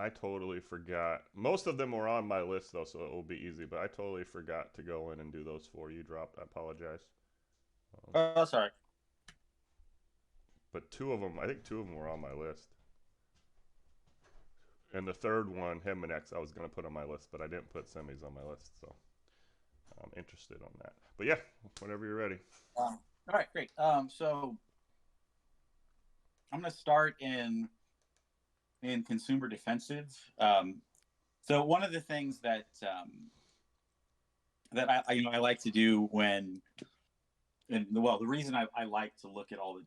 I totally forgot. Most of them were on my list though, so it will be easy. But I totally forgot to go in and do those four you dropped. I apologize. Um, Oh, sorry. but two of them, I think two of them were on my list. And the third one, Heminex, I was gonna put on my list, but I didn't put semis on my list, so I'm interested on that. But yeah, whenever you're ready. All right, great. So I'm going to start in consumer defensive. So one of the things that I like to do when and well the reason I like to look at all the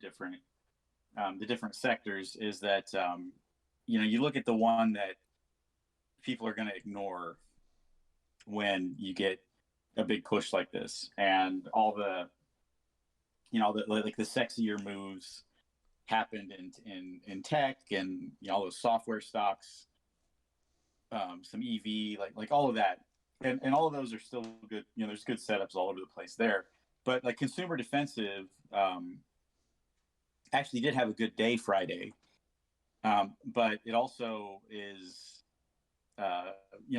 different sectors is that you look at the one that people are going to ignore when you get a big push like this, and all like the sexier moves happened in tech, and all those software stocks, some EV, like all of that, and all of those are still good. There's good setups all over the place there, but like consumer defensive actually did have a good day Friday, but it also is uh,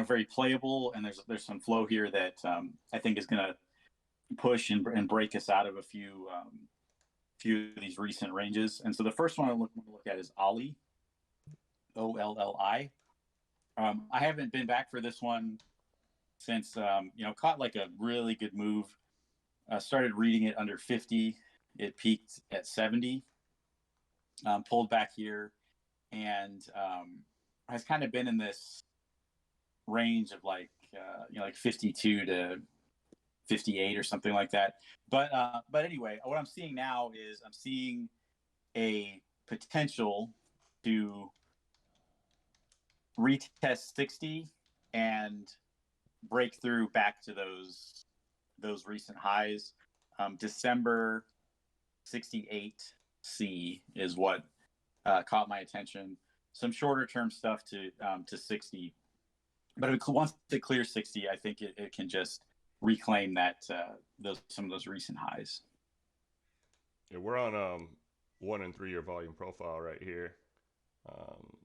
very playable, and there's some flow here that I think is going to push and break us out of a few of these recent ranges. And so the first one I want to look at is Ollie, OLLI. I haven't been back for this one since caught like a really good move. Started reading it under 50. It peaked at 70. Pulled back here, and has kind of been in this range of like 52 to 58 or something like that. But anyway, what I'm seeing now is I'm seeing a potential to retest 60 and break through back to those recent highs. December 68C is what caught my attention. Some shorter term stuff to 60, but once it clears 60, I think it can just reclaim some of those recent highs. Yeah, we're on 1 and 3 year volume profile right here. Um,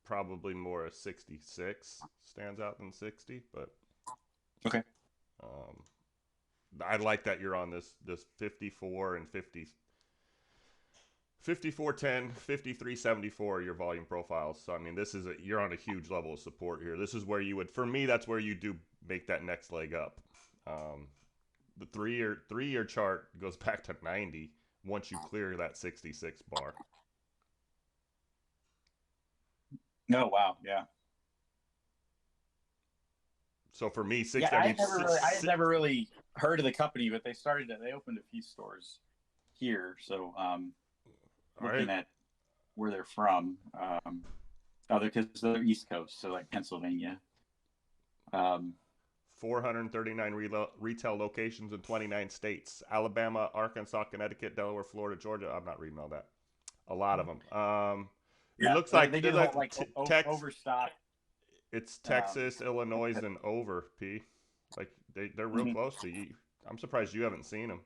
Probably more a 66 stands out than 60, but Okay. um, I like that you're on this 54 and 50 5410 5374 your volume profiles. So I mean this is you're on a huge level of support here. This is where you would, for me, that's where you do make that next leg up. um, the 3 year chart goes back to 90 once you clear that 66 bar. No, wow, yeah, So for me yeah. 60, I mean I had never really heard of the company, but they opened a few stores here. So all right. looking at where they're from, other because they're East Coast, so like Pennsylvania. Um, 439 retail locations in 29 states: Alabama, Arkansas, Connecticut, Delaware, Florida, Georgia. I'm not reading all that. A lot of them. It yeah, looks like they they're did whole like like Tex. overstock. It's Um, Texas, Illinois, and over P. Like they're real mhm. close to you. I'm surprised you haven't seen them.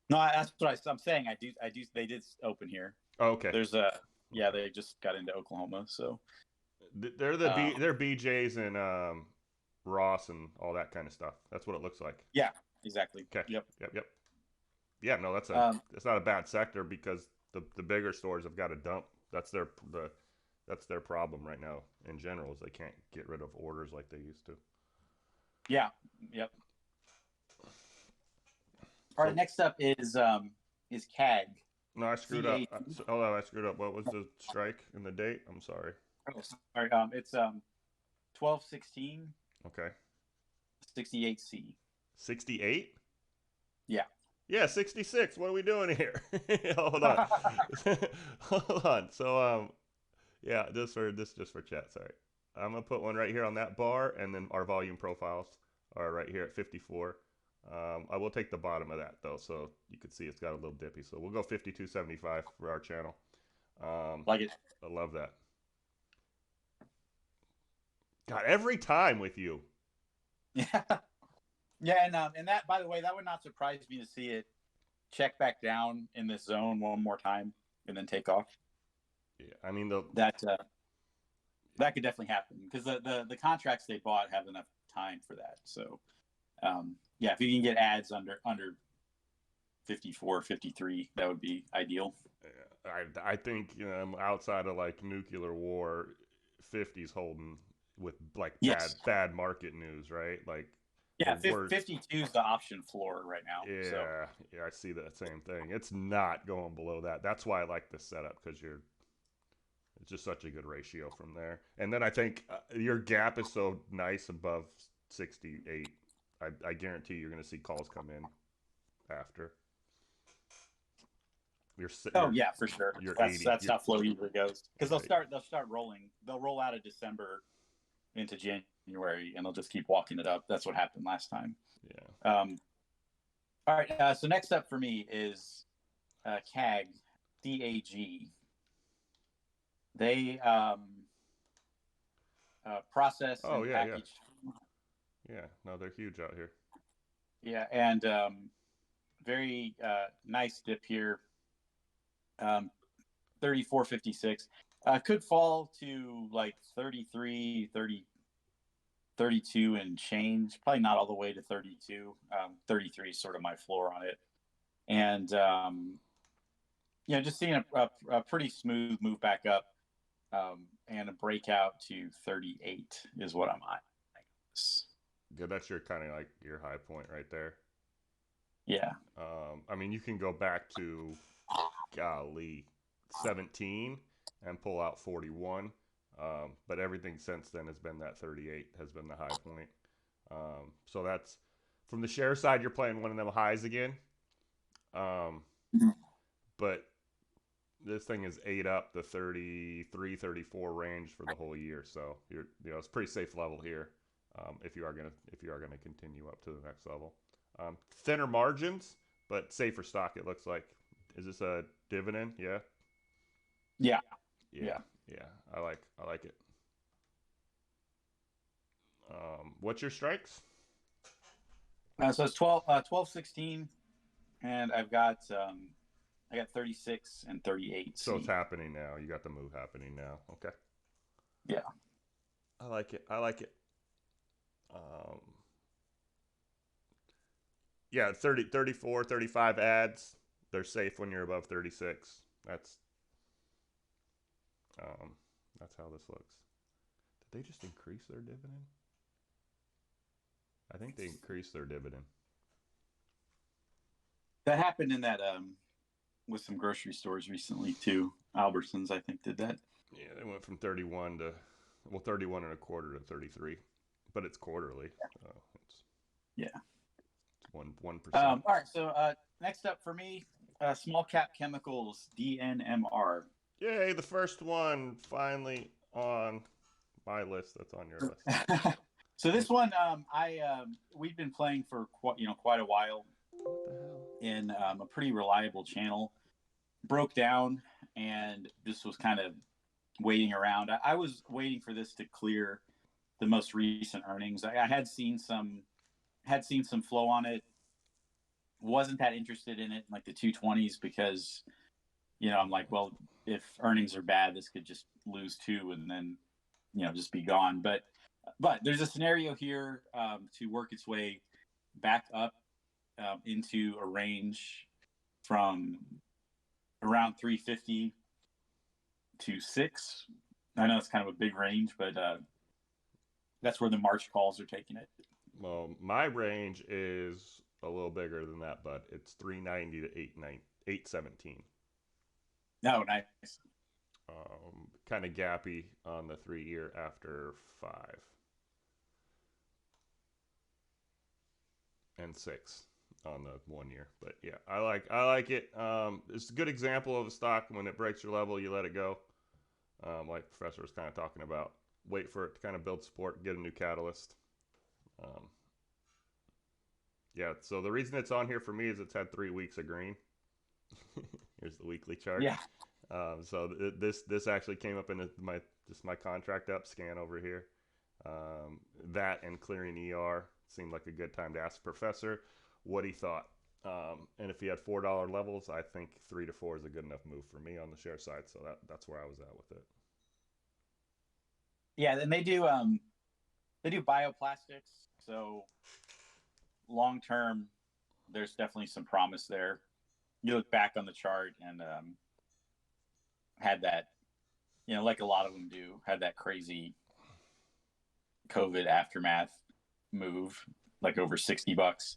No, that's what I'm saying. I do. They did open here. Oh, okay, There's a Yeah. okay. They just got into Oklahoma, so um, They're BJ's and Ross and all that kind of stuff. That's what it looks like. yeah, exactly. Okay. Yep. Yep. Yep. Yeah. No, Um, that's not a bad sector because the bigger stores have got to dump. That's their problem right now in general is they can't get rid of orders like they used to. yeah. Yep. All right. So Next up is CAG. no, I screwed up. CAG. Hold on, I screwed up. What was the strike and the date? I'm sorry. Oh, sorry. It's 12/16 Okay. 68C. 68? Yeah. Yeah, 66. What are we doing here? Hold on. Hold on. So yeah, just for chat, sorry. I'm gonna put one right here on that bar, and then our volume profiles are right here at 54. I will take the bottom of that though, so you can see it's got a little dippy. So we'll go 52.75 for our channel. Like it. I love that. God, every time with you. Yeah. Yeah, and that, by the way, that would not surprise me to see it check back down in this zone one more time and then take off. Yeah, I mean the that that could definitely happen because the contracts they bought have enough time for that. So yeah, if you can get ads under 54, 53, that would be ideal. I think outside of like nuclear war, 50's holding with like Yes. bad market news, right? Like the Yeah, worst. 52 is the option floor right now. So Yeah, I see that same thing. It's not going below that. That's why I like this setup because you're it's just such a good ratio from there. And then I think your gap is so nice above 68. I guarantee you're going to see calls come in after. You're oh yeah, for sure. you're That's 80. that's how flow usually goes because Right. they'll start rolling. They'll roll out of December into January and they'll just keep walking it up. That's what happened last time. Yeah. All right. So next up for me is CAG, CAG. They process Oh and yeah, yeah. package. Yeah. No, they're huge out here. Yeah, and very nice dip here. 34.56. Could fall to like 33, 30, 32 and change. Probably not all the way to 32. 33 is sort of my floor on it. And, just seeing a pretty smooth move back up and a breakout to 38 is what I'm on. Yeah, that's your kind of like your high point right there. Yeah. I mean, you can go back to golly 17 and pull out 41. But everything since then has been that 38 has been the high point. So that's from the share side, you're playing one of them highs again. Um, but this thing is ate up the 33, 34 range for the whole year. So it's pretty safe level here. If you are gonna continue up to the next level, thinner margins, but safer stock. It looks like. Is this a dividend? Yeah. Yeah. Yeah. Yeah. Yeah. I like it. What's your strikes? So it's 12, 16, and I got 36 and 38 So it's C. happening now. You got the move happening now. Okay. Yeah. I like it. I like it. Um, yeah, 30, 34, 35 ads. They're safe when you're above 36. Um, that's how this looks. Did they just increase their dividend? I think they increased their dividend. That happened in that with some grocery stores recently too. Albertsons, I think, did that. Yeah, they went from 31 to 31 and a quarter to 33, but it's quarterly. So it's Yeah. 1%. All right. So next up for me, small cap chemicals, DNMR. Yay, the first one finally on my list that's on your list. So this one, we've been playing for quite a while What the hell? in a pretty reliable channel. Broke down and just was kind of waiting around. I was waiting for this to clear the most recent earnings. I had seen some flow on it. Wasn't that interested in it, like the 220s, because I'm like, well, if earnings are bad, this could just lose two and then just be gone. But there's a scenario here to work its way back up into a range from around 350 to 6. I know it's kind of a big range, but that's where the March calls are taking it. Well, my range is a little bigger than that, but it's 390 to 817. No, nice. Kind of gappy on the 3 year after 5 and 6 on the 1 year. But yeah, I like it. It's a good example of a stock when it breaks your level, you let it go. Like the professor was kind of talking about, wait for it to kind of build support, get a new catalyst. Um, yeah, so the reason it's on here for me is it's had 3 weeks of green. Here's the weekly chart. Yeah. So this actually came up in my contract up scan over here. That and clearing ER seemed like a good time to ask the professor what he thought. And if he had $4 levels, I think 3 to 4 is a good enough move for me on the share side. So that's where I was at with it. Yeah, and they do bioplastics, so long term, there's definitely some promise there. You look back on the chart and had that, like a lot of them do, had that crazy COVID aftermath move, like over $60.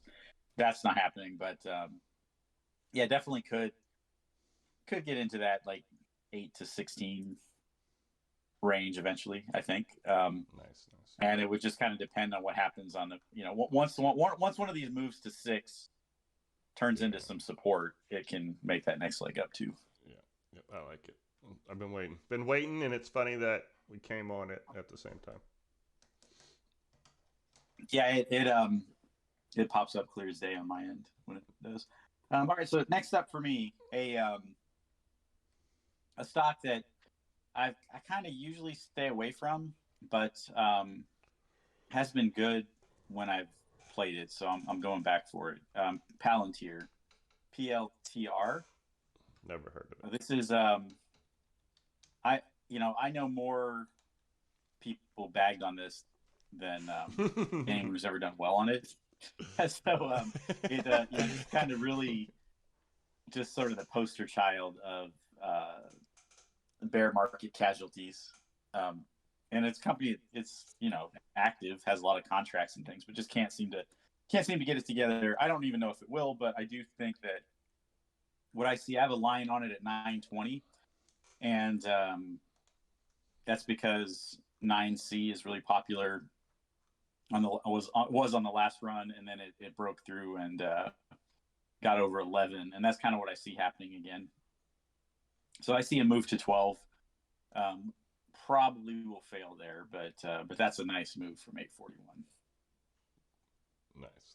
That's not happening, but yeah, definitely could get into that like 8 to 16 range eventually. I think. Nice, nice. And it would just kind of depend on what happens on the, once one of these moves to 6 turns into some support, it can make that next leg up too. Yeah, yep, I like it. I've been waiting, and it's funny that we came on it at the same time. Yeah, it pops up clear as day on my end when it does. All right, so next up for me, a stock that I kind of usually stay away from, but has been good when I've played it, so I'm going back for it. Palantir, PLTR. Never heard of it. This is I know more people bagged on this than anyone who's ever done well on it. So it's kind of really just sort of the poster child of bear market casualties. And its company, it's active, has a lot of contracts and things, but just can't seem to get it together. I don't even know if it will, but I do think that what I see, I have a line on it at 920, and that's because 9C is really popular. Was on the last run, and then it broke through and got over 11, and that's kind of what I see happening again. So I see a move to 12. Probably will fail there, but that's a nice move from 841. Nice.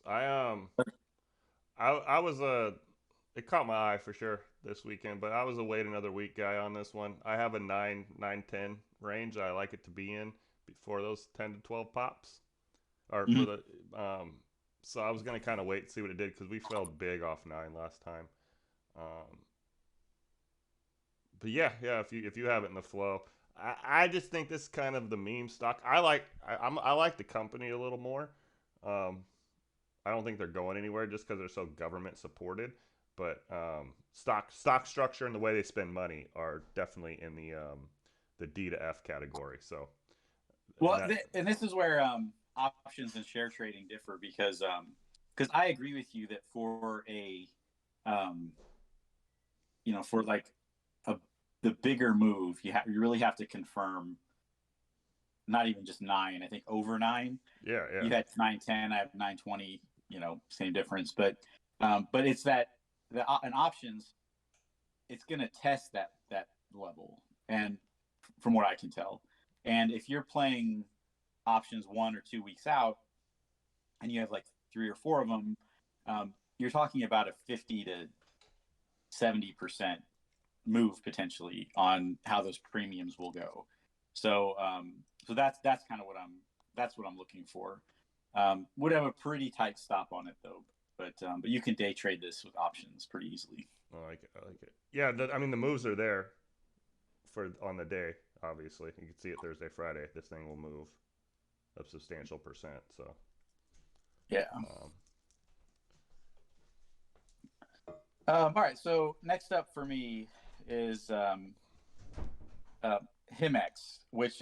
I was it caught my eye for sure this weekend, but I was a wait another week guy on this one. I have a 9-10 range I like it to be in before those 10 to 12 pops, or for the so I was gonna kind of wait and see what it did because we fell big off 9 last time. Um, but yeah, if you have it in the flow, I just think this is kind of the meme stock. I like the company a little more. Um, I don't think they're going anywhere just because they're so government supported. But stock structure and the way they spend money are definitely in the D to F category. So well, and this is where options and share trading differ because I agree with you that for a for like the bigger move, you really have to confirm not even just 9. I think over 9. Yeah. You had 910. I have 920. Same difference, but it's that in options, it's going to test that level, and from what I can tell, and if you're playing options 1 or 2 weeks out, and you have like 3 or 4 of them, you're talking about a 50 to 70% move potentially on how those premiums will go. So that's kind of what I'm looking for. Would have a pretty tight stop on it though, but you can day trade this with options pretty easily. I like it. Yeah, I mean the moves are there for on the day. Obviously, you can see it Thursday, Friday. This thing will move a substantial percent. So yeah. All right. So next up for me is Himex, which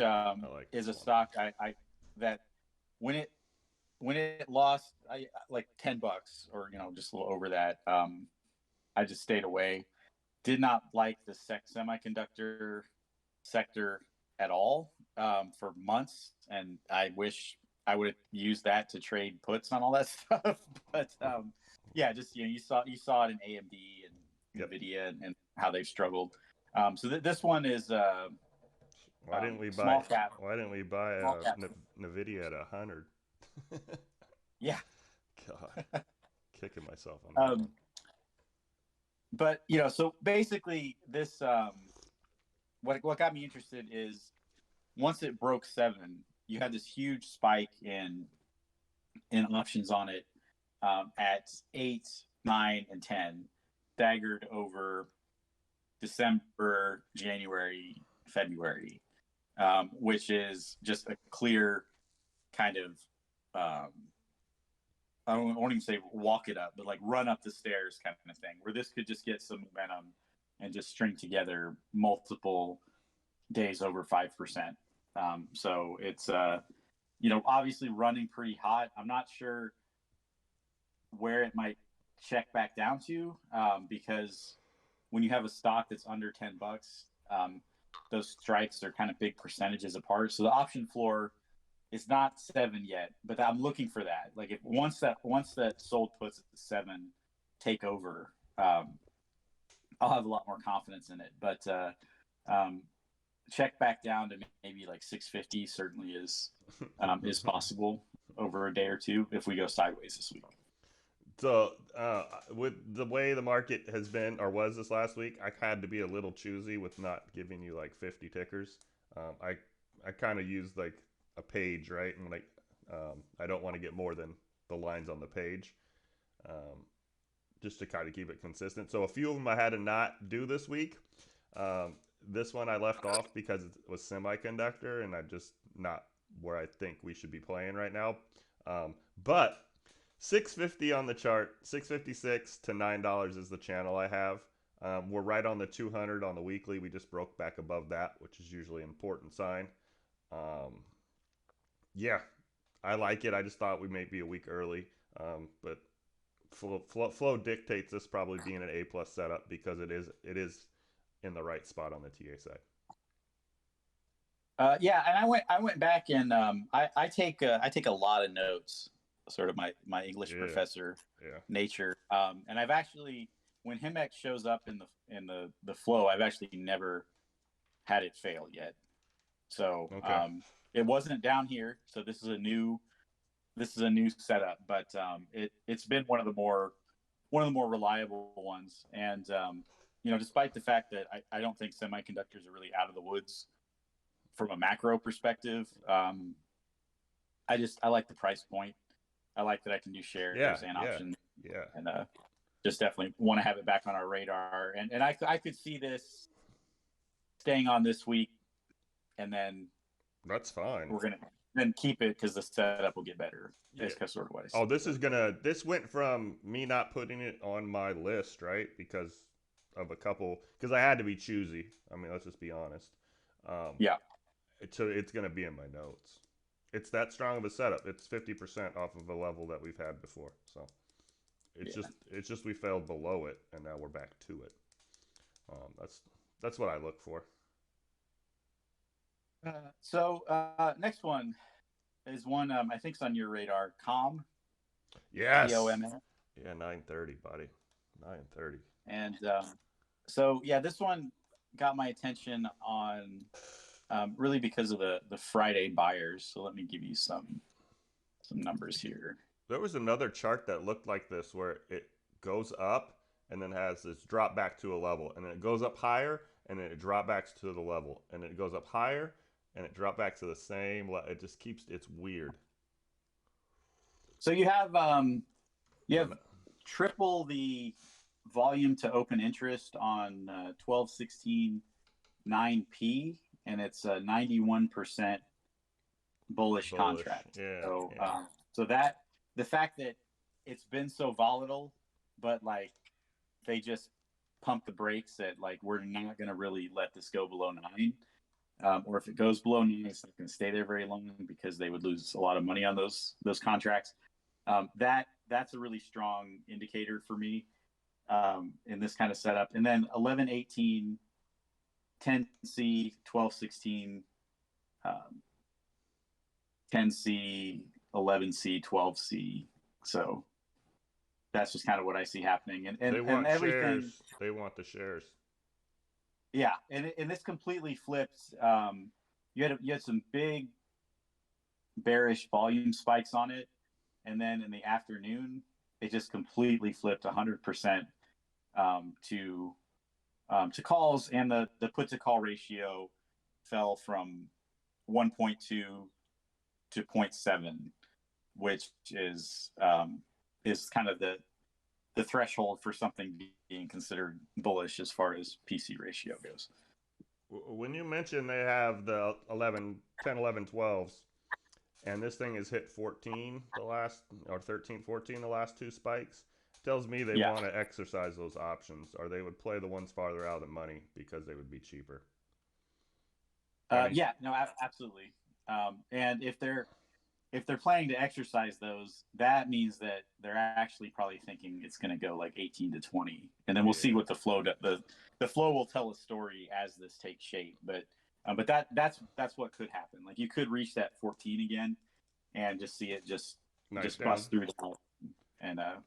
is a stock I that when it lost like $10 or just a little over that, I just stayed away. Did not like the semiconductor sector at all for months, and I wish I would have used that to trade puts on all that stuff. But yeah, just you saw it in AMD and Nvidia and how they've struggled. So this one is why didn't we small buy cap. why didn't we buy Nvidia at 100? Yeah. God, kicking myself on that one. But so basically, this what got me interested is once it broke 7, you had this huge spike in options on it at 8, 9, and 10, staggered over December, January, February, which is just a clear kind of I won't even say walk it up, but like run up the stairs kind of thing, where this could just get some momentum and just string together multiple days over 5%. So it's obviously running pretty hot. I'm not sure where it might check back down to, because when you have a stock that's under $10, those strikes are kind of big percentages apart. So the option floor is not 7 yet, but I'm looking for that. Like if once that sold puts at 7 take over, I'll have a lot more confidence in it. But check back down to maybe like 650 certainly is possible over a day or two if we go sideways this week. So, with the way the market has been or was this last week, I had to be a little choosy with not giving you like 50 tickers. I kind of used like a page, right? And like, I don't want to get more than the lines on the page, just to kind of keep it consistent. So a few of them I had to not do this week. This one I left off because it was semiconductor, and I'm just not where I think we should be playing right now. But 650 on the chart, 656 to $9 is the channel I have. We're right on the 200 on the weekly. We just broke back above that, which is usually an important sign. Yeah, I like it. I just thought we may be a week early, but flow dictates this probably being an A plus setup because it is in the right spot on the TA side. Yeah, and I went back and I take a lot of notes, sort of my English professor nature. And I've actually, when Hemex shows up in the flow, I've actually never had it fail yet. So okay. It wasn't down here, so this is a new setup, but it's been one of the more reliable ones. And despite the fact that I don't think semiconductors are really out of the woods from a macro perspective, I like the price point. I like that I can do shares and options. Yeah. And just definitely want to have it back on our radar. And I could see this staying on this week, and then that's fine. We're gonna then keep it because the setup will get better. Yeah. Sort of what I see. Oh, this went from me not putting it on my list, right? Because of a couple, because I had to be choosy. I mean, let's just be honest. Yeah. It's gonna be in my notes. It's that strong of a setup. It's 50% off of a level that we've had before. So it's just we failed below it, and now we're back to it. That's what I look for. Next one is one I think is on your radar. COM. Yes. COM. Yeah, 9:30, buddy. 9:30. And this one got my attention on really because of the Friday buyers. So let me give you some numbers here. There was another chart that looked like this where it goes up and then has this drop back to a level, and then it goes up higher and then it drop back to the level, and then it goes up higher and it dropped back to the same level. It just keeps, it's weird. So you have triple the volume to open interest on 12/16 9P, and it's a 91% bullish contract. Yeah. So that the fact that it's been so volatile, but like they just pump the brakes at like we're not going to really let this go below 9. Or if it goes below 9, it's not going to stay there very long because they would lose a lot of money on those contracts. That's a really strong indicator for me in this kind of setup. And then 11/18, 10C, 12/16, 10C, 11C, 12C. So that's just kind of what I see happening. And they want everything. Shares. They want the shares. Yeah, and this completely flipped. You had some big bearish volume spikes on it, and then in the afternoon, it just completely flipped 100% to calls, and the put to call ratio fell from 1.2 to 0.7, which is kind of the threshold for something being considered bullish as far as PC ratio goes. When you mentioned they have the 11, 10, 11, 12s, and this thing has hit 14 the last, or 13, 14 the last two spikes, tells me they Yeah. want to exercise those options, or they would play the ones farther out of the money because they would be cheaper. I mean, Yeah, no, absolutely. And if they're planning to exercise those, that means that they're actually probably thinking it's going to go like 18 to 20, and then we'll see yeah, what the flow will tell a story as this takes shape. But that's what could happen. Like you could reach that 14 again, and just see it nice just down. bust through the and head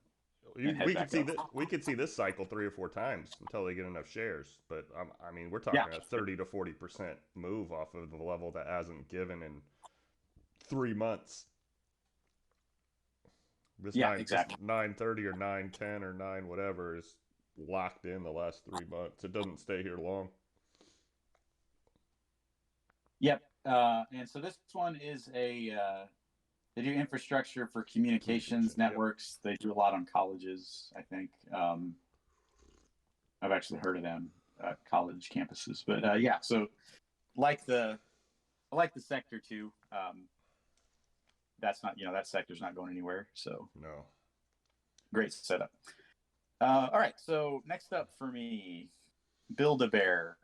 We could back see up. that. We could see this cycle 3 or 4 times until they get enough shares. But I mean, we're Yeah, talking a 30 to 40% move off of the level that hasn't given in 3 months. yeah, This exactly. 930 or 910 or 9 whatever is locked in the last 3 months. It doesn't stay here long. Yep. And so this one is they do infrastructure for communications Communication. Yep. networks. They do a lot on colleges, I think. I've actually heard of them, college campuses. But yeah, so like the I like the sector too. That's not that sector's not going anywhere. So No. great setup. All right, so next up for me, Build a Bear,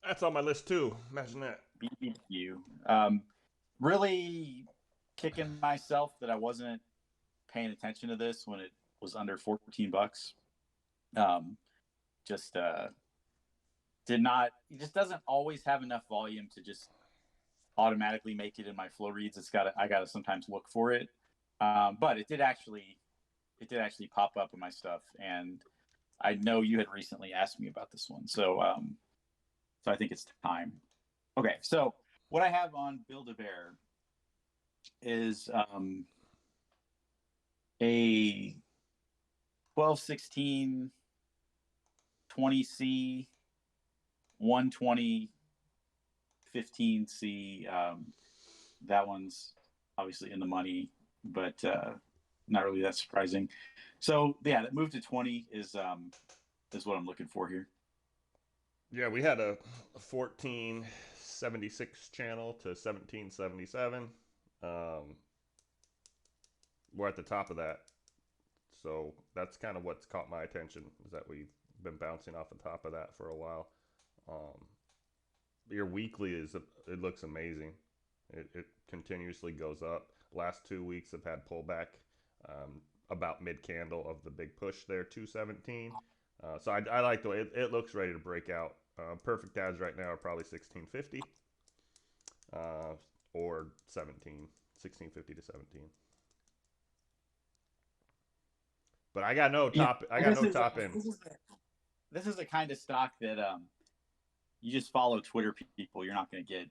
That's on my list too. Imagine that. BBQ. Really kicking myself that I wasn't paying attention to this when it was under $14. Just did not. It just doesn't always have enough volume to just automatically make it in my flow reads. I got to sometimes look for it. But it did actually pop up in my stuff, and I know you had recently asked me about this one, so I think it's time. Okay, so what I have on Build a Bear is a 1216 20C 120 15C. That one's obviously in the money, but not really that surprising. So yeah, that move to 20 is what I'm looking for here. Yeah, we had a 1476 channel to 1777. We're at the top of that. So that's kind of what's caught my attention is that we've been bouncing off the top of that for a while. Um, your weekly it looks amazing. It continuously goes up. Last 2 weeks have had pullback about mid candle of the big push there, 217. So I like the way it looks ready to break out. Perfect ads right now are probably 1650 or 1650 to 17. But I got no top. I got no top end. This is the kind of stock that you just follow Twitter people. You're not going to get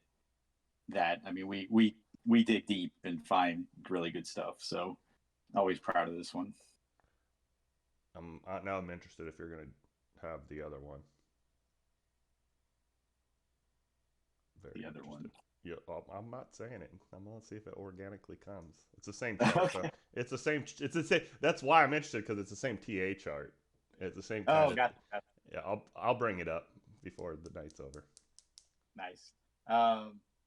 that. I mean, we dig deep and find really good stuff. So always proud of this one. Now I'm interested if you're going to have the other one. The other one. Yeah, I'm not saying it. I'm gonna see if it organically comes. It's the same chart. Okay. So it's the same. It's the same. That's why I'm interested because it's the same TA chart. It's the same. Oh, got it. Yeah, I'll bring it up before the night's over. Nice.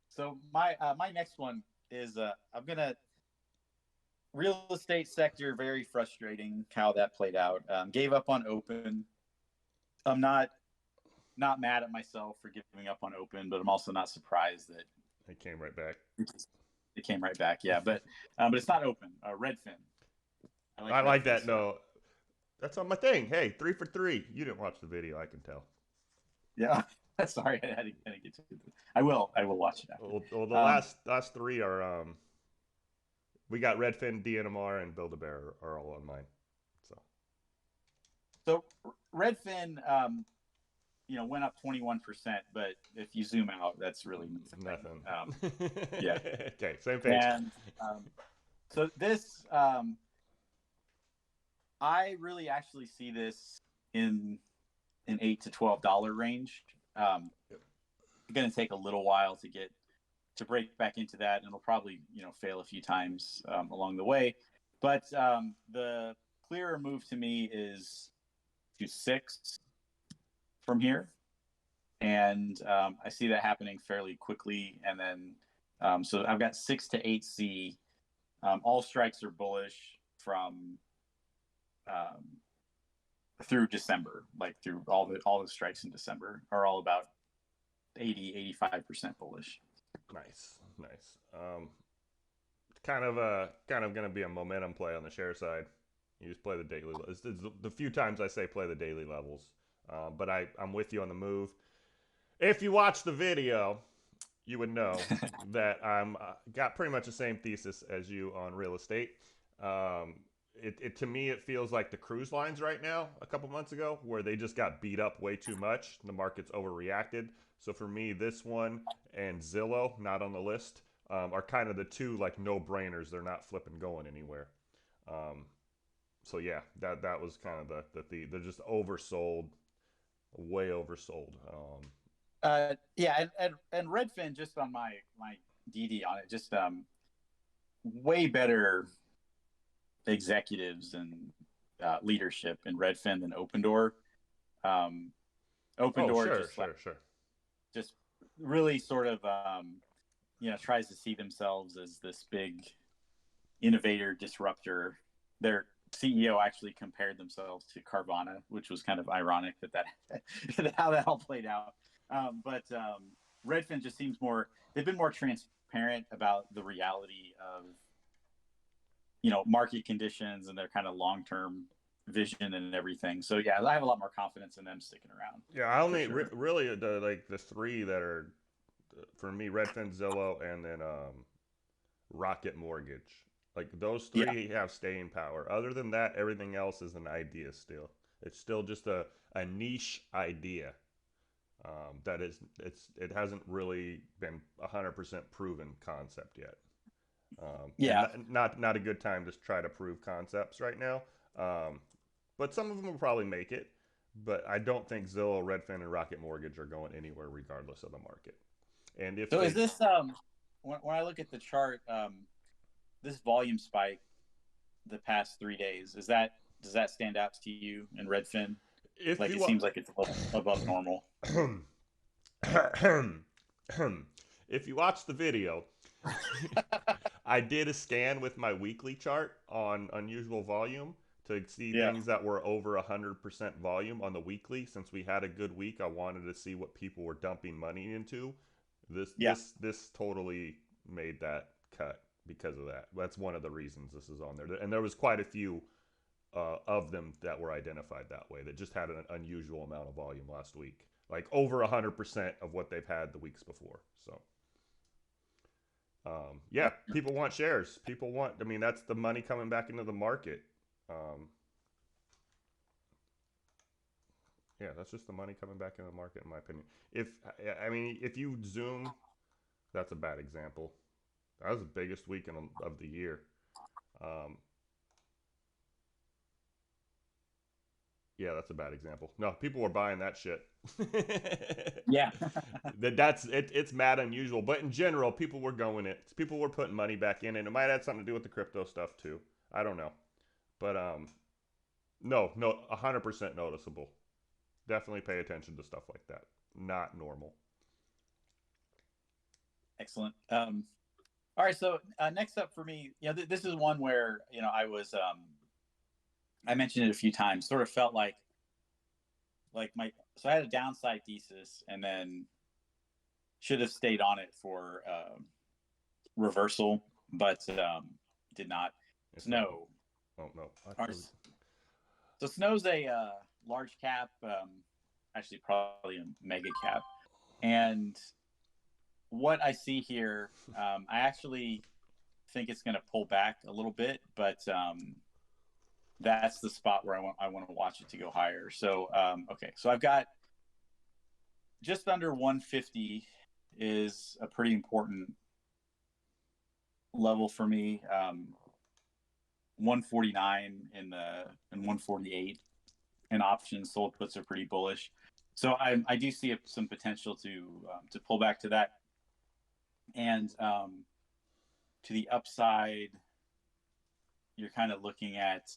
So my next one is I'm gonna real estate sector. Very frustrating how that played out. Gave up on open. I'm not mad at myself for giving up on open, but I'm also not surprised that it came right back. It came right back, yeah. But it's not open. Redfin. I like that. No, that's on my thing. Hey, 3 for 3. You didn't watch the video, I can tell. Yeah, sorry, I didn't get to it. I will watch it after. Well, the last 3 are we got Redfin, DNMR, and Build a Bear are all on mine. So Redfin, went up 21%, but if you zoom out, that's really nothing. Yeah. Okay, same page. And so this, I really actually see this in an $8 to $12 range. It's going to take a little while to break back into that, and it'll probably fail a few times along the way. But the clearer move to me is to 6 from here, and I see that happening fairly quickly. And then so I've got 6 to 8C. All strikes are bullish from through December, like through all the strikes in December are all about 85% bullish. Nice, nice. Kind of going to be a momentum play on the share side. You just play the daily. It's the few times I say play the daily levels, but I'm with you on the move. If you watch the video, you would know that I'm got pretty much the same thesis as you on real estate. It to me it feels like the cruise lines right now a couple months ago where they just got beat up way too much. The market's overreacted. So for me, this one and Zillow, not on the list, are kind of the two like no brainers. They're not flipping going anywhere. So yeah, that was kind of they're just oversold, way oversold. Yeah, and Redfin, just on my DD on it, just way better executives and leadership in Redfin than Opendoor. Opendoor just really sort of tries to see themselves as this big innovator disruptor. Their CEO actually compared themselves to Carvana, which was kind of ironic that how that all played out. But Redfin just seems they've been more transparent about the reality of market conditions and their kind of long-term vision and everything. So yeah, I have a lot more confidence in them sticking around. Yeah, I only really the three that are for me: Redfin, Zillow, and then Rocket Mortgage. Like those three have staying power. Other than that, everything else is an idea still. It's still just a niche idea that it hasn't really been 100% proven concept yet. Not a good time to try to prove concepts right now. But some of them will probably make it. But I don't think Zillow, Redfin, and Rocket Mortgage are going anywhere regardless of the market. And if is this when I look at the chart, this volume spike the past 3 days, does that stand out to you in Redfin? It seems like it's above normal. If you watch the video, I did a scan with my weekly chart on unusual volume to see things that were over 100% volume on the weekly. Since we had a good week, I wanted to see what people were dumping money into. This totally made that cut because of that. That's one of the reasons this is on there. And there was quite a few of them that were identified that way that just had an unusual amount of volume last week. Like over 100% of what they've had the weeks before. So people want shares. That's the money coming back into the market. That's just the money coming back into the market, in my opinion. If you zoom, that's a bad example. That was the biggest weekend of the year. That's a bad example. No, people were buying that shit. Yeah. It's mad unusual, but in general, people were going it. People were putting money back in, and it might have something to do with the crypto stuff too. I don't know, but no, 100% noticeable. Definitely pay attention to stuff like that. Not normal. Excellent. All right, so next up for me, this is one where I was I mentioned it a few times. Sort of felt like so I had a downside thesis and then should have stayed on it for reversal, but did not. Snow. Oh no. So Snow's a large cap, actually probably a mega cap, and what I see here, I actually think it's going to pull back a little bit, but that's the spot where I want to watch it to go higher. So so I've got just under 150 is a pretty important level for me. 149 and 148 in options. Sold puts are pretty bullish, so I do see some potential to pull back to that, and to the upside, you're kind of looking at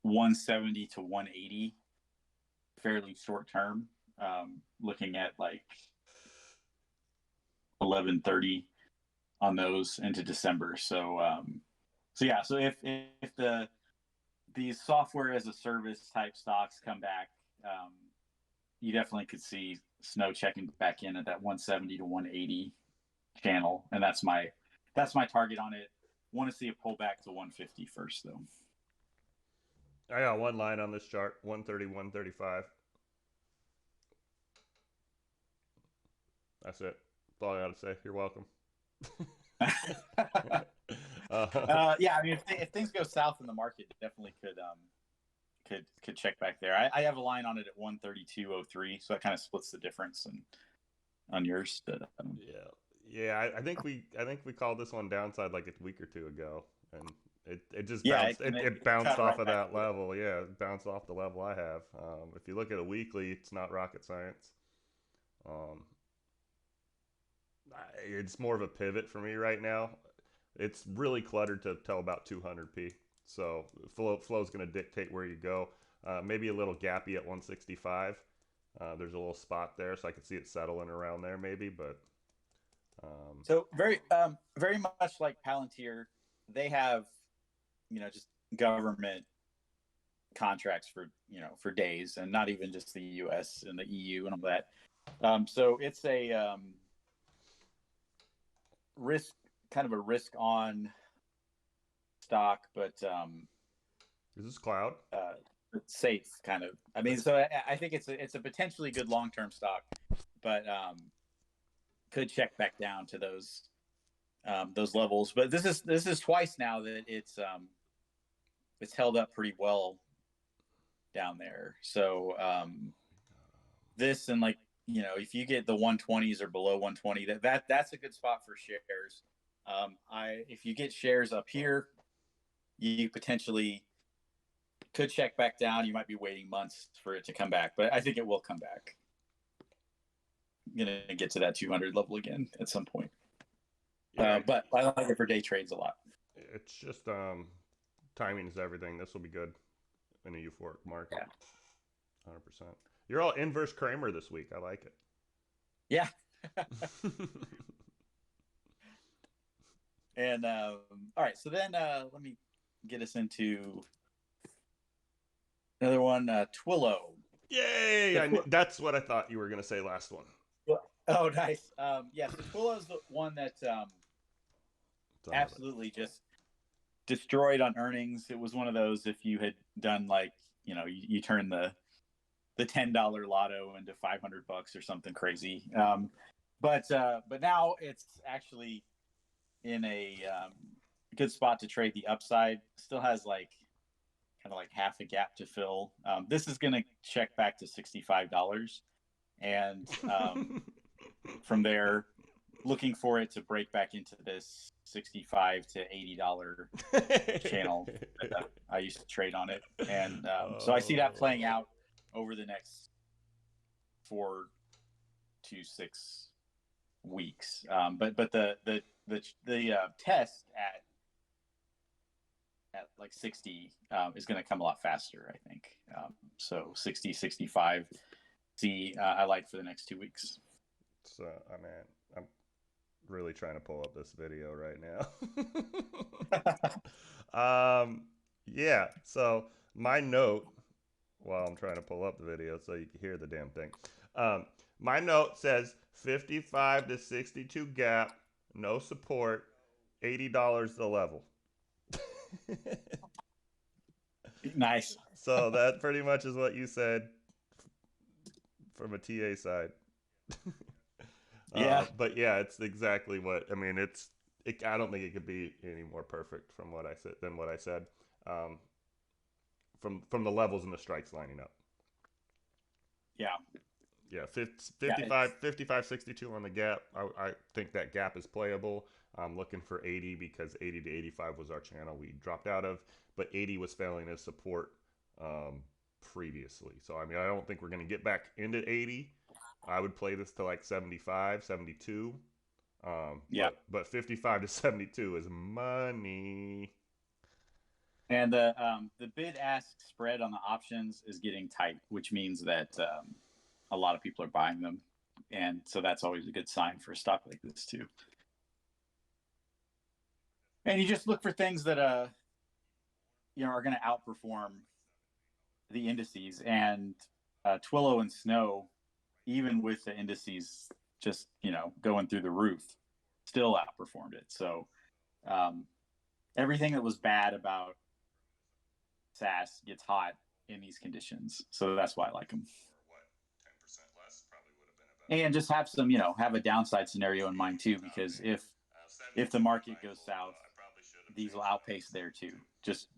170 to 180 fairly short term. Looking at like 1130 on those into December. So yeah. So if these software as a service type stocks come back, you definitely could see Snow checking back in at that 170 to 180 channel, and that's my target on it. Want to see a pullback to 150 first, though. I got one line on this chart: 130, 135. That's it. That's all I got to say. You're welcome. Yeah, I mean, if things go south in the market, definitely could check back there. I have a line on it at 132.03, so that kind of splits the difference on yours. But, yeah. I think we called this one downside like a week or two ago, and it just yeah, bounced. It bounced off right of that back. level. Yeah, it bounced off the level I have. If you look at a weekly, it's not rocket science. Um, it's more of a pivot for me right now. It's really cluttered to tell about 200p. So flow's going to dictate where you go. Maybe a little gappy at 165. There's a little spot there, so I could see it settling around there maybe. But so very much like Palantir, they have just government contracts for days, and not even just the U.S. and the EU and all that. So it's a kind of a risk on stock, but is this cloud? Safe kind of. I mean, so I think it's a potentially good long term stock, but could check back down to those levels. But this is twice now that it's held up pretty well down there. So this and like if you get the 120s or below 120, that's a good spot for shares. If you get shares up here, you potentially could check back down. You might be waiting months for it to come back, but I think it will come back. I'm gonna get to that 200 level again at some point. Yeah, but I like it for day trades a lot. It's just timing is everything. This will be good in a euphoric market. Yeah. 100%. You're all inverse Kramer this week. I like it. Yeah. And all right, so then let me get us into another one, Twilio. Yay! That's what I thought you were going to say last one. Oh, nice. Yeah, so Twilio is the one that absolutely just destroyed on earnings. It was one of those, if you had done like, you turn the $10 lotto into $500 or something crazy. But now it's actually in a good spot to trade the upside. Still has like kind of like half a gap to fill. This is going to check back to $65, and from there, looking for it to break back into this $65 to $80 channel that I used to trade on it, and so I see that playing out over the next 4 to 6 weeks. But the test at like 60 is going to come a lot faster, I think. So 60, 65, I like for the next 2 weeks. So, I'm really trying to pull up this video right now. Yeah, so my note, while I'm trying to pull up the video so you can hear the damn thing. My note says 55 to 62 gap, no support, $80 the level. Nice. So that pretty much is what you said from a TA side. Yeah. But yeah, it's exactly what I mean. I don't think it could be any more perfect from what I said than what I said. From the levels and the strikes lining up. Yeah, 55, 62 on the gap. I think that gap is playable. I'm looking for 80 because 80 to 85 was our channel we dropped out of, but 80 was failing as support previously. So, I mean, I don't think we're going to get back into 80. I would play this to like 75, 72. But 55 to 72 is money. And the bid ask spread on the options is getting tight, which means that a lot of people are buying them, and so that's always a good sign for a stock like this too. And you just look for things that are going to outperform the indices, and Twilio and Snow, even with the indices just going through the roof, still outperformed it. So everything that was bad about SaaS gets hot in these conditions. So that's why I like them. And just have some, have a downside scenario in mind too, because if the market goes south, these will outpace there too. Just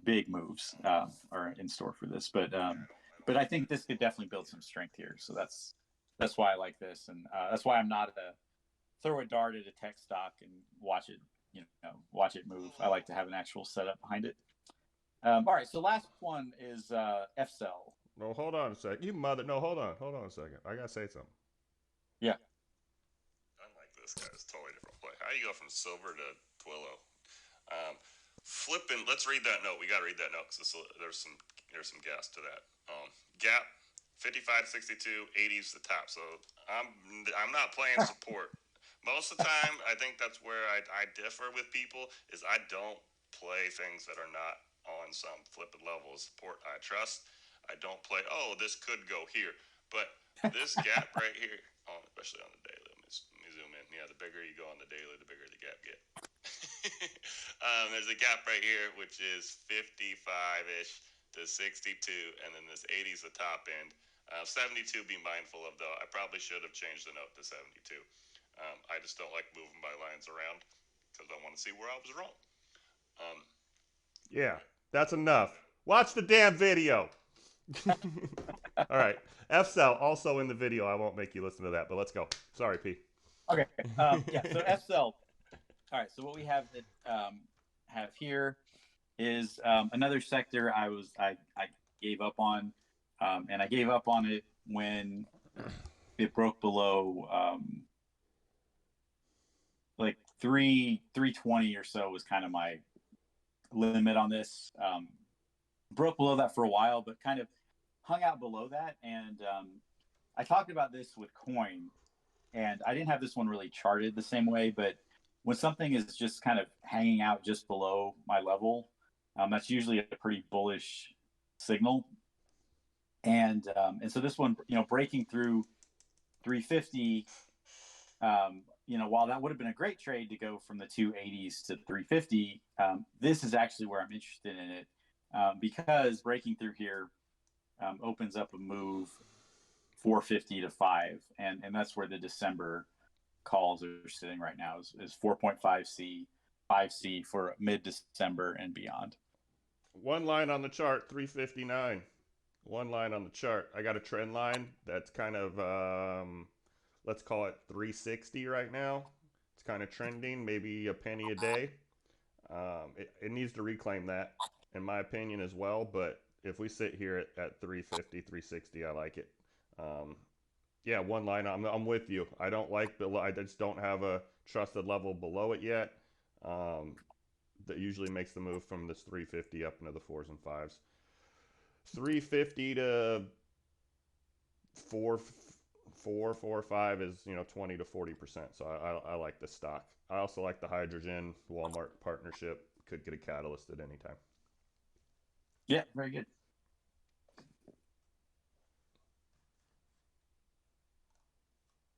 big moves are in store for this, but I think this could definitely build some strength here. So that's why I like this, and that's why I'm not a throw a dart at a tech stock and watch it move. I like to have an actual setup behind it. All right, so last one is FCell. No, hold on a second. No, hold on a second. I gotta say something. Yeah. Unlike this guy, it's totally different play. How do you go from silver to Twilio? Flipping. Let's read that note. We gotta read that note because there's some gas to that. Gap 55, 62, 80's the top. So I'm not playing support. Most of the time, I think that's where I differ with people. Is I don't play things that are not on some flipped level of support I trust. I don't play, this could go here. But this gap right here, especially on the daily, let me zoom in. Yeah, the bigger you go on the daily, the bigger the gap get. There's a gap right here, which is 55-ish to 62, and then this 80 is the top end. 72, be mindful of, though. I probably should have changed the note to 72. I just don't like moving my lines around because I want to see where I was wrong. Yeah, that's enough. Watch the damn video. All right. FCell also in the video. I won't make you listen to that, but let's go. Sorry, P. Okay. Yeah. So FCell. All right. So what we have here is another sector I gave up on, and I gave up on it when it broke below like 320 or so was kind of my limit on this. Broke below that for a while, but kind of hung out below that. And I talked about this with Coin, and I didn't have this one really charted the same way, but when something is just kind of hanging out just below my level, that's usually a pretty bullish signal. And so this one, breaking through 350, while that would have been a great trade to go from the 280s to 350, this is actually where I'm interested in it, because breaking through here opens up a move 450 to 5, and that's where the December calls are sitting right now is 4.5C, 5C for mid-December and beyond. One line on the chart, 359. One line on the chart. I got a trend line that's kind of, let's call it 360 right now. It's kind of trending, maybe a penny a day. It needs to reclaim that, in my opinion, as well. But if we sit here at 350, 360, I like it. Yeah, one line. I'm with you. I don't like below. I just don't have a trusted level below it yet. That usually makes the move from this 350 up into the 4s and 5s. 350 to 4, 5 is 20 to 40%. So I like the stock. I also like the hydrogen Walmart partnership. Could get a catalyst at any time. Yeah, very good.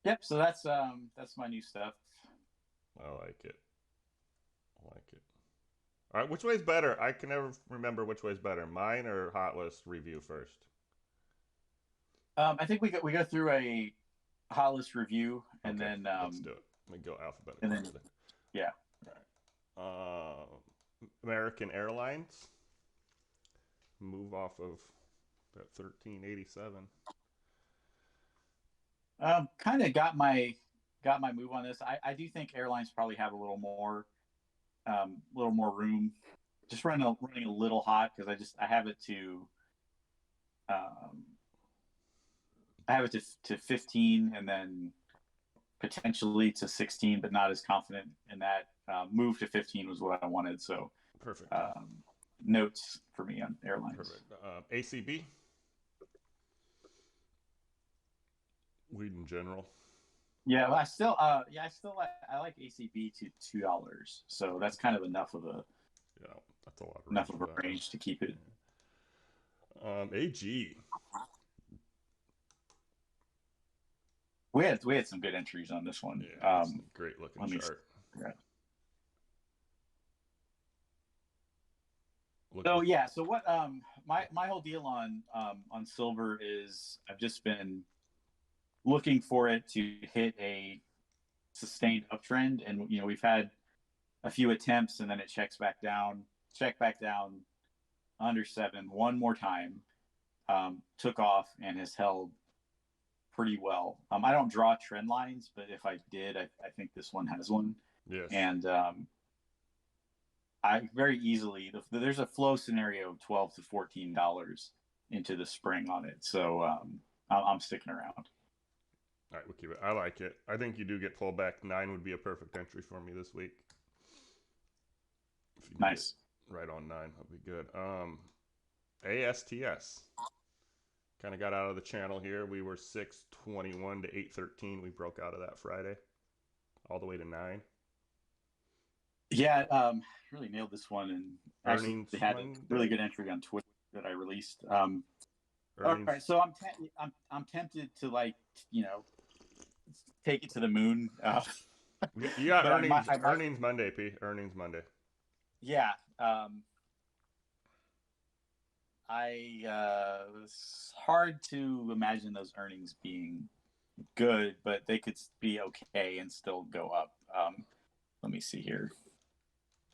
Yep. So that's my new stuff. I like it. All right, which way's better? I can never remember which way's better, mine or Hot List review first. I think we go through a Hot List review, and okay, then let's do it. Let me go alphabetically. And then, yeah. All right. American Airlines. Move off of that 1387. Kind of got my move on this. I do think airlines probably have a little more room. Just running a little hot because I have it to 15 and then potentially to 16, but not as confident in that. Move to 15 was what I wanted. So perfect. notes for me on airlines. Perfect. ACB, weed in general. Yeah, I like ACB to $2, so that's kind of Yeah, that's a lot of range enough of for a that. range to keep it. AG. We had some good entries on this one. Yeah, that's a great looking chart. Yeah. Looking So what my whole deal on silver is I've just been looking for it to hit a sustained uptrend, and we've had a few attempts and then it check back down under 7 one more time, took off and has held pretty well. I don't draw trend lines, but if I did, I think this one has one. Yes. And I very easily there's a flow scenario of $12 to $14 into the spring on it, so I'm sticking around. All right, we'll keep it. I like it. I think you do get pulled back. 9 would be a perfect entry for me this week. If you Nice. Right on 9, that'd be good. ASTS kind of got out of the channel here. We were 621 to 813. We broke out of that Friday, all the way to 9. Yeah, really nailed this one, and actually they had a really good entry on Twitter that I released. All right, so I'm tempted to take it to the moon. You got earnings Monday, P. Earnings Monday. Yeah. It's hard to imagine those earnings being good, but they could be okay and still go up. Let me see here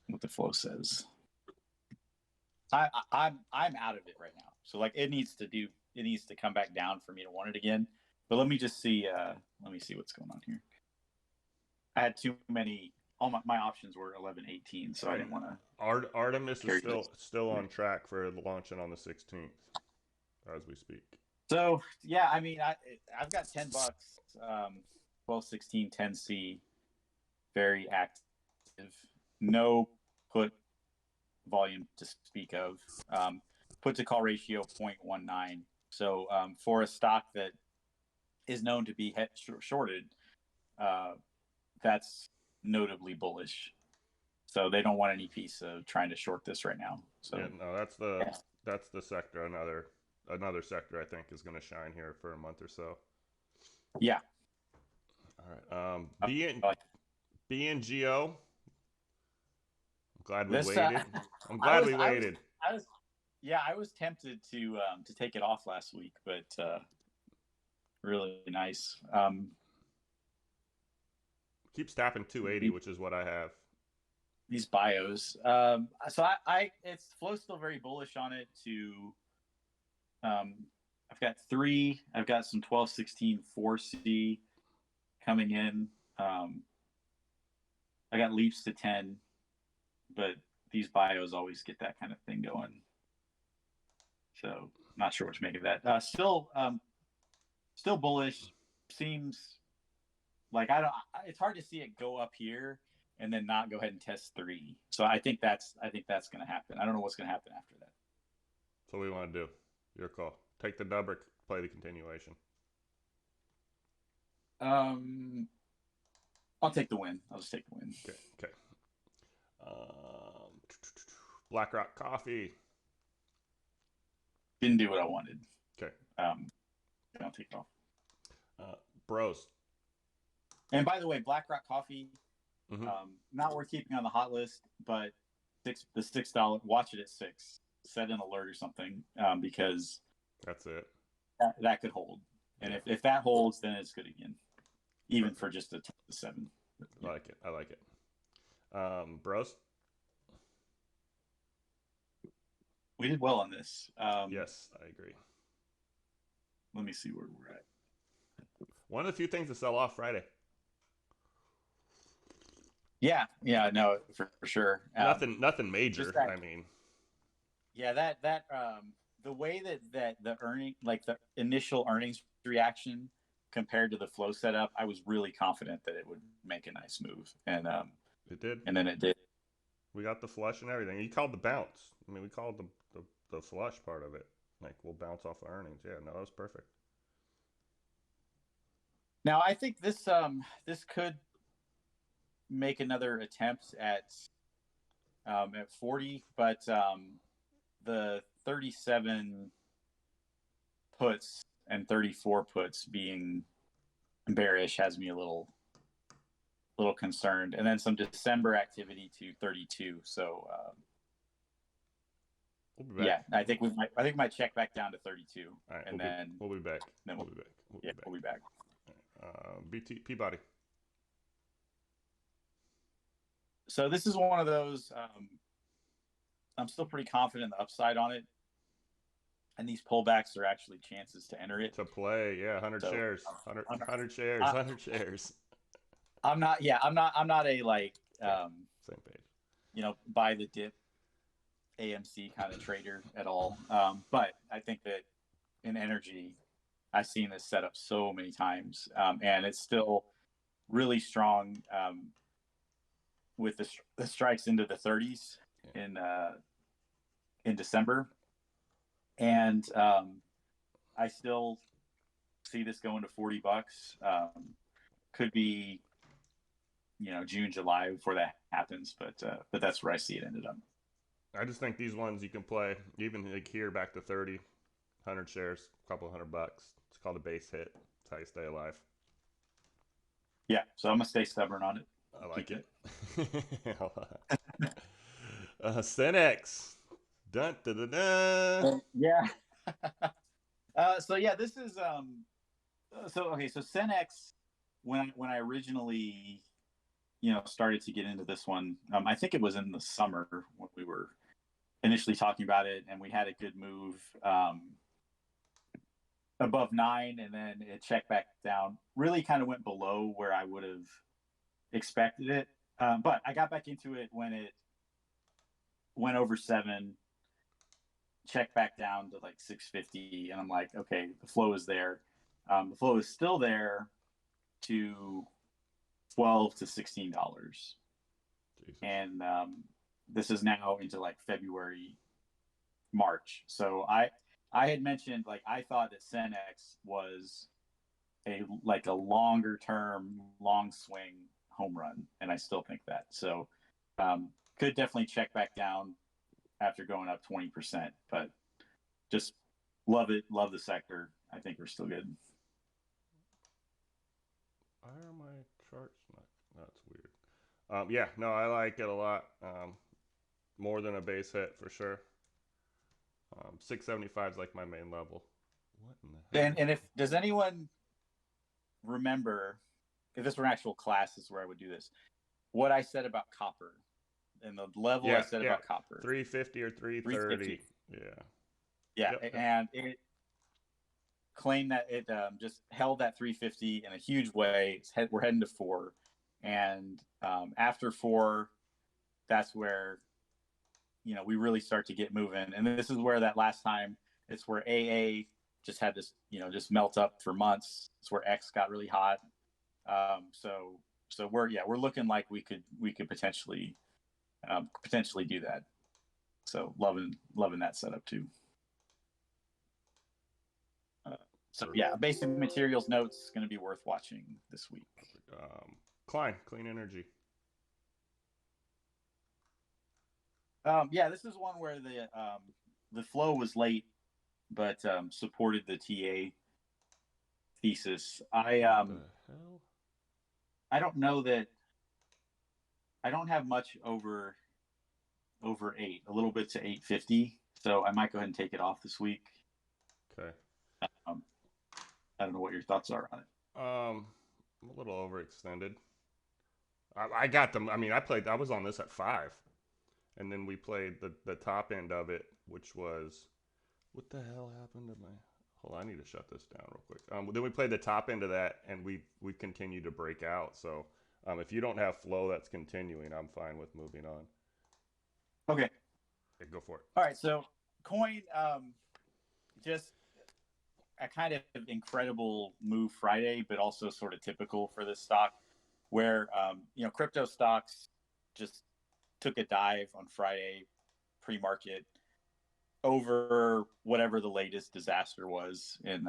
what the flow says. I'm out of it right now. So it needs to come back down for me to want it again. But let me just see. Let me see what's going on here. I had too many. All my options were 11, 18, so I didn't want to. Artemis is still on track for launching on the 16th, as we speak. So yeah, I mean, I've got $10. 12, 16, 10C, very active. No put volume to speak of. Put to call ratio 0.19. So for a stock that is known to be shorted, that's notably bullish. So they don't want any piece of trying to short this right now. So yeah, no, that's the sector. Another sector I think is going to shine here for a month or so. Yeah. All right. BNGO. I'm glad we waited. I'm glad we waited. I was tempted to take it off last week, but really nice. Keeps tapping 280, which is what I have. These bios. So it's Flow's still very bullish on it. I've got 3. I've got some 12, 16, 4C coming in. I got leaps to 10, but these bios always get that kind of thing going. So not sure what to make of that. Still bullish. Seems like it's hard to see it go up here and then not go ahead and test 3. So I think that's going to happen. I don't know what's going to happen after that. So what do you want to do? Your call. Take the dub or play the continuation. I'll take the win. I'll just take the win. Okay. BlackRock Coffee. Didn't do what I wanted. Okay. I'll take it off. Bros. And by the way, BlackRock Coffee, not worth keeping on the hot list, but the $6. Watch it at 6. Set an alert or something, because that's it. That could hold, and if that holds, then it's good again, even for just a 10 to 7. I like it. Bros. We did well on this. Yes, I agree. Let me see where we're at. One of the few things to sell off Friday. Yeah, no, for sure. Nothing major. I mean, yeah, that the way that the earning, like the initial earnings reaction compared to the flow setup, I was really confident that it would make a nice move, and it did, and then it did. We got the flush and everything. You called the bounce. I mean, we called the flush part of it. Like we'll bounce off of earnings. Yeah, no, that was perfect. Now I think this could make another attempt at 40, but the 37 puts and 34 puts being bearish has me a little concerned, and then some December activity to 32. So We'll be back. yeah, I think we might check back down to 32, All right, and then we'll be back. then We'll be back. We'll yeah, be back. we'll be back. BT Peabody. So this is one of those. I'm still pretty confident in the upside on it, and these pullbacks are actually chances to enter it. To play, yeah, 100 So shares, 100 shares, I, 100 shares. I'm not. Yeah, I'm not a like Same page. buy the dip AMC kind of trader at all. But I think that in energy, I've seen this set up so many times, and it's still really strong with the strikes into the 30s in December, and I still see this going to $40. Could be June, July before that happens, but that's where I see it ended up. I just think these ones you can play even like here back to 30, 100 shares, a couple $100. It's called a base hit. That's how you stay alive. Yeah, so I'm gonna stay stubborn on it. I like it. Cenex. Dun, dun, dun, dun. Yeah. So yeah, this is so okay. So Cenex, when I originally started to get into this one, I think it was in the summer when we were initially talking about it, and we had a good move above 9, and then it checked back down. Really, kind of went below where I would have expected it, but I got back into it when it went over 7, checked back down to like 650, and I'm like, okay, the flow is there. The flow is still there to $12 to $16, and this is now into like February, March. So I had mentioned like I thought that Cenex was a longer term, long swing home run, and I still think that. So could definitely check back down after going up 20%, but just love it, love the sector. I think we're still good. Why are my charts not? That's weird. Yeah, no, I like it a lot. More than a base hit for sure. 675 is like my main level. What in the hell? And if does anyone remember if this were an actual class, this is where I would do this. What I said about copper and the level I said about copper. 350 or 330. Yeah. Yeah, yep. And it claimed that it just held that 350 in a huge way. We're heading to 4, and after 4, that's where we really start to get moving. And this is where that last time, it's where AA just had this just melt up for months. It's where X got really hot. So we're looking like we could potentially do that. So loving that setup too. So yeah, basic materials notes going to be worth watching this week. Klein, Clean Energy. Yeah, this is one where the flow was late, but supported the TA thesis. What the hell? I don't know that. I don't have much over 8, a little bit to 850, so I might go ahead and take it off this week. Okay. I don't know what your thoughts are on it. I'm a little overextended. I got them. I mean, I was on this at 5, and then we played the top end of it, which was, what the hell happened to my? Hold on, I need to shut this down real quick. Then we played the top end of that, and we continued to break out. So if you don't have flow that's continuing, I'm fine with moving on. Okay. Yeah, go for it. All right. So coin, just a kind of incredible move Friday, but also sort of typical for this stock, where crypto stocks just took a dive on Friday pre-market over whatever the latest disaster was in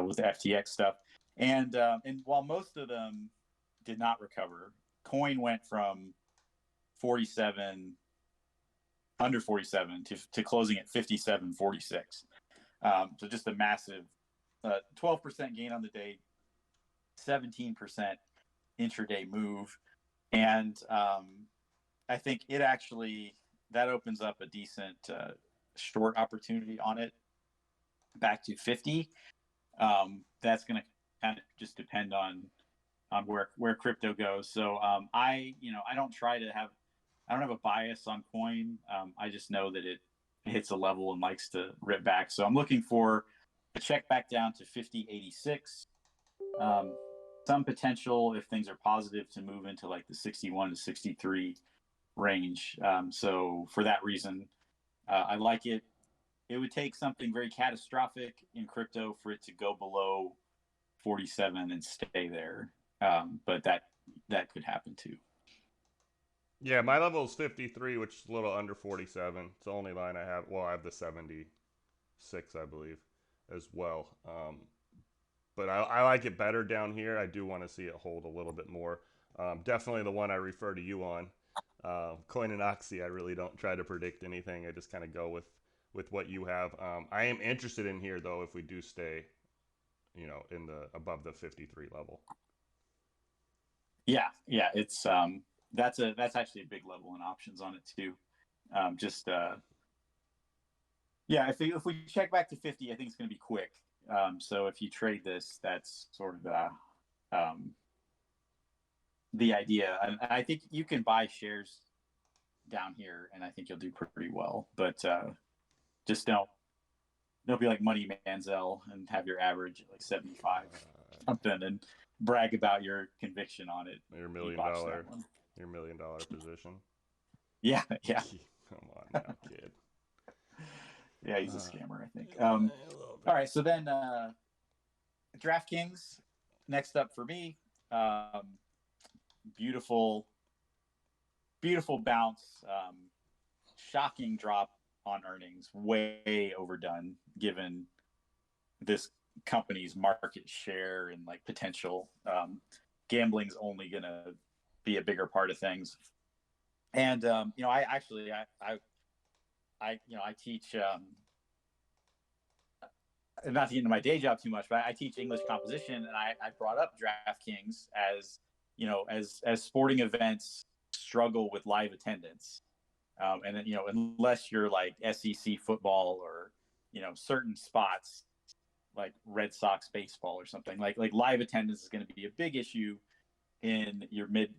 with the FTX stuff. And while most of them did not recover, coin went from 47 under 47 to closing at 57.46. So just a massive 12% gain on the day, 17% intraday move. And I think it actually, that opens up a decent short opportunity on it back to 50. That's going to kind of just depend on where crypto goes. So I don't have a bias on coin. I just know that it hits a level and likes to rip back. So I'm looking for a check back down to 50.86. Some potential, if things are positive, to move into like the 61 to 63 range. So for that reason, I like it. It would take something very catastrophic in crypto for it to go below 47 and stay there. But that could happen too. Yeah, my level is 53, which is a little under 47. It's the only line I have. Well, I have the 76, I believe, as well. But I like it better down here. I do want to see it hold a little bit more. Definitely the one I refer to you on. Coin and Oxy, I really don't try to predict anything. I just kind of go with what you have. I am interested in here, though, if we do stay, in the above the 53 level. Yeah, it's that's actually a big level in options on it too. If we check back to 50, I think it's going to be quick. So if you trade this, that's sort of the idea. And I think you can buy shares down here, and I think you'll do pretty well. But just don't be like Money Manziel and have your average at like 75 something and brag about your conviction on it. Your $1 million position. Yeah. Come on now, kid. Yeah, he's a scammer, I think. All right, so then DraftKings next up for me. Beautiful bounce. Shocking drop on earnings. Way overdone given this company's market share and like potential. Gambling's only going to be a bigger part of things. And I teach not to get into my day job too much, but I teach English composition, and I brought up DraftKings as as sporting events struggle with live attendance, and then unless you're like SEC football or certain spots like Red Sox baseball or something, like live attendance is going to be a big issue in your mid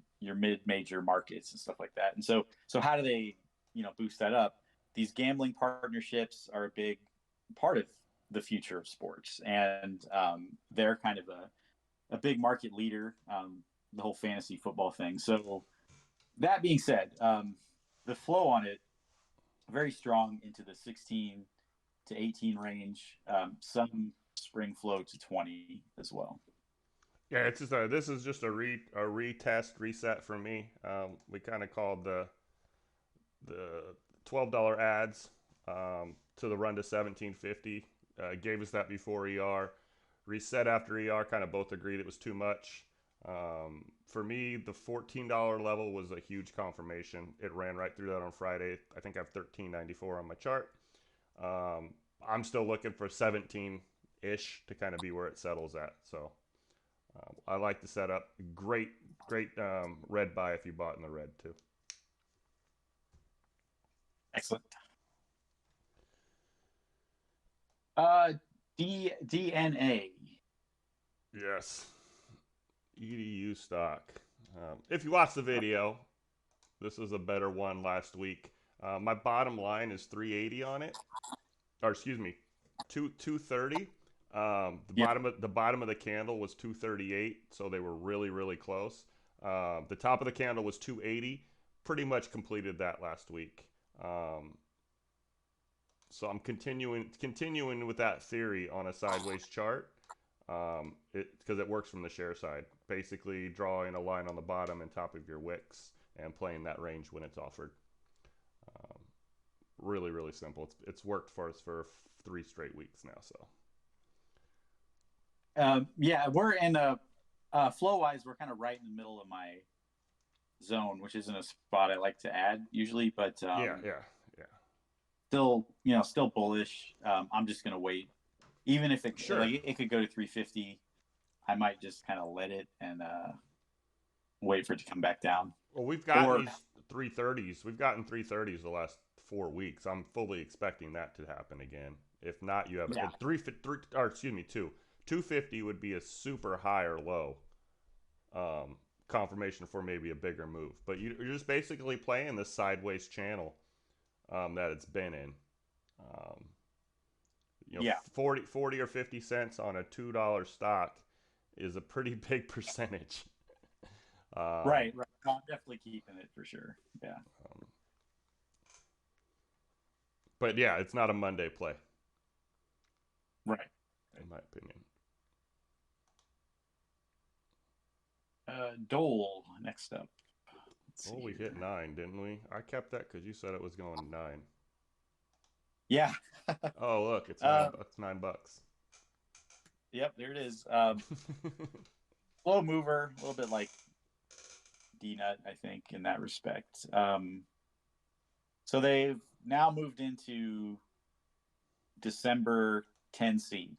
major markets and stuff like that. And so how do they boost that up? These gambling partnerships are a big part of the future of sports, and they're kind of a big market leader, the whole fantasy football thing. So that being said, the flow on it very strong into the 16 to 18 range, some spring flow to 20 as well. Yeah, it's just this is just a retest reset for me. We kind of called the $12 ads to the run to 1750. Gave us that before ER. Reset after ER, kind of both agreed it was too much. For me, the $14 level was a huge confirmation. It ran right through that on Friday. I think I have 13.94 on my chart. I'm still looking for 17-ish to kind of be where it settles at. So I like the setup. Great red buy if you bought in the red too. Excellent. DNA. Yes. EDU stock. If you watch the video, this is a better one last week. My bottom line is 380 on it, or excuse me, 230. The bottom of the candle was 238, so they were really close. The top of the candle was 280. Pretty much completed that last week. So I'm continuing with that theory on a sideways chart, because it works from the share side. Basically, drawing a line on the bottom and top of your wicks and playing that range when it's offered. Um, really, really simple. It's worked for us for 3 straight weeks now. So Yeah, we're in a flow wise, we're kind of right in the middle of my zone, which isn't a spot I like to add usually, but yeah, yeah, yeah. still, still bullish. I'm just gonna wait, even if Sure. it could go to 350. I might just kind of let it and wait for it to come back down. Well, we've gotten Or these 330s. We've gotten 330s the last 4 weeks. I'm fully expecting that to happen again. If not, you have yeah, or excuse me, 250 would be a super high or low um, confirmation for maybe a bigger move. But you're just basically playing the sideways channel that it's been in. Um, yeah, 40 or 50 cents on a $2 stock is a pretty big percentage. right, right. No, I'm definitely keeping it for sure. Yeah, Um, but yeah, it's not a Monday play, right. in my opinion. Dole next up. Let's Oh, see we hit here. 9, didn't we? I kept that because you said it was going 9. Yeah. Oh, look, it's nine. uh, It's $9. yep, there it is. Slow mover, a little bit like D-Nut, I think, in that respect. So they've now moved into December 10C.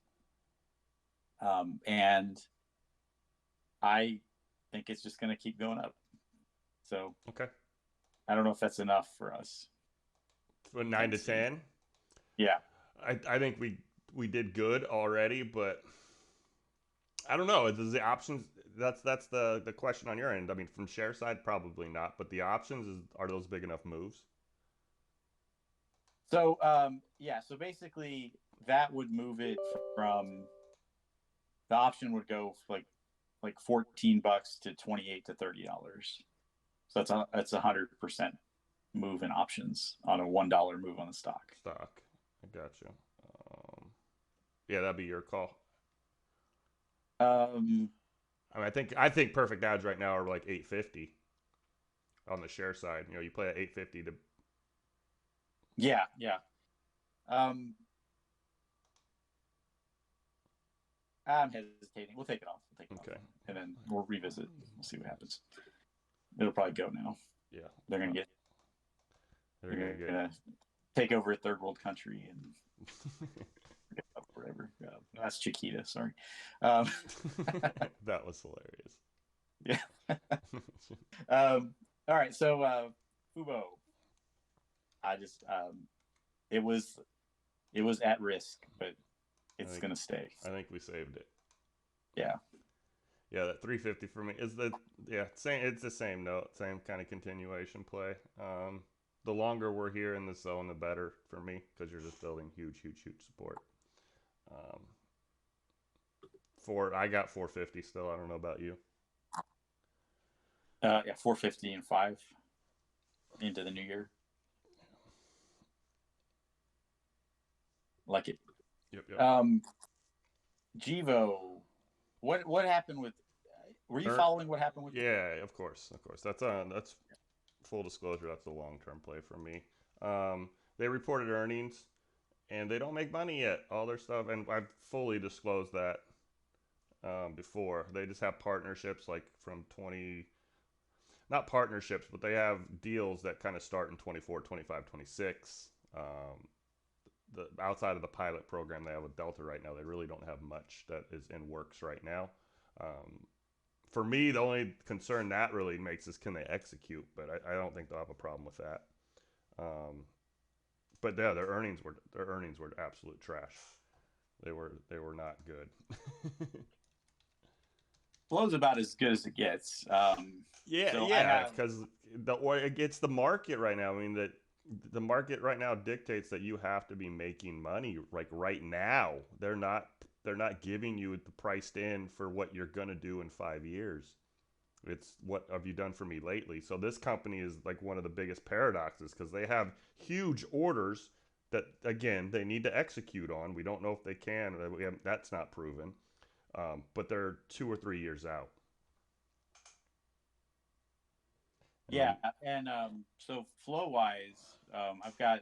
And I think it's just going to keep going up. So Okay. I don't know if that's enough for us. For 9 to 10C. 10, Yeah. I think we did good already, but I don't know. Is the options that's the question on your end. I mean, from share side, probably not, but the options are those big enough moves? So yeah, so basically that would move it from the option would go like $14 to 28 to $30. So that's 100% move in options on a $1 move on the stock. Stock. I got you. Um, yeah, that'd be your call. Um, I mean, I think perfect odds right now are like 850 on the share side. You play at 850 to. yeah, yeah. Um, I'm hesitating. We'll take it off. We'll take it off, Okay. and then we'll revisit. We'll see what happens. It'll probably go now. Yeah. They're gonna get. They're gonna They're get. gonna take over a third world country and whatever. That's Chiquita. Sorry. Um, That was hilarious. yeah. All right. So Fubo. I just it was at risk, but it's gonna stay. I think we saved it. Yeah. Yeah, that 350 for me is same. It's the same note, same kind of continuation play. The longer we're here in the zone, the better for me because you're just building huge, huge, huge support. Um, I got 450 still. I don't know about you. Yeah. 450 and 5 into the new year. Like it. Yep, yep. Givo. What happened with? Were you following what happened with? Yeah, of course, of course. That's full disclosure. That's a long term play for me. They reported earnings, and they don't make money yet. All their stuff, and I've fully disclosed that before. They just have partnerships like from 20, not partnerships, but they have deals that kind of start in 24, 25, 26. The outside of the pilot program they have with Delta right now, they really don't have much that is in works right now. Um, for me, the only concern that really makes is can they execute, but I don't think they'll have a problem with that. Um, but yeah, their earnings were absolute trash. They were not good. Flow's about as good as it gets. Yeah, So I yeah, have. because it's the market right now. I mean that the market right now dictates that you have to be making money like right now. They're not giving you the priced in for what you're gonna do in 5 years. It's what have you done for me lately? So this company is like one of the biggest paradoxes because they have huge orders that again they need to execute on. We don't know if they can. That's not proven, but they're 2 or 3 years out. And Yeah, then and so flow wise, I've got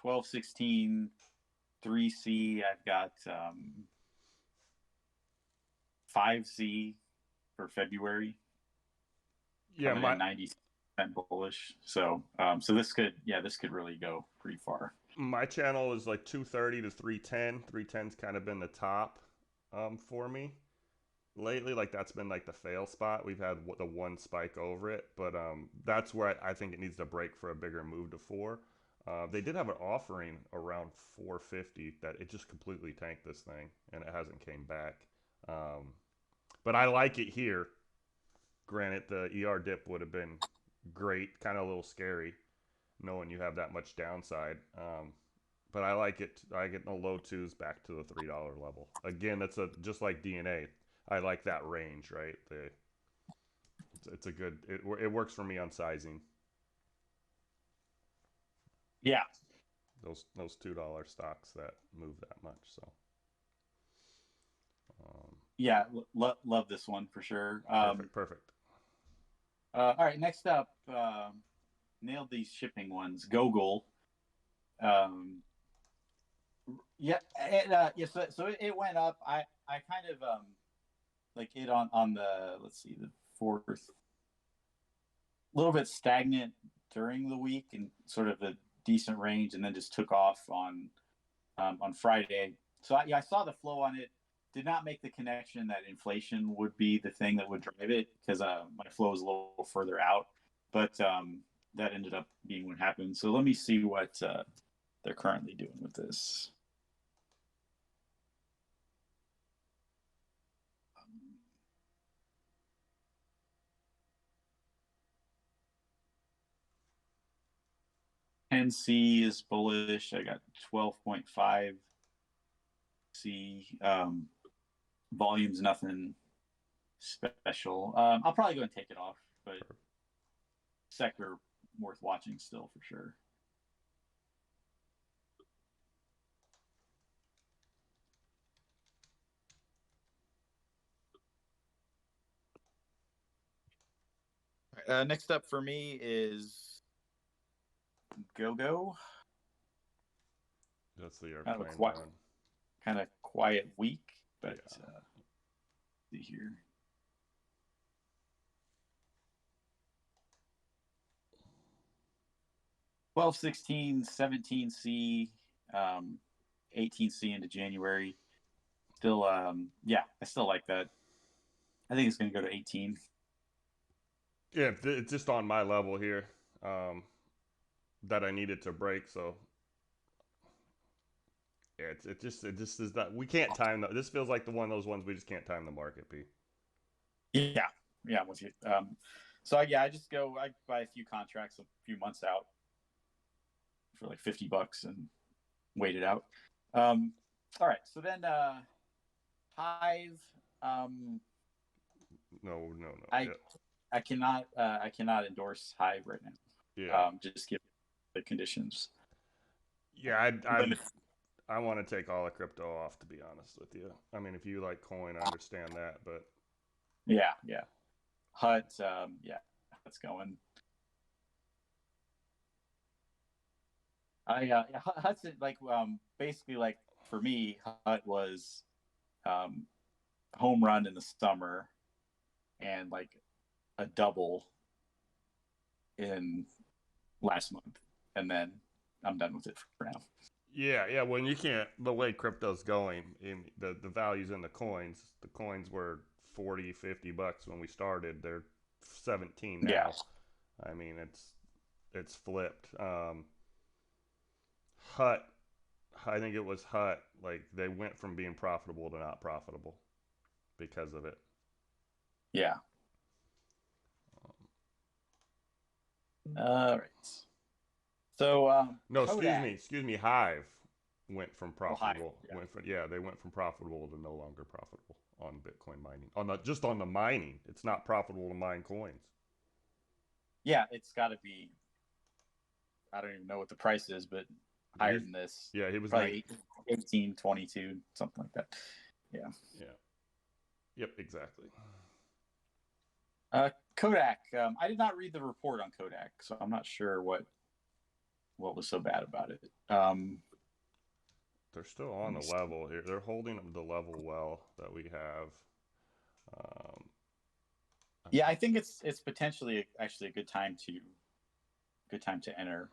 1216 3C. I've got 5C for February, yeah, coming in 90% bullish. So so this could really go pretty far. my channel is like 230 to 310. 310's kind of been the top for me lately. Like that's been like the fail spot. We've had the one spike over it, but that's where I think it needs to break for a bigger move to four. They did have an offering around 450 that it just completely tanked this thing, and it hasn't came back. Um, but I like it here. Granted, the ER dip would have been great, kind of a little scary, knowing you have that much downside. But I like it. I get the low twos back to the $3 level. Again, that's a just like DNA. I like that range, right? It's a good. It works for me on sizing. Yeah, Those $2 stocks that move that much. So yeah, love this one for sure. perfect. All right, next up, nailed these shipping ones. Gogol. Um, yeah, so it went up. I kind of like it on the, let's see, the fourth, a little bit stagnant during the week and sort of a decent range, and then just took off on Friday. So I saw the flow on it. Did not make the connection that inflation would be the thing that would drive it, because my flow is a little further out. But that ended up being what happened. So let me see what they're currently doing with this. 10C is bullish. I got 12.5C. Volume's nothing special. I'll probably go and take it off, but sector worth watching still for sure. Next up for me is GoGo. That's the airplane one. Kind of quiet week, but yeah. See here. Well, 16, 17C, 18C into January. Still, yeah, I still like that. I think it's going to go to 18. Yeah, it's just on my level here that I needed to break. So yeah, it just is that we can't time the, this feels like the one of those ones we just can't time the market, P. Yeah, yeah, I'm with you. So yeah, I buy a few contracts a few months out for like $50 and wait it out. All right, so then Hive. No. I cannot endorse Hive right now. Yeah. Just give the conditions. Yeah, I want to take all the crypto off, to be honest with you. I mean, if you like coin, I understand that, but yeah. Hut, yeah, that's going. Hut's like basically, like for me, Hut was home run in the summer and like a double in last month, and then I'm done with it for now. Yeah. When you can't, the way crypto's going, in the values in the coins were 40, $50 when we started. They're 17 now. Yeah. I mean, it's flipped. Hut, I think it was Hut. Like they went from being profitable to not profitable because of it. Yeah. All right. So no, Kodak. excuse me. Hive went from profitable. Hive, They went from profitable to no longer profitable on Bitcoin mining. Just on the mining, it's not profitable to mine coins. Yeah, it's got to be. I don't even know what the price is, but higher than this. Yeah, he was probably 18, 22, something like that. Yeah. Yep, exactly. Kodak. I did not read the report on Kodak, so I'm not sure what was so bad about it. They're still on the level here. They're holding the level well that we have. Um, yeah, I think it's potentially actually a good time to enter.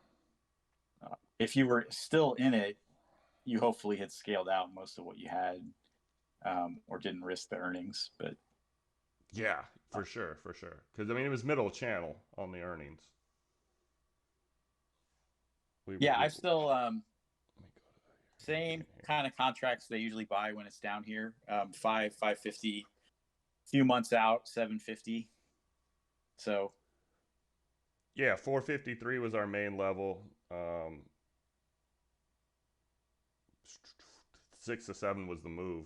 If you were still in it, you hopefully had scaled out most of what you had, or didn't risk the earnings. But yeah, for sure, for sure. Because I mean, it was middle channel on the earnings. yeah, We I still let me go to same here. kind of contracts they usually buy when it's down here. 550, few months out, 750. So Yeah, 453 was our main level. 6 to 7 was the move,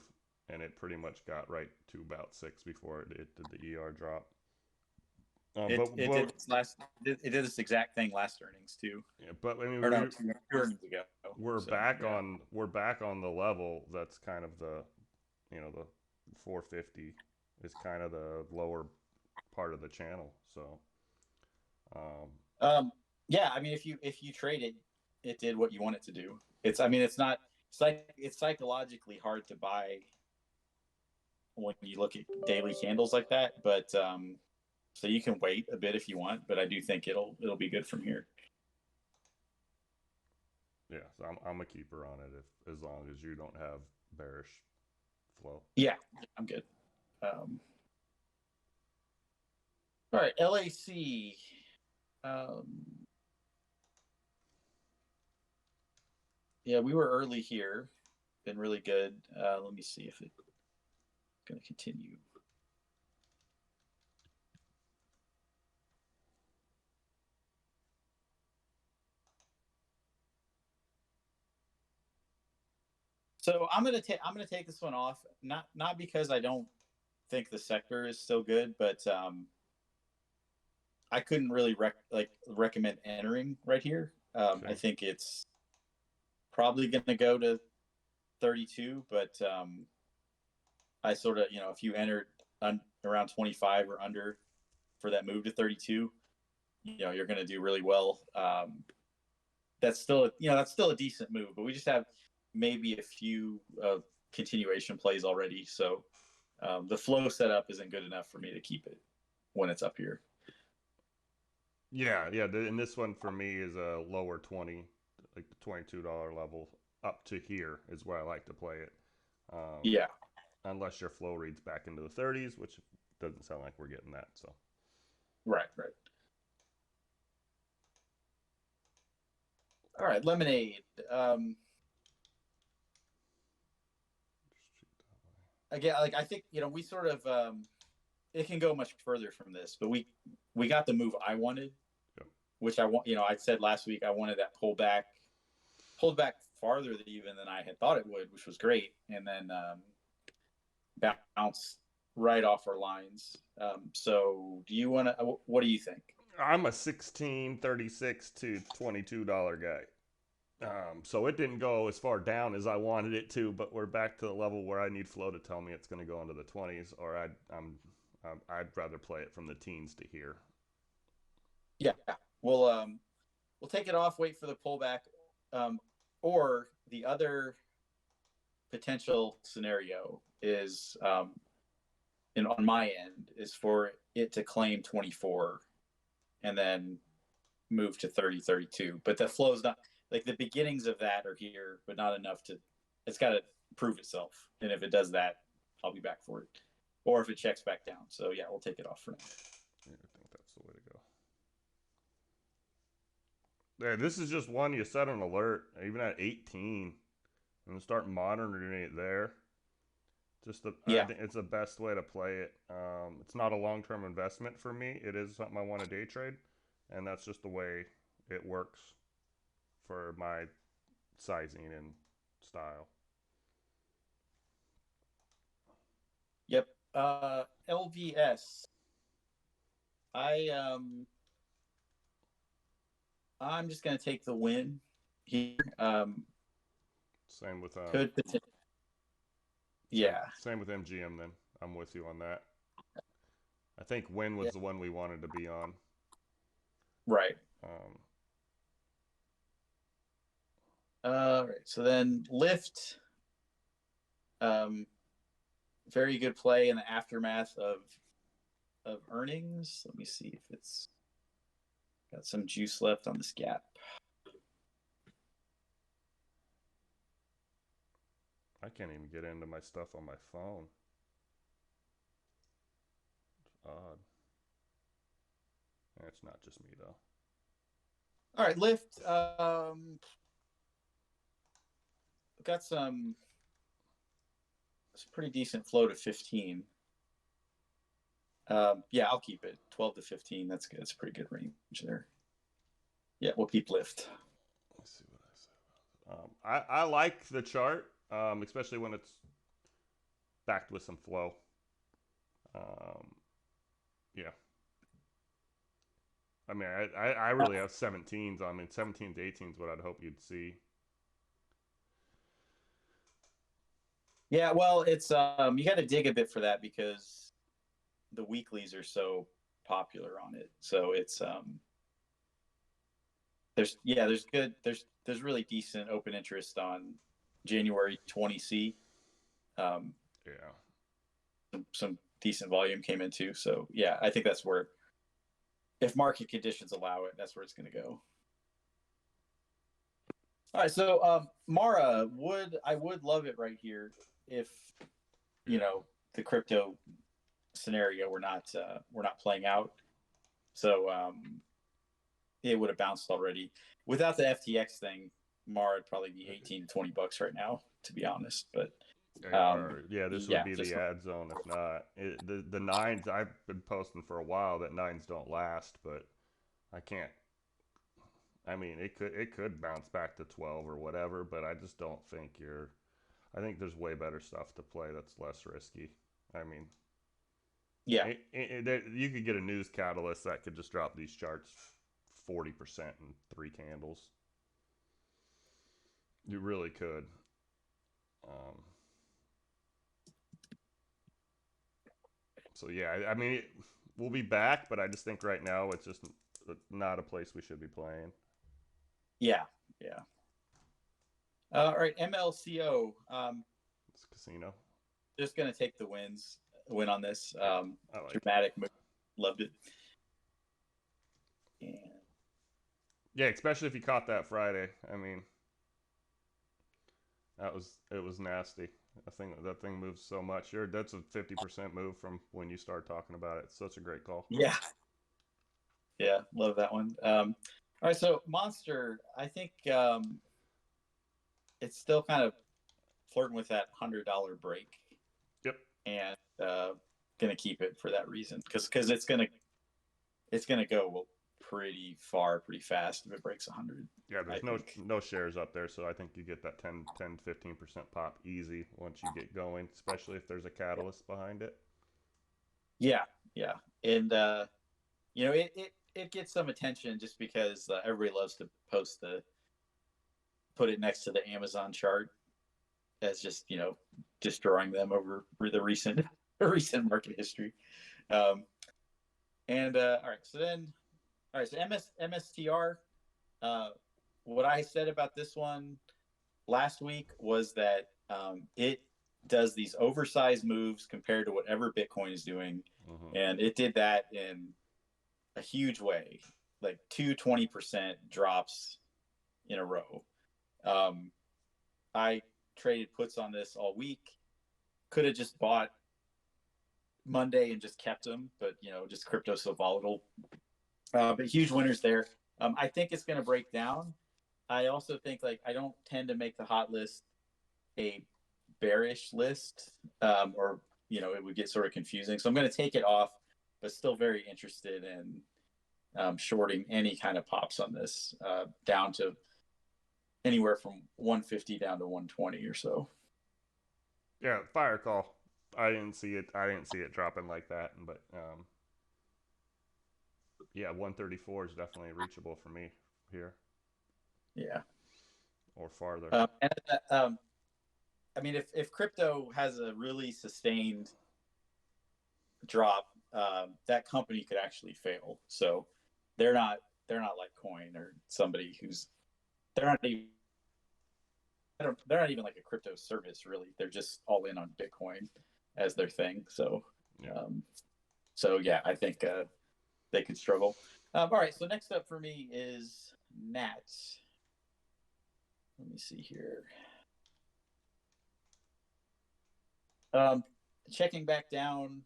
and it pretty much got right to about 6 before it did the ER drop. it did this it did this exact thing last earnings too. Yeah, but I mean, Or no, two earnings ago. we're So back yeah. on the level that's kind of the 450 is kind of the lower part of the channel. So um, Yeah, I mean, if you trade it, it did what you want it to do. It's I mean, it's not it's like it's psychologically hard to buy when you look at daily candles like that, but so you can wait a bit if you want, but I do think it'll be good from here. yeah, so I'm a keeper on it if as long as you don't have bearish flow. Yeah, I'm good. Um, all right, LAC. Um, yeah, we were early here. Been really good. Let me see if it's going to continue. So I'm gonna take this one off. Not because I don't think the sector is still good, but I couldn't really recommend entering right here. I Okay. think it's probably going to go to 32, but I sort of if you entered around 25 or under for that move to 32, you're going to do really well. That's still a decent move, but we just have maybe a few continuation plays already, so the flow setup isn't good enough for me to keep it when it's up here. Yeah, yeah. And this one for me is a lower 20, like the $22 level up to here is where I like to play it. Um, Yeah, unless your flow reads back into the 30s, which doesn't sound like we're getting that. So right, right. All right, lemonade. Again, like I think we sort of it can go much further from this, but we got the move I wanted, yep. which I want. I said last week I wanted that pulled back farther even than I had thought it would, which was great, and then bounced right off our lines. So do you want to? What do you think? I'm a 1636 to $22 guy. So it didn't go as far down as I wanted it to, but we're back to the level where I need flow to tell me it's going to go into the 20s, or I'd rather play it from the teens to here. Yeah, we'll take it off. Wait for the pullback, um, or the other potential scenario is on my end is for it to claim 24 and then move to 30, 32. But the flow's not like the beginnings of that are here, but not enough to. It's got to prove itself, and if it does that, I'll be back for it. Or if it checks back down. So yeah, we'll take it off for now. Yeah, I think that's the way to go. Yeah, this is just one you set an alert, even at 18, and start monitoring it there. I Yeah, think it's the best way to play it. It's not a long term investment for me. It is something I want to day trade, and that's just the way it works for my sizing and style. yep. LVS. I I'm just gonna take the win here. Same with Could yeah. same with MGM. Then I'm with you on that. I think Win Yeah. was the one we wanted to be on. Right. Um, Right. So then Lyft, um, very good play in the aftermath of earnings. Let me see if it's got some juice left on this gap. I can't even get into my stuff on my phone. It's odd. It's not just me though. All right, Lyft got some pretty decent flow to 15. Yeah, I'll keep it 12 to 15. That's good. That's a pretty good range there. Yeah, we'll keep Lyft. Let's see what I said. I like the chart, especially when it's backed with some flow. Um, yeah. I mean, I really have 17s. I mean, 17 to 18 is what I'd hope you'd see. Yeah, well, it's you got to dig a bit for that because the weeklies are so popular on it. So it's there's really decent open interest on January 20C. Um, Yeah. some decent volume came into. So yeah, I think that's where, if market conditions allow it, that's where it's going to go. All right, so Mara, I would love it right here if Yeah. the crypto scenario we're not playing out. So it would have bounced already. Without the FTX thing, Mara would probably be 18 to 20 bucks right now, to be honest. But Or yeah, this would yeah, be just the ad zone if not. The nines I've been posting for a while that nines don't last, but I can't. I mean, it could bounce back to 12 or whatever, but I just don't think you're. I think there's way better stuff to play that's less risky. I mean, yeah, you could get a news catalyst that could just drop these charts 40% in 3 candles. You really could. Um, so yeah, I mean, we'll be back, but I just think right now it's just not a place we should be playing. yeah, yeah. All right, MLCO. It's casino. Just gonna take the win on this. Yeah, I like it. Dramatic move. Loved it. And Yeah, especially if you caught that Friday. I mean, it was nasty. That thing moves so much. That's a 50% move from when you start talking about it. It's such a great call. yeah, yeah, love that one. All right, so Monster, I think it's still kind of flirting with that $100 break, Yep. and gonna keep it for that reason because it's gonna go pretty far, pretty fast if it breaks 100. Yeah, I there's think. no shares up there, so I think you get that 10 15% pop easy once you get going, especially if there's a catalyst behind it. Yeah, yeah, and it gets some attention just because everybody loves to put it next to the Amazon chart as just destroying them over the recent recent market history. Um, and all right, so MSTR. Uh, what I said about this one last week was that it does these oversized moves compared to whatever Bitcoin is doing, Mm-hmm. and it did that in a huge way, like 20% drops in a row. Um, I traded puts on this all week. Could have just bought Monday and just kept them, but just crypto's so volatile. But huge winners there. I think it's going to break down. I also think I don't tend to make the hot list a bearish list, or it would get sort of confusing. So I'm going to take it off, but still very interested in shorting any kind of pops on this down to anywhere from 150 down to 120 or so. Yeah, fire call. I didn't see it. I didn't see it dropping like that, but yeah, 134 is definitely reachable for me here Yeah. or farther. And I mean, if crypto has a really sustained drop that company could actually fail. So they're not like Coin or somebody who's they're not even they're not even like a crypto service really. They're just all in on Bitcoin as their thing. So Yeah. yeah, I think they could struggle. All right, so next up for me is Nat. Let me see here. Um, Checking back down,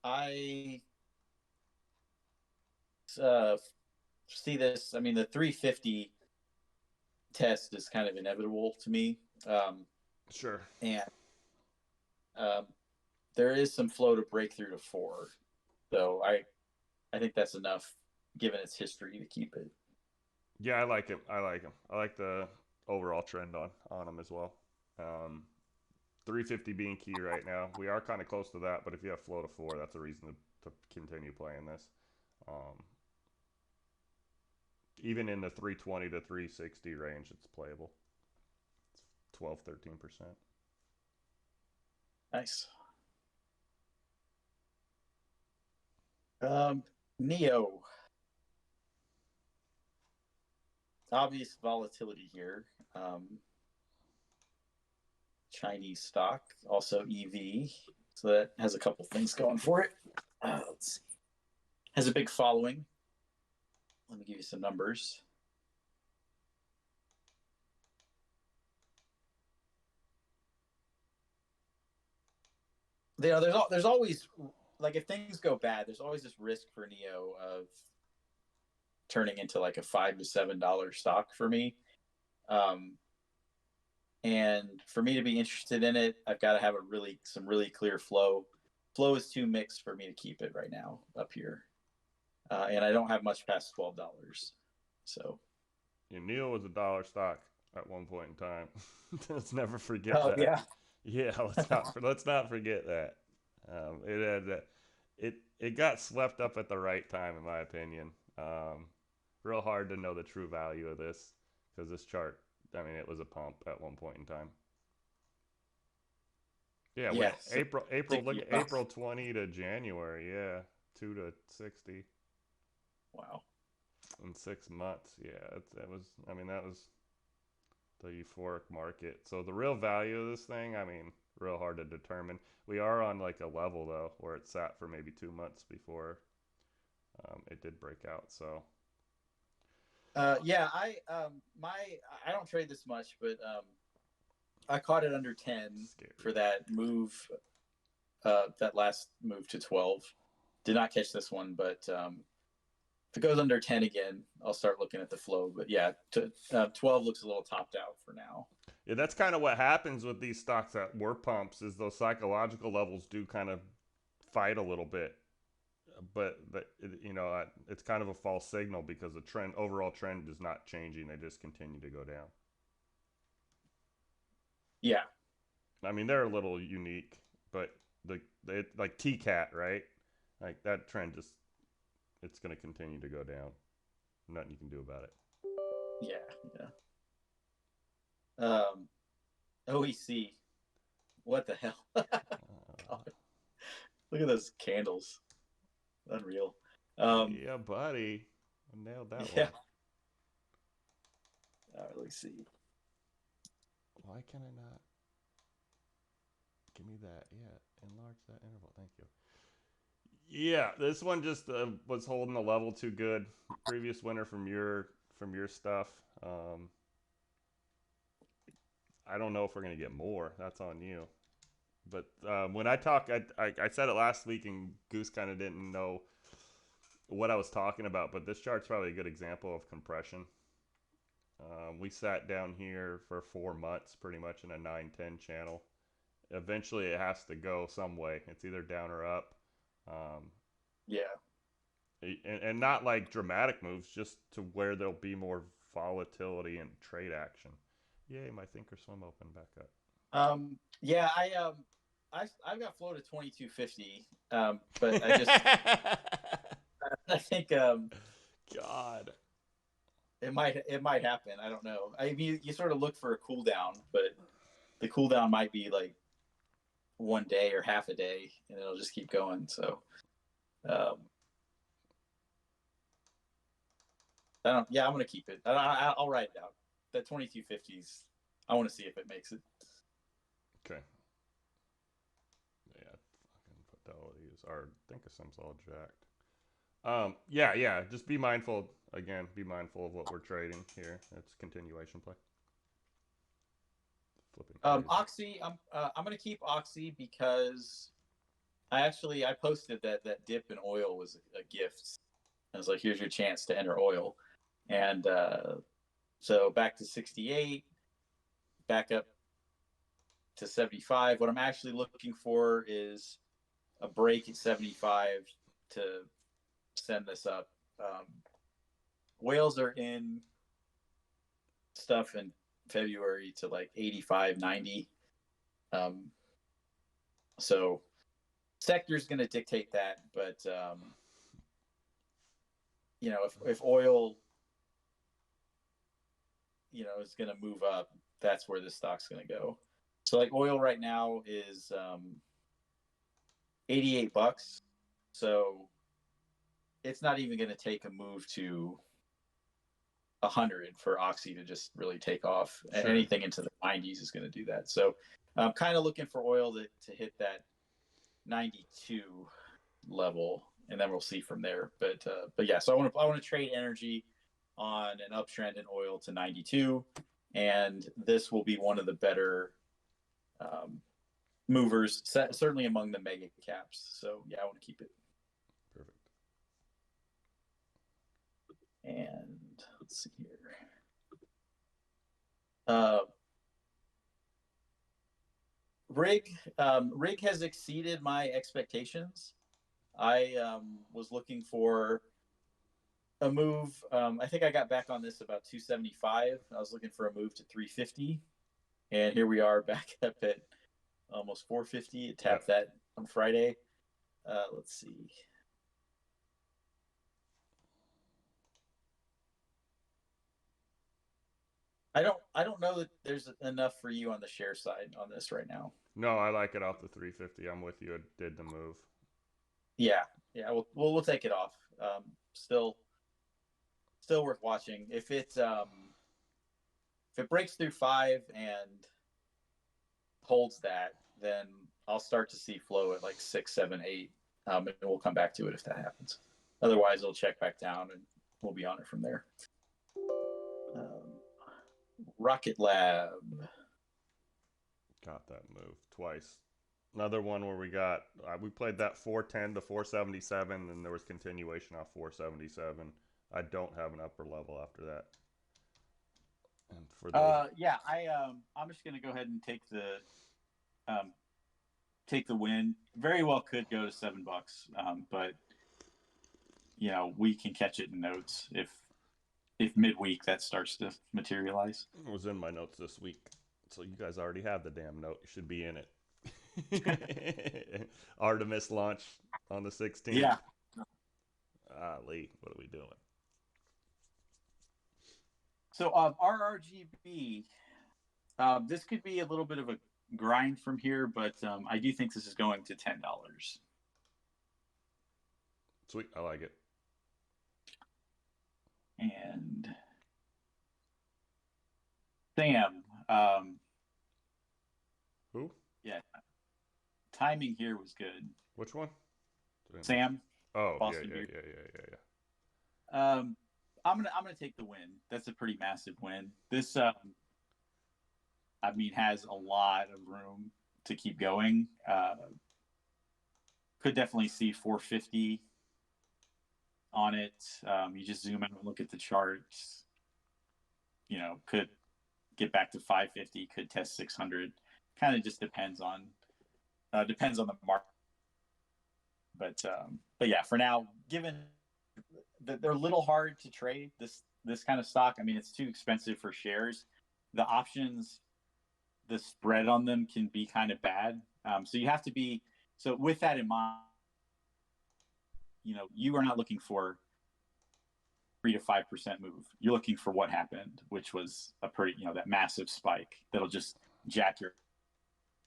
I uh, see this. I mean, the 350 test is kind of inevitable to me, Sure. and um, there is some flow to break through to 4. So I think that's enough given its history to keep it. Yeah, I like him. I like him. I like the overall trend on him as well. Um, 350 being key right now. We are kind of close to that, but if you have flow to 4, that's a reason to continue playing this. Um, Even in the 320 to 360 range, it's playable. It's 12, 13%. Nice. Neo, obvious volatility here. Chinese stock, also EV. So that has a couple things going for it. Let's see. Has a big following. Let me give you some numbers. There's always like if things go bad, there's always this risk for Neo of turning into like a $5 to $7 stock for me. Um, and for me to be interested in it, I've got to have some really clear flow. Flow is too mixed for me to keep it right now up here, and I don't have much past $12. So, Yeah, Neil was a dollar stock at one point in time. Let's never forget oh that. yeah, Yeah, let's not forget that. It had it got swept up at the right time, in my opinion. Real hard to know the true value of this because this chart, I mean, it was a pump at one point in time. Yeah, yeah, went April. Look at $60. April 20 to January. Yeah, 2 to 60 Wow. in 6 months. Yeah, it was. I mean, that was the euphoric market. So the real value of this thing, I mean, real hard to determine. We are on like a level though where it sat for maybe 2 months before it did break out. So Yeah, I don't trade this much, but I caught it under 10 scary. for that move, that last move to 12. Did not catch this one, but if it goes under 10 again, I'll start looking at the flow. But yeah, 12 looks a little topped out for now. Yeah, that's kind of what happens with these stocks that were pumps. Is those psychological levels do kind of fight a little bit, but it's kind of a false signal because the overall trend is not changing. They just continue to go down. Yeah. I mean, they're a little unique, but like TCAT, right? Like that trend just it's going to continue to go down. Nothing you can do about it. Yeah. Yeah. OEC. What the hell? God. Look at those candles. Unreal. Yeah, buddy, I nailed that Yeah. one. All right, let's see. Why can I not? Give me that. Yeah, enlarge that interval. Thank you. Yeah, this one just was holding the level too good. Previous winner from your stuff. Um, I don't know if we're gonna get more. That's on you. But when I talk, I said it last week, and Goose kind of didn't know what I was talking about. But this chart's probably a good example of compression. We sat down here for 4 months, pretty much in a 9-10 channel. Eventually, it has to go some way. It's either down or up. Um, Yeah. and not like dramatic moves, just to where there'll be more volatility and trade action. Yay, my Thinkorswim opened back up. Yeah, I've got flow to 2250. But I just I think God. it might happen. I don't know. I mean, you sort of look for a cooldown, but the cooldown might be like one day or half a day, and it'll just keep going. So, um, I don't. Yeah, I'm gonna keep it. I'll write it out. That 2250s. I want to see if it makes it. Okay. Yeah, fucking Fidelities are. I think it's all jacked. Yeah. Just be mindful. Again, be mindful of what we're trading here. It's continuation play. Flipping crazy. Oxy. I'm gonna keep Oxy because I posted that dip in oil was a gift. I was like, here's your chance to enter oil, and so back to 68, back up to 75. What I'm actually looking for is a break at 75 to send this up. Whales are in stuff in February to like 85, 90. So sector's going to dictate that, but if oil, is going to move up, that's where this stock's going to go. So like oil right now is $88. So it's not even going to take a move to 100 for Oxy to just really take off. Sure. Anything into the 90s is going to do that. So I'm kind of looking for oil to hit that 92 level, and then we'll see from there. But yeah, so I want to trade energy on an uptrend in oil to 92, and this will be one of the better movers, certainly among the mega caps. So yeah, I want to keep it. Perfect. And let's see here. Rig has exceeded my expectations. I was looking for a move. I think I got back on this about 275. I was looking for a move to 350, and here we are back up at almost 450. It tapped that on Friday. Let's see. I don't know that there's enough for you on the share side on this right now. No, I like it off the 350. I'm with you. It did the move. Yeah. We'll take it off. Still worth watching. If it breaks through 5 and holds that, then I'll start to see flow at like 6, 7, 8, and we'll come back to it if that happens. Otherwise, it'll check back down, and we'll be on it from there. Rocket Lab. Got that move twice. Another one where we played that 410 to 477, and there was continuation off 477. I don't have an upper level after that. And for those, I'm just gonna go ahead and take the win. Very well could go to $7, but we can catch it in notes if midweek that starts to materialize. It was in my notes this week, so you guys already have the damn note. You should be in it. Artemis launch on the 16th. Yeah. Lee, what are we doing? So RRGB, this could be a little bit of a grind from here, but I do think this is going to $10. Sweet, I like it. And Sam, who? Yeah, timing here was good. Which one? Sam. Oh, Boston yeah. I'm gonna take the win. That's a pretty massive win. This, has a lot of room to keep going. Could definitely see 450 on it. You just zoom out and look at the charts. Could get back to 550. Could test 600. Kind of just depends on the market. But yeah, for now, given that they're a little hard to trade this kind of stock. It's too expensive for shares. The options, the spread on them can be kind of bad. So you have to be, so with that in mind, you are not looking for 3 to 5% move. You're looking for what happened, which was a pretty, that massive spike that'll just jack your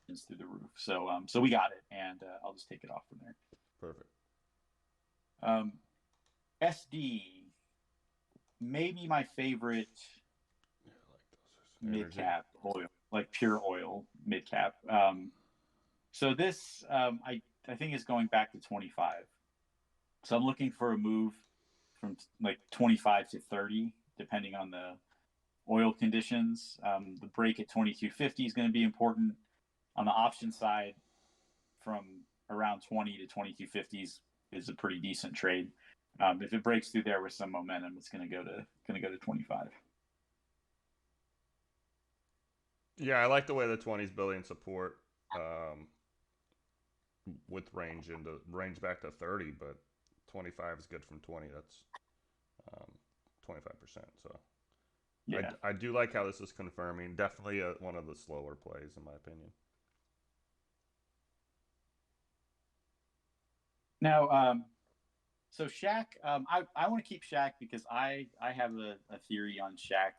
margins through the roof. So so we got it, and I'll just take it off from there. Perfect. SD, maybe my favorite Yeah, I like those. mid Energy. cap oil, like pure oil mid cap. So this I think is going back to 25. So I'm looking for a move from like 25 to 30, depending on the oil conditions. The break at 22.50 is going to be important. On the option side, from around 20 to 22.50 is a pretty decent trade. If it breaks through there with some momentum, it's going to go to 25. Yeah, I like the way the 20s building support with range back to 30, but 25 is good from 20. That's 25%. So Yeah. I do like how this is confirming. Definitely one of the slower plays, in my opinion. Now, so Shaq, I want to keep Shaq because I have a theory on Shaq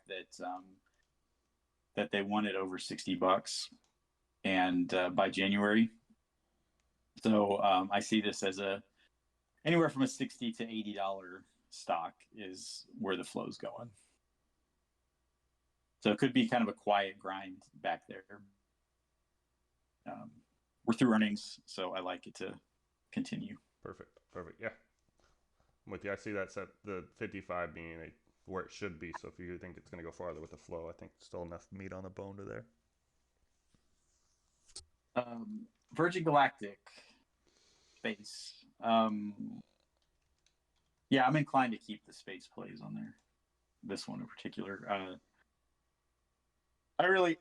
that they want it over $60 and by January. So I see this as anywhere from a $60 to $80 stock is where the flow's going. So it could be kind of a quiet grind back there. We're through earnings, so I like it to continue. Perfect. Yeah, I'm with you. I see that set the 55 being where it should be. So if you think it's going to go farther with the flow, I think still enough meat on the bone to there. Virgin Galactic space. Yeah, I'm inclined to keep the space plays on there. This one in particular. I really,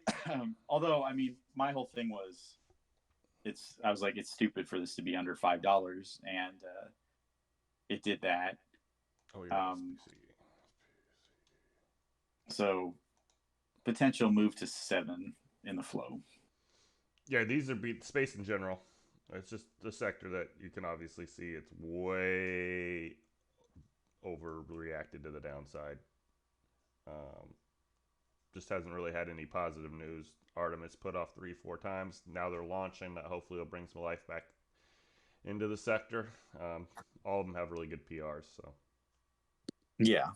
although I mean, my whole thing was, I was like, it's stupid for this to be under $5, and it did that. Oh yeah. So potential move to 7 in the flow. Yeah, these are space in general. It's just the sector that you can obviously see it's way overreacted to the downside. Just hasn't really had any positive news. Artemis put off 3-4 times. Now they're launching. That hopefully will bring some life back into the sector. All of them have really good PRs. So yeah.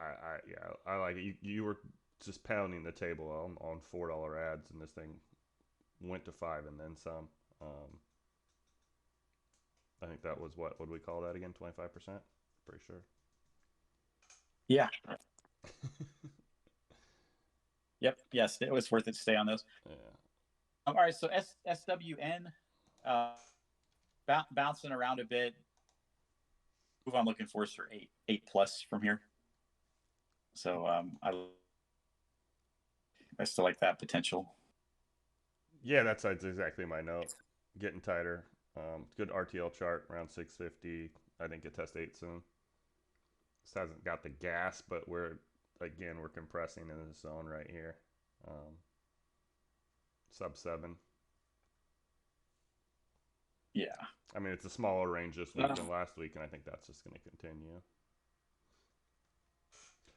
I like it. You were just pounding the table on $4 ads, and this thing went to 5 and then some. I think that was what would we call that again? 25%. Pretty sure. Yeah. Yep. Yes, it was worth it to stay on those. Yeah. All right. So SWN, bouncing around a bit. Move I'm looking for is for 8+ from here. So I still like that potential. Yeah, that's exactly my note. Getting tighter. Good RTL chart around 650. I think it tests 8 soon. This hasn't got the gas, but we're compressing in this zone right here. Sub 7. Yeah. I mean, it's a smaller range this week than last week, and I think that's just going to continue.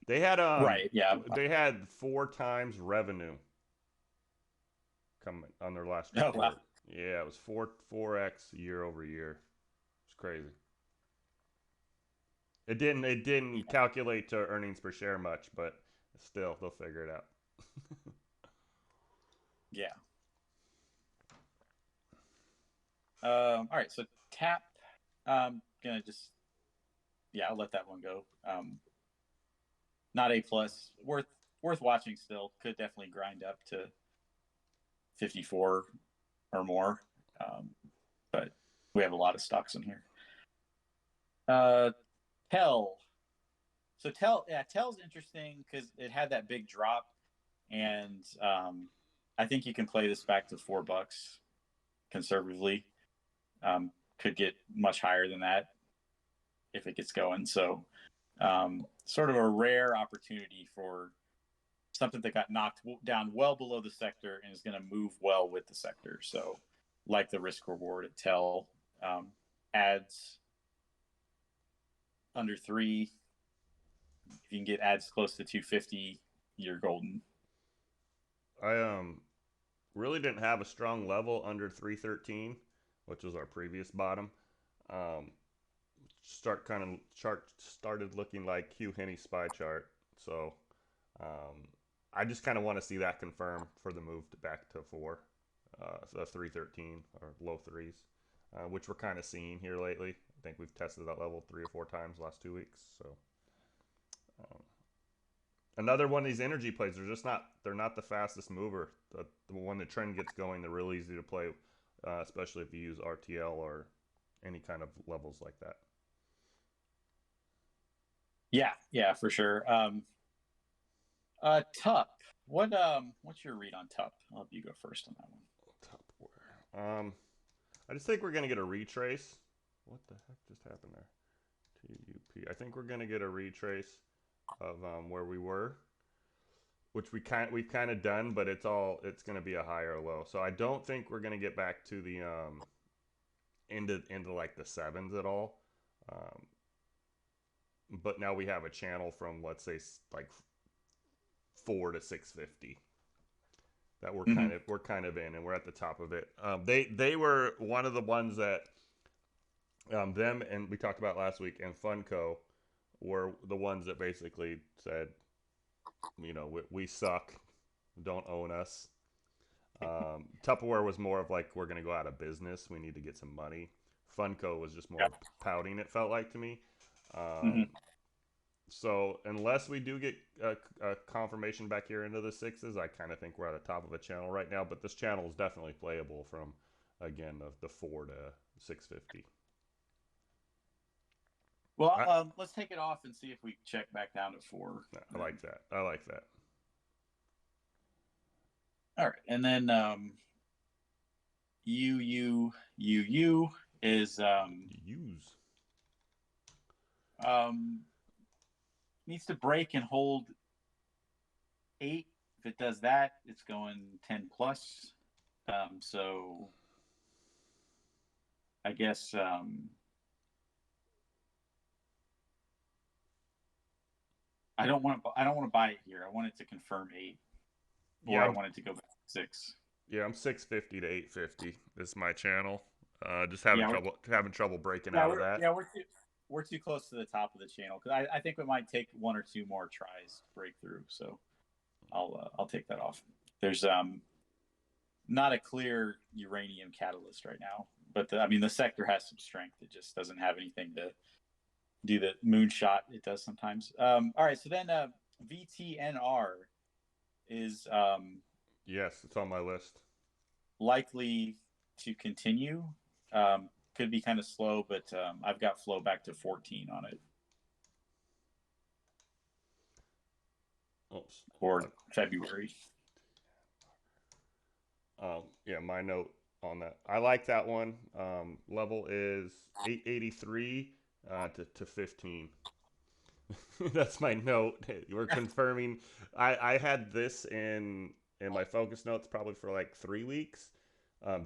They had right. Yeah. They had 4 times revenue coming on their last report. Oh, wow. Yeah, it was 4x year over year. It's crazy. It didn't calculate to earnings per share much, but still they'll figure it out. Yeah. All right. So TAP. Gonna just I'll let that one go. Not A+. Worth watching still. Could definitely grind up to 54 or more. But we have a lot of stocks in here. TEL. So TEL's interesting because it had that big drop, and I think you can play this back to $4 conservatively. Could get much higher than that if it gets going. So sort of a rare opportunity for something that got knocked down well below the sector and is going to move well with the sector. So like the risk reward at TEL, ads under 3. If you can get ads close to 250, you're golden. really didn't have a strong level under 313, which was our previous bottom. Um, chart started looking like Hugh Henney's spy chart. So um, I just kind of want to see that confirm for the move back to four, so 313 or low threes, which we're kind of seeing here lately. I think we've tested that level 3 or 4 times last 2 weeks. So um, another one of these energy plays. They're not the fastest mover. The one the trend gets going, they're really easy to play, especially if you use RTL or any kind of levels like that. Yeah, yeah, for sure. Tup. What's your read on Tup? I'll have you go first on that one. Top where? I just think we're gonna get a retrace. What the heck just happened there? TUP. I think we're gonna get a retrace of where we were, which we've kind of done, but it's gonna be a higher low. So I don't think we're gonna get back to the into like the sevens at all. Um, but now we have a channel from, let's say, like 4 to 650 that Mm-hmm. we're kind of in, and we're at the top of it. They were one of the ones that them and we talked about last week and Funco were the ones that basically said, we suck, don't own us. Tupperware was more of like, we're going to go out of business, we need to get some money. Funco was just more pouting, it felt like to me. Mm-hmm. So unless we do get a confirmation back here into the sixes, I kind of think we're at the top of a channel right now. But this channel is definitely playable from, again, the 4 to 650. Well, I, let's take it off and see if we check back down to four. I like that. I like that. All right, and then UUUU is Use. um, needs to break and hold 8. If it does that, it's going 10 plus. So I guess I don't want to buy it here. I want it to confirm 8, or Yeah, I want it to go back to 6. yeah. I'm 650 to 850. This is my channel. Just Yeah, having trouble breaking out of that. we're too close to the top of the channel because I think it might take 1 or 2 more tries to break through. So I'll take that off. There's not a clear uranium catalyst right now, but I mean the sector has some strength. It just doesn't have anything to do the moonshot it does sometimes. All right, so then VTNR is Yes, it's on my list. likely to continue. Could be kind of slow, but I've got flow back to 14 on it Oops. for February. Yeah, my note on that. I like that one. Level is 883 to 15. That's my note. We're confirming. I had this in my focus notes probably for like 3 weeks.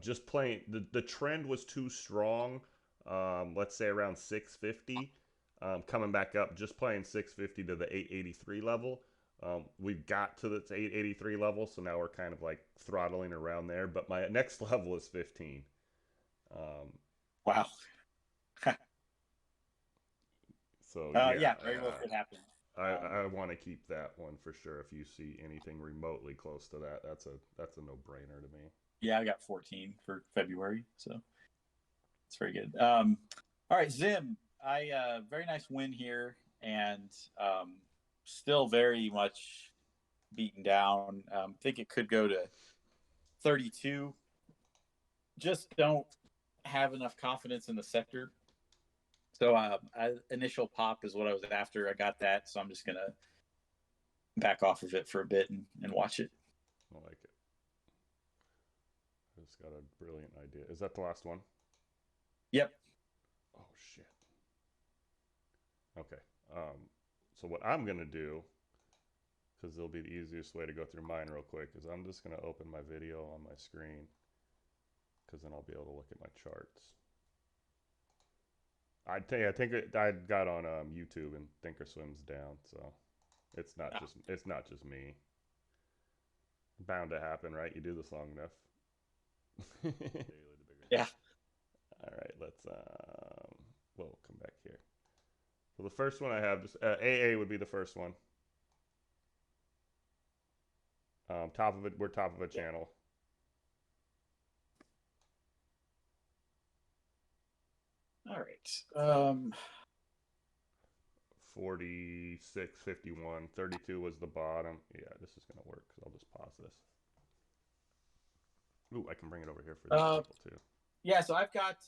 Just playing the trend was too strong. Let's say around 650. Coming back up, just playing 650 to the 883 level. We got to the 883 level, so now we're kind of like throttling around there. But my next level is 15. Um, Wow. so yeah, Yeah, very well could happen. I want to keep that one for sure. If you see anything remotely close to that, that's a no brainer to me. Yeah, I got 14 for February, so it's very good. All right, Zim, I very nice win here, and still very much beaten down. Think it could go to 32. Just don't have enough confidence in the sector. So initial pop is what I was after. I got that, so I'm just gonna back off of it for a bit and watch it. I like it. I just got a brilliant idea. Is that the last one? Yep. Oh shit. Okay. So what I'm gonna do, because it'll be the easiest way to go through mine real quick, is I'm just gonna open my video on my screen, because then I'll be able to look at my charts. I think I got on YouTube and Thinkorswim's down, so it's not just me. Bound to happen, right? You do this long enough. Yeah. All right, let's we'll come back here. So the first one I have, just AA would be the first one. Top of it, we're top of a channel. All right. 46, 51, 32 was the bottom. Yeah, this is gonna work because I'll just pause this. Ooh, I can bring it over here for these people too. Yeah, so I've got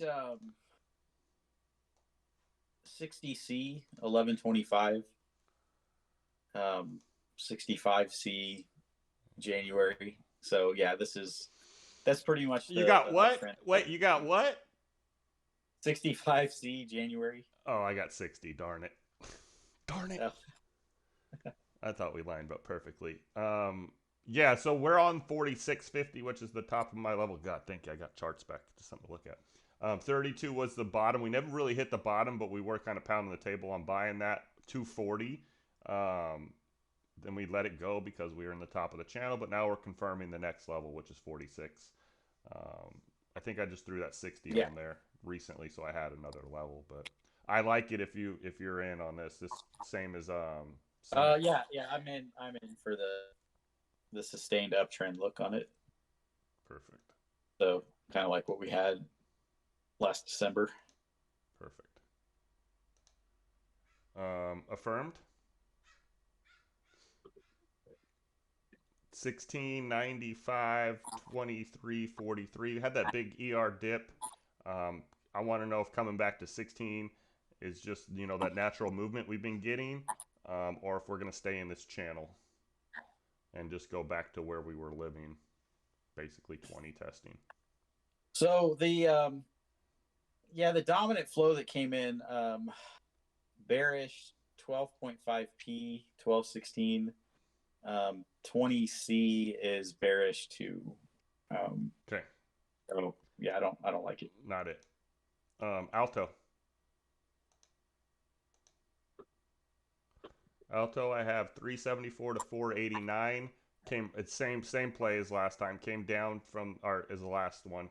60C 1125, 65C January. So yeah, that's pretty much You got the what? uptrend. Wait, you got what? 65C January. Oh, I got 60. Darn it. Darn it. Oh. I thought we lined up perfectly. Yeah, so we're on 4650, which is the top of my level. God, thank you. I got charts back. Just something to look at. 32 was the bottom. We never really hit the bottom, but we were kind of pounding the table on buying that. 240. Then we let it go because we were in the top of the channel, but now we're confirming the next level, which is 46. I think I just threw that 60 on there recently, so I had another level, but I like it if you're in on this. This same as Yeah, I'm in for the sustained uptrend look on it. Perfect. So kind of like what we had last December. Perfect. Affirmed. 1695 2343. Had that big ER dip. I want to know if coming back to 16 is just that natural movement we've been getting, or if we're going to stay in this channel and just go back to where we were living, basically 20 testing. So the dominant flow that came in, bearish 12.5p 1216, 20c is bearish too. Okay. So yeah, I don't like it. Not it. Alto. Alto, I have 374 to 489. It's same play as last time. Came down from as the last one.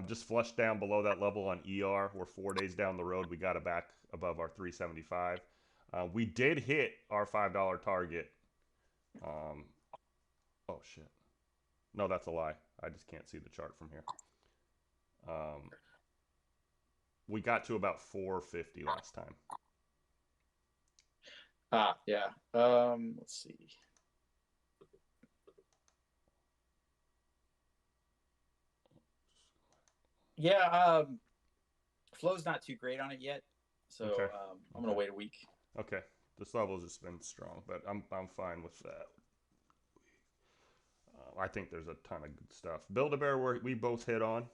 Just flushed down below that level on ER. We're 4 days down the road. We got it back above our 375. We did hit our $5 target. Oh shit. No, that's a lie. I just can't see the chart from here. We got to about 450 last time. Yeah. Let's see. Yeah, flow's not too great on it yet, so okay. I'm gonna wait a week. Okay, this level's just been strong, but I'm fine with that. I think there's a ton of good stuff. Build-A-Bear, we both hit on.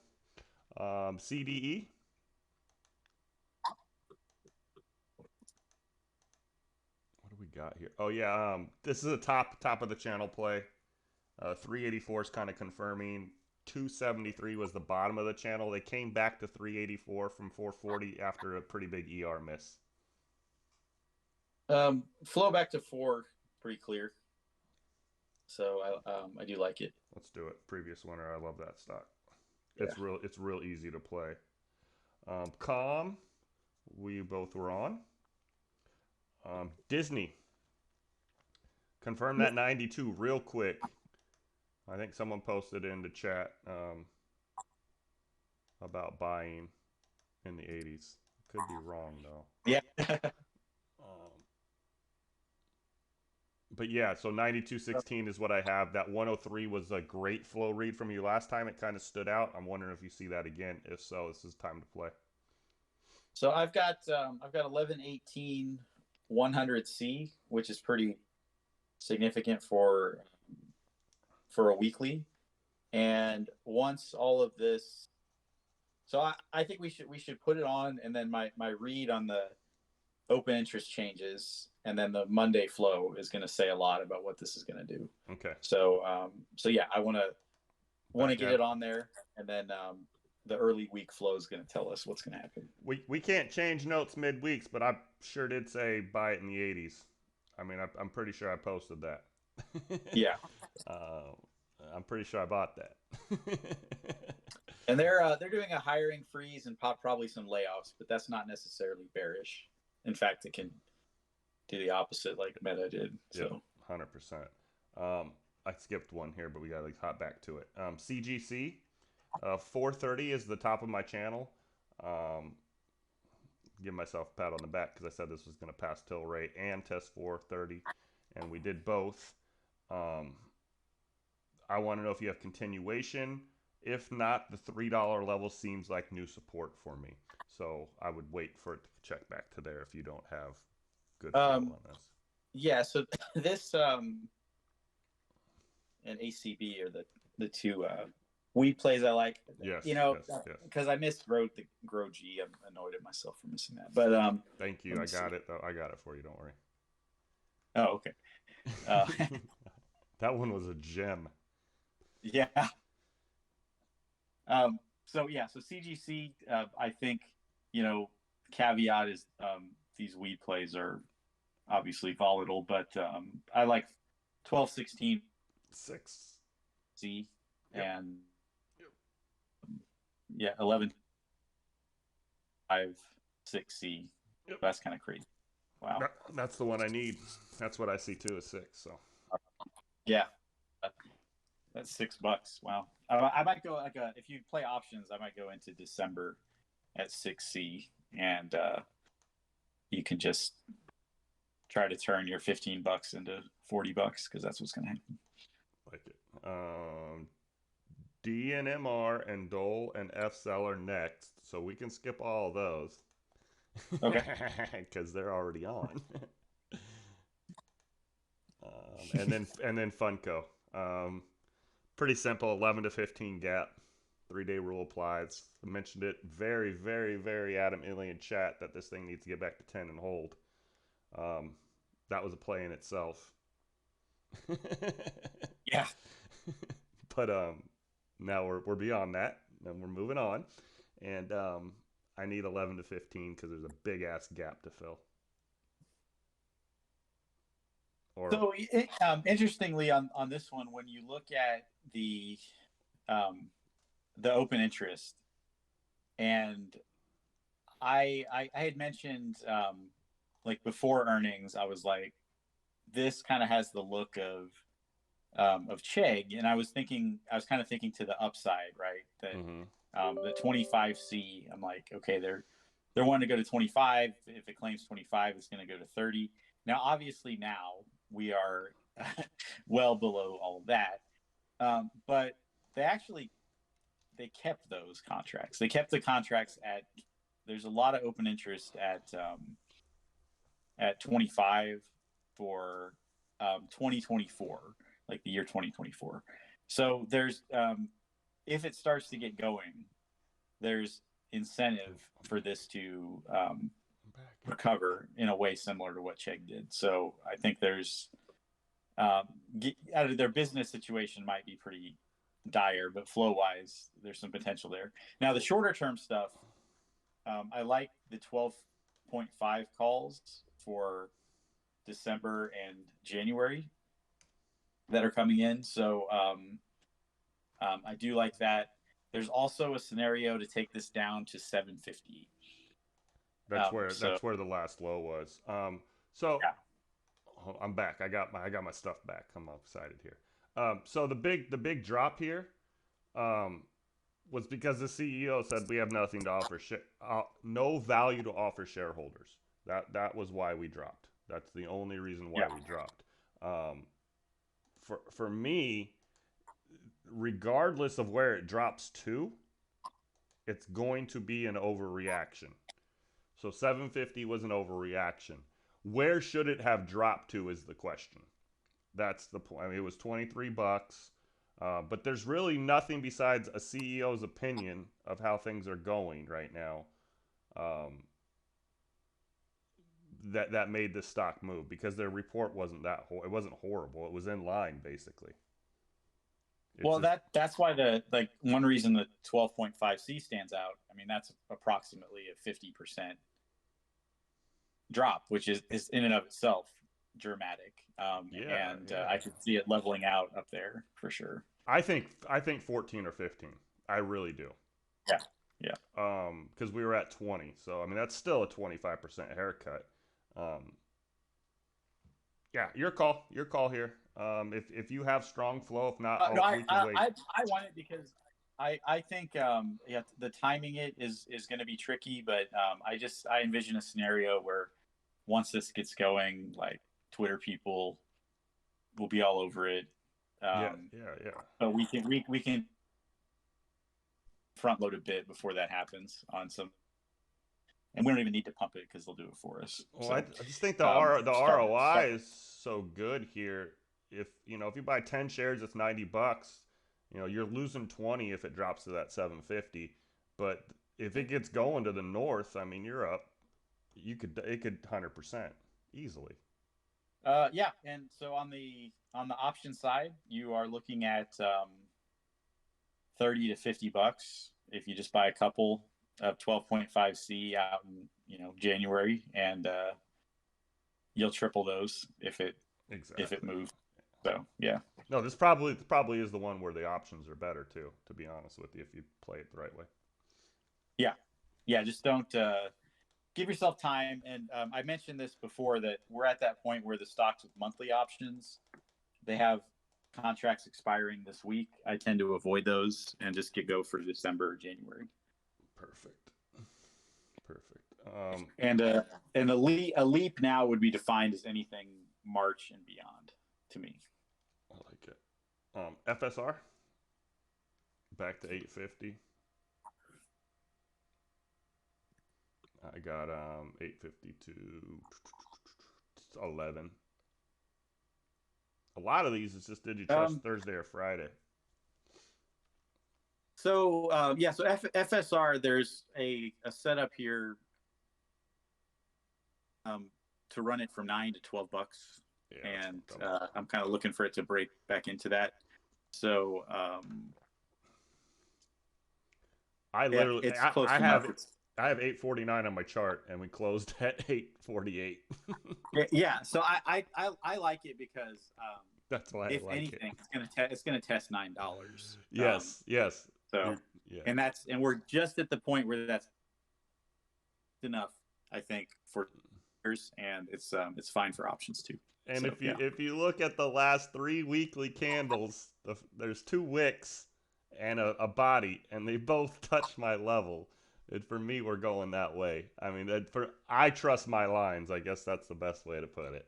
CDE. What do we got here? Oh yeah, this is a top of the channel play. 384 is kind of confirming. 273 was the bottom of the channel. They came back to 384 from 440 after a pretty big ER miss. Flow back to 4, pretty clear. So I do like it. Let's do it. Previous winner. I love that stock. Yeah. It's real easy to play. Calm, we both were on. Disney. Confirm that 92 real quick. I think someone posted in the chat about buying in the 80s. Could be wrong though. Yeah. But yeah, so 92.16 is what I have. That 103 was a great flow read from you last time. It kind of stood out. I'm wondering if you see that again. If so, this is time to play. So I've got 1118 100C, which is pretty significant for a weekly. And once all of this, so I think we should put it on, and then my read on the open interest changes, and then the Monday flow is going to say a lot about what this is going to do. Okay. So yeah, I want to get it on there, and then the early week flow is going to tell us what's going to happen. We can't change notes mid weeks, but I sure did say buy it in the 80s. I mean, I'm pretty sure I posted that. Yeah. I'm pretty sure I bought that. And they're doing a hiring freeze and probably some layoffs, but that's not necessarily bearish. In fact, it can do the opposite, like Meta did. Yep, So 100%. I skipped one here, but we got to hop back to it. CGC, 430 is the top of my channel. Um, give myself a pat on the back because I said this was going to pass till rate and test 430, and we did both. Um, I want to know if you have continuation. If not, the $3 level seems like new support for me. So I would wait for it to check back to there if you don't have good feel um, on this. yeah, so this and ACB are the two weed plays I like. Yes, You know, yes, yes. because I miswrote the Grow G. I'm annoyed at myself for missing that. But Thank you. I got it though. I got it for you. Don't worry. oh, okay. Uh, That one was a gem. yeah. So yeah, so CGC, I think, you know, caveat is these weed plays are obviously volatile, but I like 1216 6. C Yep. and Yep. yeah, 11 5 6 C. Yep. That's kind of crazy. Wow. That's the one I need. That's what I see too is 6. So Yeah. That's $6. Wow. I might go like if you play options, I might go into December at 6C and you can just try to turn your $15 into $40 because that's what's going to happen. like it. DNMR and Dole and FCell are next, so we can skip all those. Okay. Because they're already on. And then Funko. Pretty simple, 11 to 15 gap. 3-day rule applies. I mentioned it very, very, very adamantly in chat that this thing needs to get back to 10 and hold. That was a play in itself. Yeah. But now we're beyond that, and we're moving on. And I need 11 to 15 because there's a big ass gap to fill. So interestingly, on this one, when you look at the open interest, and I had mentioned like before earnings, I was like, this kind of has the look of Chegg, and I was kind of thinking to the upside, right? That the 25C, I'm like, okay, they're wanting to go to 25. If it claims 25, it's going to go to 30. Now, obviously, now we are well below all of that, but they kept those contracts. They kept the contracts at. There's a lot of open interest at 25 for 2024, like the year 2024. So there's if it starts to get going, there's incentive for this to recover in a way similar to what Chegg did. So I think there's their business situation might be pretty dire, but flow wise, there's some potential there. Now the shorter term stuff, I like the 12.5 calls for December and January that are coming in. So I do like that. There's also a scenario to take this down to 750. That's where the last low was. So yeah. I'm back. I got my stuff back. I'm excited here. So the big drop here was because the CEO said we have nothing to offer, no value to offer shareholders. That was why we dropped. That's the only reason why we dropped. For me, regardless of where it drops to, it's going to be an overreaction. So 750 was an overreaction. Where should it have dropped to is the question. That's the point. I mean, it was $23, but there's really nothing besides a CEO's opinion of how things are going right now that made this stock move, because their report wasn't it wasn't horrible. It was in line basically. That's why one reason the 12.5C stands out. I mean, that's approximately a 50% drop, which is in and of itself dramatic. I could see it leveling out up there for sure. I think 14 or 15. I really do. Yeah. Yeah. Because we were at 20, so I mean that's still a 25% haircut. Um, yeah, your call. Your call here. If you have strong flow, if not, No, we can wait. I want it because I think yeah, the timing it is going to be tricky, but I envision a scenario where once this gets going, like Twitter people will be all over it. Yeah, Um, yeah, yeah. but we can front load a bit before that happens on some, and we don't even need to pump it because they'll do it for us. Well, I, So I just think the start. ROI is so good here. If you buy 10 shares, it's $90. You're losing 20 if it drops to that 750. But if it gets going to the north, I mean, you're up. It could 100% easily. Yeah, and so on the option side, you are looking at 30 to 50 bucks if you just buy a couple of 12.5C out in January, and you'll triple those if it Exactly. moves. So yeah, No, this probably is the one where the options are better too. To be honest with you, if you play it the right way. yeah, yeah. Just don't give yourself time. And I mentioned this before that we're at that point where the stocks with monthly options, they have contracts expiring this week. I tend to avoid those and just go for December or January. Perfect. Perfect. And a leap now would be defined as anything March and beyond to me. I like it. FSR back to 850. I got 850 to 11. A lot of these is just did you trust Um, Thursday or Friday? so FSR, there's a setup here to run it from 9 to 12 bucks, Yeah, that's and what I'm talking I'm kind of looking for it to break back into that. So about. I yeah, literally it's I, close I enough. have I have 849 on my chart and we closed at 848. Yeah. So I like it because That's why I if like it. anything, it's gonna test $9. Yes, yes. So Yeah. and we're just at the point where that's enough, I think, for years, and it's fine for options too. And So yeah. if you look at the last three weekly candles, there's two wicks and a body, and they both touch my level. And for me, we're going that way. I mean, I trust my lines. I guess that's the best way to put it.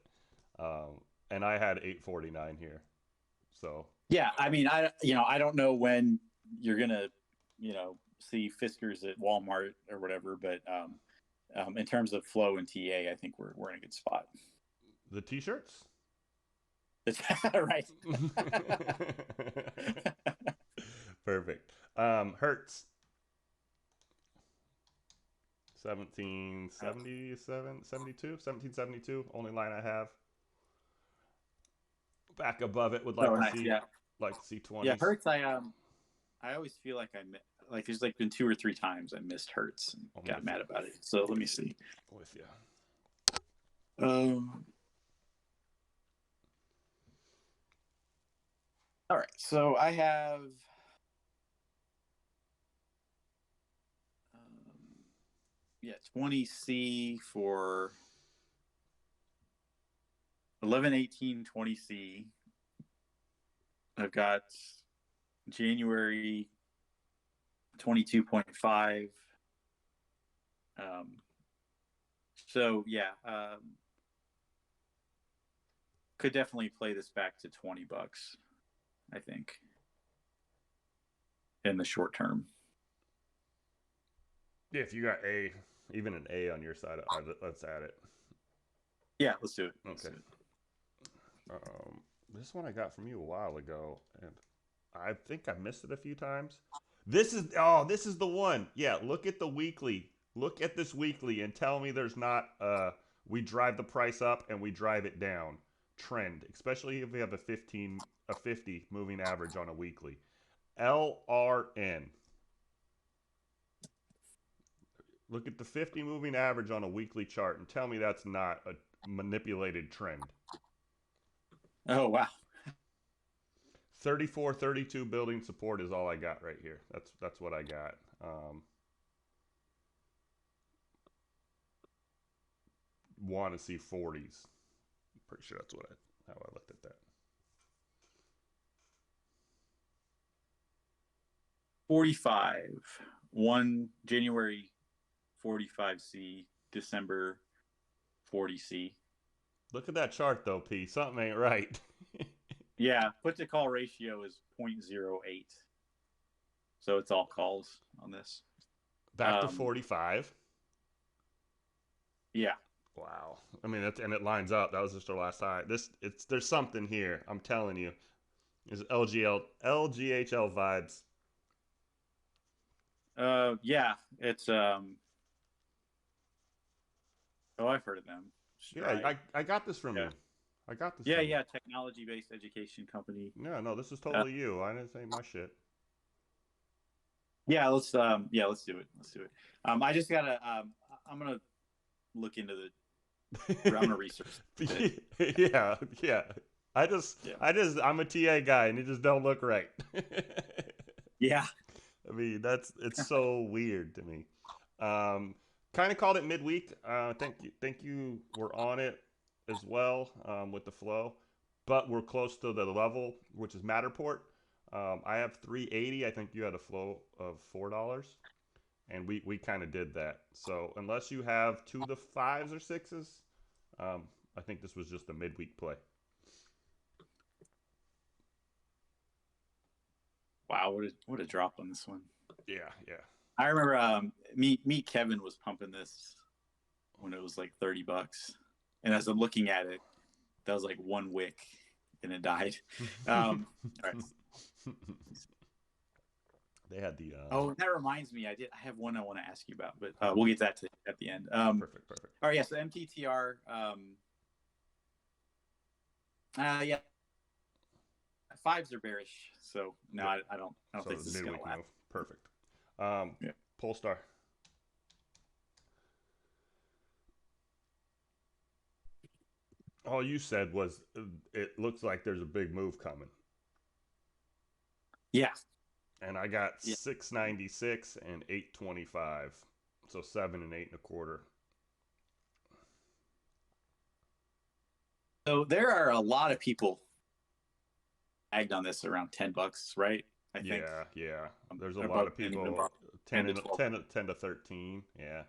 And I had 849 here, so Yeah, I mean, I don't know when you're gonna, see Fiskars at Walmart or whatever, but in terms of flow and TA, I think we're in a good spot. the t-shirts. Right. Perfect. Hertz 1777 72 1772. Only line I have. Back above it would Oh, nice. Yeah, like to see yeah. 20s. Hertz, I always feel like like there's like been 2 or 3 times I missed Hertz and I'm got with you. mad about it. So let me see. With you. Um. All right. So I have. Yeah, 20C for 11/18/20C. I've got January 22.5. So yeah, could definitely play this back to $20, I think, in the short term. Yeah, if you got even an A on your side, let's add it. Yeah, let's do it. Okay. This one I got from you a while ago, and I think I missed it a few times. This is the one. Yeah, look at the weekly. Look at this weekly and tell me there's not we drive the price up and we drive it down trend, especially if we have a 50 moving average on a weekly. LRN. Look at the 50 moving average on a weekly chart and tell me that's not a manipulated trend. Oh wow. 34, 32 building support is all I got right here. That's what I got. Want to see 40s. Pretty sure that's how I looked at that. 45. 1 January 45C, December 40C. Look at that chart though, P. Something ain't right. Yeah, put to call ratio is 0.08. So it's all calls on this. Back to 45. Yeah. Wow. I mean, and it lines up. That was just our last high. There's something here. I'm telling you. Is LGHL vibes. Yeah, it's oh, I've heard of them. Stride. Yeah, I got this from you. I got this. Yeah, yeah, technology-based education company. No, this is totally you. I didn't say my shit. Yeah, let's do it. Let's do it. I just gotta I'm gonna look into I'm gonna research yeah. I'm a TA guy and it just don't look right. Yeah. I mean, it's so weird to me. Kind of called it midweek. Think you were on it as well with the flow, but we're close to the level, which is Matterport. I have 380. I think you had a flow of $4, and we kind of did that. So unless you have 2 to 5s or 6s, I think this was just a midweek play. Wow, what a drop on this one. Yeah. I remember me Kevin was pumping this when it was like $30, and as I'm looking at it, that was like one wick and it died. All right. They had the. Oh, that reminds me. I have one I want to ask you about, but we'll get that at the end. Perfect. All right, yeah. So MTTR. Yeah. 5s are bearish, so no, yeah. I don't think this is going to last. Perfect. Yeah. Polestar. All you said was it looks like there's a big move coming. Yeah. And I got 696 and 825, so 7 and 8.25. So there are a lot of people tagged on this around $10, right? I think. Yeah. There's a lot of people 10 to 13. Yeah.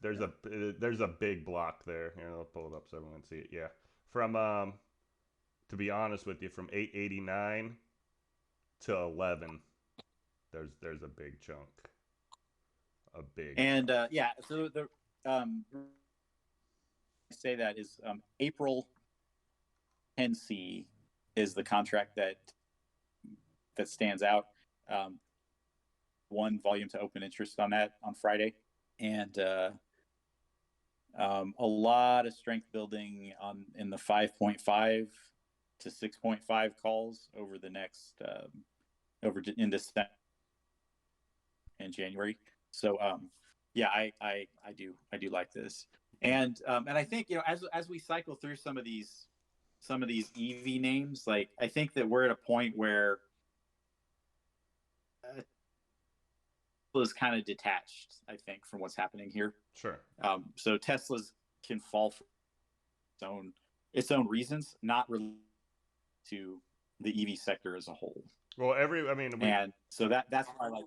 There's a big block there. Here, I'll pull it up so everyone can see it. Yeah. From to be honest with you, from 889 to 11, there's a big chunk. And yeah, so the say that is April 10C is the contract that stands out. One volume to open interest on that on Friday, and a lot of strength building in the 5.5 to 6.5 calls over the next in December and January. So yeah, I do like this, and I think as we cycle through some of these EV names, like I think that we're at a point where Tesla's kind of detached, I think, from what's happening here. Sure. So Tesla's can fall for its own reasons, not related to the EV sector as a whole. Well, and so that's why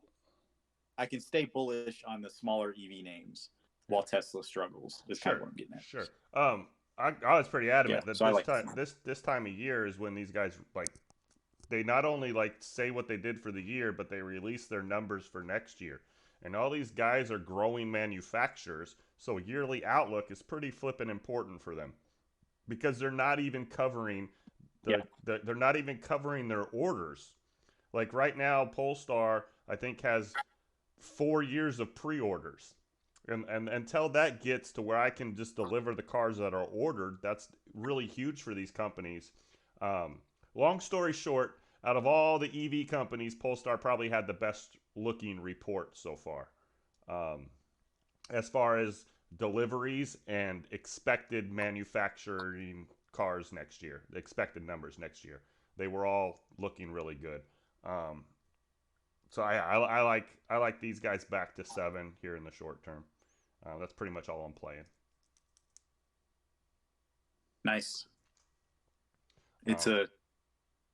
I can stay bullish on the smaller EV names while Tesla struggles. Is kind of what I'm getting at. Sure. I was pretty adamant that this time of year is when these guys they not only say what they did for the year, but they release their numbers for next year. And all these guys are growing manufacturers, so yearly outlook is pretty flippin' important for them because they're not even covering they're not even covering their orders. Like right now, Polestar I think has 4 years of pre-orders. And until that gets to where I can just deliver the cars that are ordered, that's really huge for these companies. Long story short, out of all the EV companies, Polestar probably had the best looking report so far. As far as deliveries and expected manufacturing cars next year, the expected numbers next year. They were all looking really good. Um, so I like these guys back to 7 here in the short term. That's pretty much all I'm playing. Nice. It's Um, a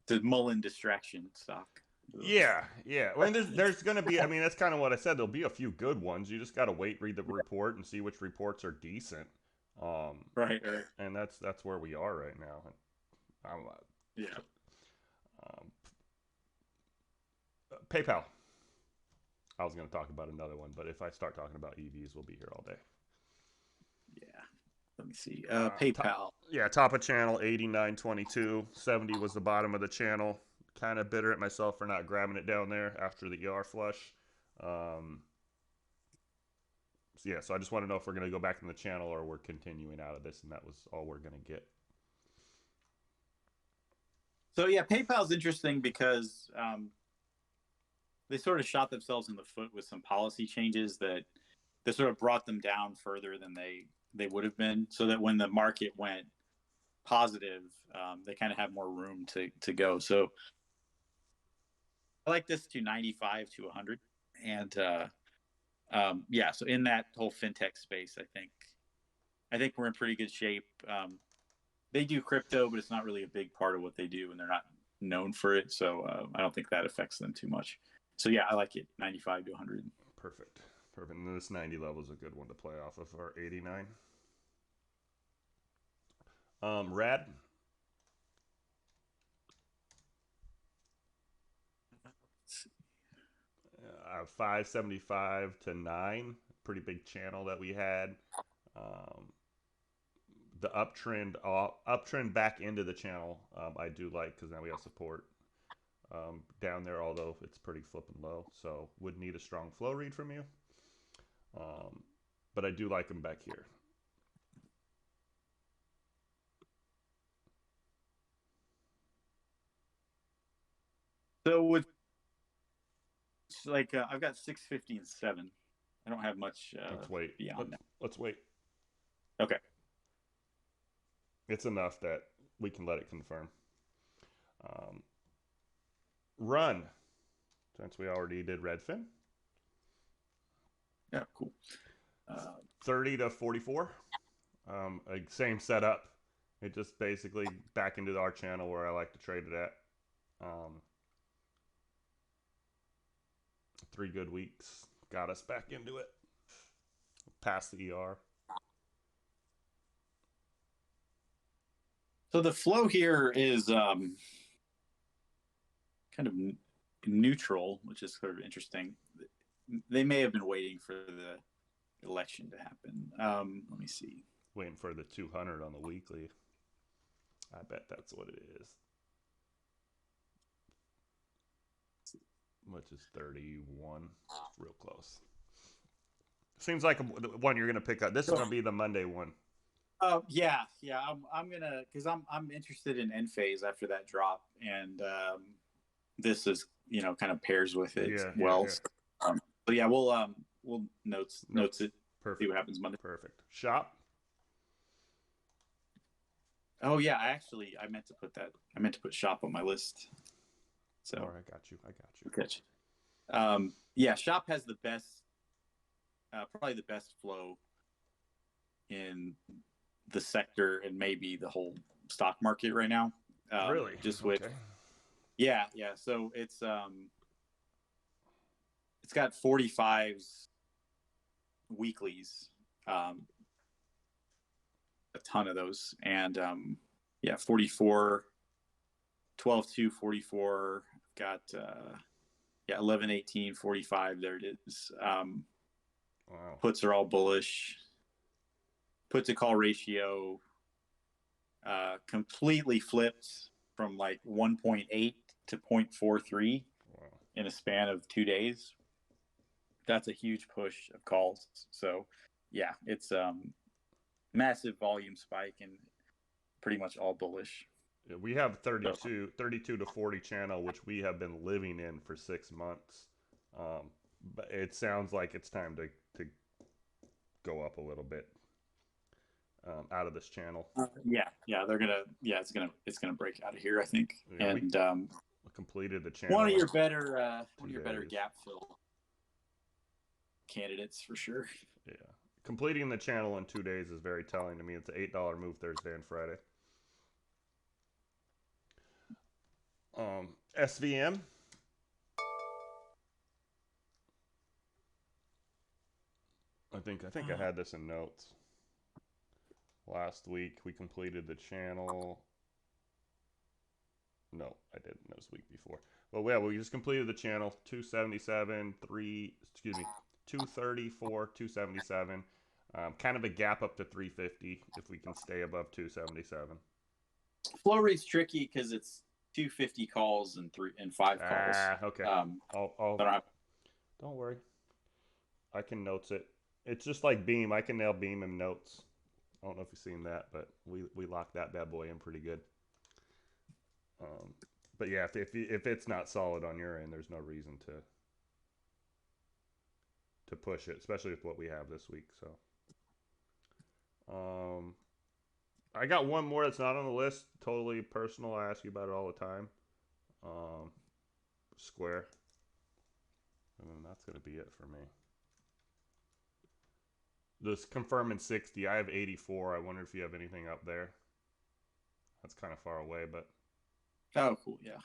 the Mullen distraction stock. yeah, yeah. I mean, there's going to be. I mean, that's kind of what I said. There'll be a few good ones. You just got to wait, read the report, and see which reports are decent. Um, Right, right. and that's where we are right now. I'm, Yeah. um, PayPal. I was going to talk about another one, but if I start talking about EVs, we'll be here all day. Yeah. Let me see. Top, PayPal. yeah, top of channel 89.22. 70 was the bottom of the channel. Kind of bitter at myself for not grabbing it down there after the ER flush. Um, so yeah, so I just want to know if we're going to go back in the channel or we're continuing out of this, and that was all we're going to get. So yeah, PayPal's interesting because they sort of shot themselves in the foot with some policy changes that sort of brought them down further than they would have been. So that when the market went positive, they kind of have more room to go. So I like this to 95 to 100, and yeah. So in that whole fintech space, I think we're in pretty good shape. They do crypto, but it's not really a big part of what they do, and they're not known for it. So I don't think that affects them too much. So yeah, I like it 95 to 100. Perfect. Perfect. And this 90 level is a good one to play off of our 89. Rad. 575 to 9. Pretty big channel that we had. Um, the uptrend back into the channel, I do like because now we have support down there, although it's pretty flipping low. So would need a strong flow read from you. Um, but I do like them back here. So with like I've got 650 and 7. I don't have much Let's wait. beyond that. Let's wait. Okay. It's enough that we can let it confirm. Um, run, since we already did Redfin. Yeah. Cool. 30 to 44. Same setup. It just basically back into our channel where I like to trade it at. 3 good weeks got us back into it. Past the ER. So the flow here is kind of neutral, which is sort of interesting. They may have been waiting for the election to happen. Let me see. Waiting for the 200 on the weekly. I bet that's what it is. Which is 31. Real close. Seems like one you're going to pick up. This is going to be the Monday one. Yeah. I'm gonna because I'm interested in Enphase after that drop, and this is kind of pairs with it well. Yeah. So yeah, we'll notes it. Perfect. See what happens Monday. Perfect. Shop. Oh yeah, I meant to put that. I meant to put Shop on my list. So I got you. Catch. Yeah, Shop has the best, probably the best flow in the sector and maybe the whole stock market right now. Really? Just with yeah. So it's got 45s weeklies, a ton of those, and yeah, 44, 12 2 44. Got 11 18 45. There it is. Wow. Puts are all bullish. Put to call ratio completely flipped from like 1.8 to 0.43 in a span of 2 days. That's a huge push of calls. So yeah, it's massive volume spike and pretty much all bullish. Yeah, we have 32 to 40 channel, which we have been living in for 6 months. But it sounds like it's time to go up a little bit. out of this channel. Yeah, it's gonna break out of here, I think. Yeah, we And completed the channel. one of your better days. gap fill candidates for sure. Yeah, completing the channel in 2 days is very telling to me. It's an $8 move Thursday and Friday. SVM. I think I had this in notes. Last week we completed the channel. No, I didn't. That was the week before. But yeah, we just completed the channel. 277, 234, 277. Kind of a gap up to 350 if we can stay above 277. Flow rate's tricky because it's 250 calls and 5 calls. Okay. Don't worry. I can notes it. It's just like Beam. I can nail Beam and notes. I don't know if you've seen that, but we locked that bad boy in pretty good. But yeah, if it's not solid on your end, there's no reason to push it, especially with what we have this week. So, I got one more that's not on the list. Totally personal. I ask you about it all the time. Square, and then that's gonna be it for me. This confirming 60. I have 84. I wonder if you have anything up there. That's kind of far away, but. Oh, cool. Yeah.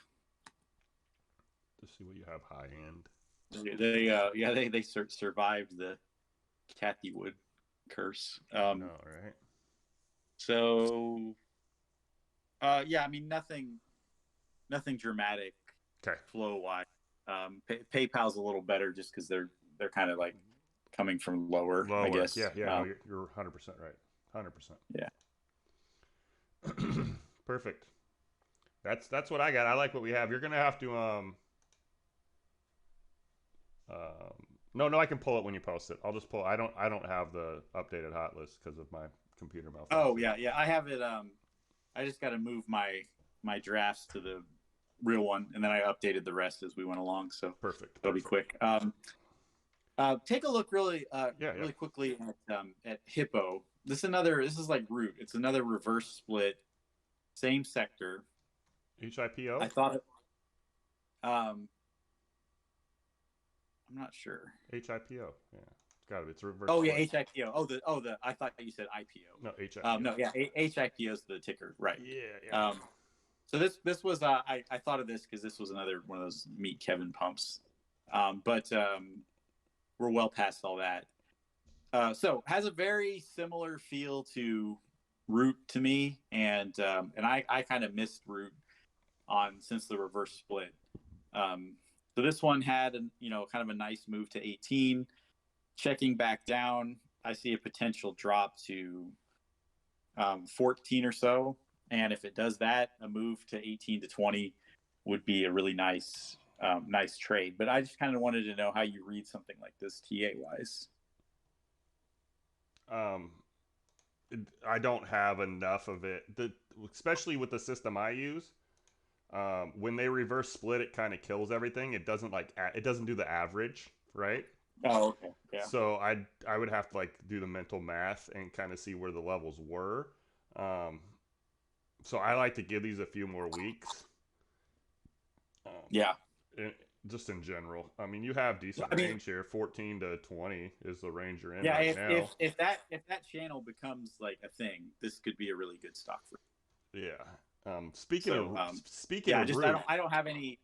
To see what you have high end. They survived the Kathy Wood curse. No, right. So, yeah, I mean nothing dramatic. Okay. Flow wise, PayPal's a little better just because they're kind of like coming from lower. I guess. Yeah. No, you're 100% right. 100%. Yeah. Perfect. That's what I got. I like what we have. You're gonna have to no, I can pull it when you post it. I'll just pull. I don't have the updated hot list because of my computer malfunction. Oh yeah, I have it. I just got to move my drafts to the real one, and then I updated the rest as we went along. So perfect. It'll be quick. Take a look really quickly at Hippo. This is like Root. It's another reverse split, same sector. HIPO. I thought it. I'm not sure. HIPO. Yeah, it's got to be. It's reverse. Oh yeah, HIPO. I thought you said IPO. No, HIPO. No, yeah, HIPO is the ticker, right? Yeah. So this was I thought of this because this was another one of those meet Kevin pumps, but we're well past all that. So has a very similar feel to Root to me, and I kind of missed Root since the reverse split. So this one had kind of a nice move to 18, checking back down. I see a potential drop to 14 or so, and if it does that, a move to 18 to 20 would be a really nice trade. But I just kind of wanted to know how you read something like this TA wise. I don't have enough of it, especially with the system I use. When they reverse split, it kind of kills everything. It doesn't do the average, right? Oh, okay. Yeah. So I would have to do the mental math and kind of see where the levels were. So I like to give these a few more weeks. Yeah. Just in general, I mean, you have decent range here. 14 to 20 is the range you're in right now. If that channel becomes like a thing, this could be a really good stock for you. Yeah. Speaking of Root, I don't have any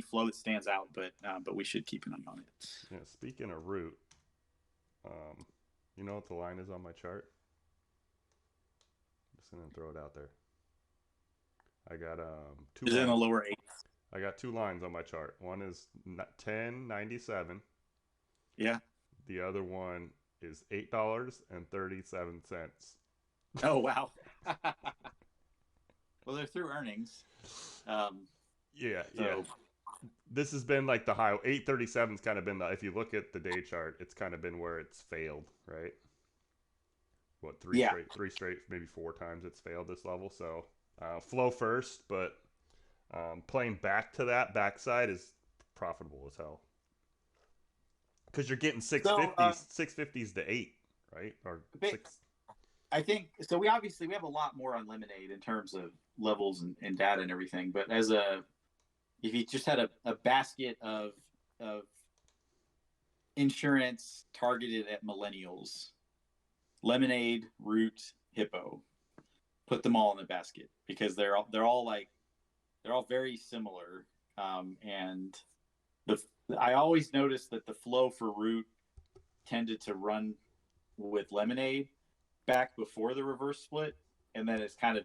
flow that stands out, but we should keep an eye on it. Yeah. Speaking of Root, you know what the line is on my chart? Just gonna throw it out there. I got two. Is it in the lower 8? I got 2 lines on my chart. One is 10.97. Yeah. The other one is $8.37. Oh wow. Well, they're through earnings. Yeah. This has been like the high. 837's kind of been if you look at the day chart, it's kind of been where it's failed, right? What, three straight, maybe 4 times it's failed this level. So flow first, but playing back to that backside is profitable as hell. Because you're getting 650s to 8, right? Or 6. I think so. We have a lot more on Lemonade in terms of levels and data and everything. But if you just had a basket of insurance targeted at millennials, Lemonade, Root, Hippo, put them all in the basket because they're all very similar. And the I always noticed that the flow for Root tended to run with Lemonade back before the reverse split, and then it's kind of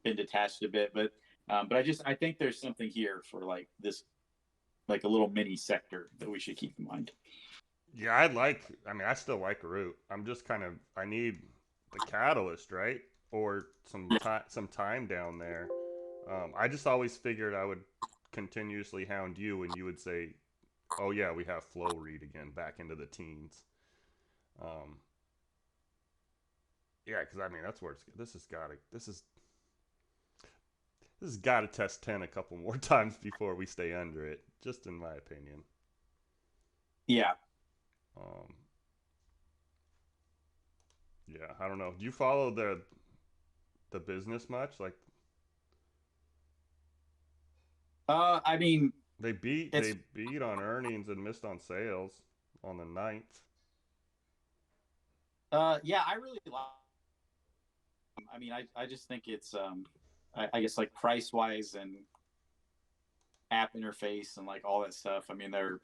been detached a bit. But I think there's something here for like this, like a little mini sector that we should keep in mind. Yeah, I mean, I still like Root. I'm just kind of, I need the catalyst, right? Or some time down there. I just always figured I would continuously hound you, and you would say, "Oh yeah, we have flow read again, back into the teens." Um, yeah, because I mean that's where this has got to test 10 a couple more times before we stay under it, just in my opinion. Yeah. Um, yeah, I don't know. Do you follow the business much? Like I mean, they it's beat on earnings and missed on sales on the ninth. yeah, I really like. I mean, I just think it's I guess like price wise and app interface and like all that stuff. I mean, they're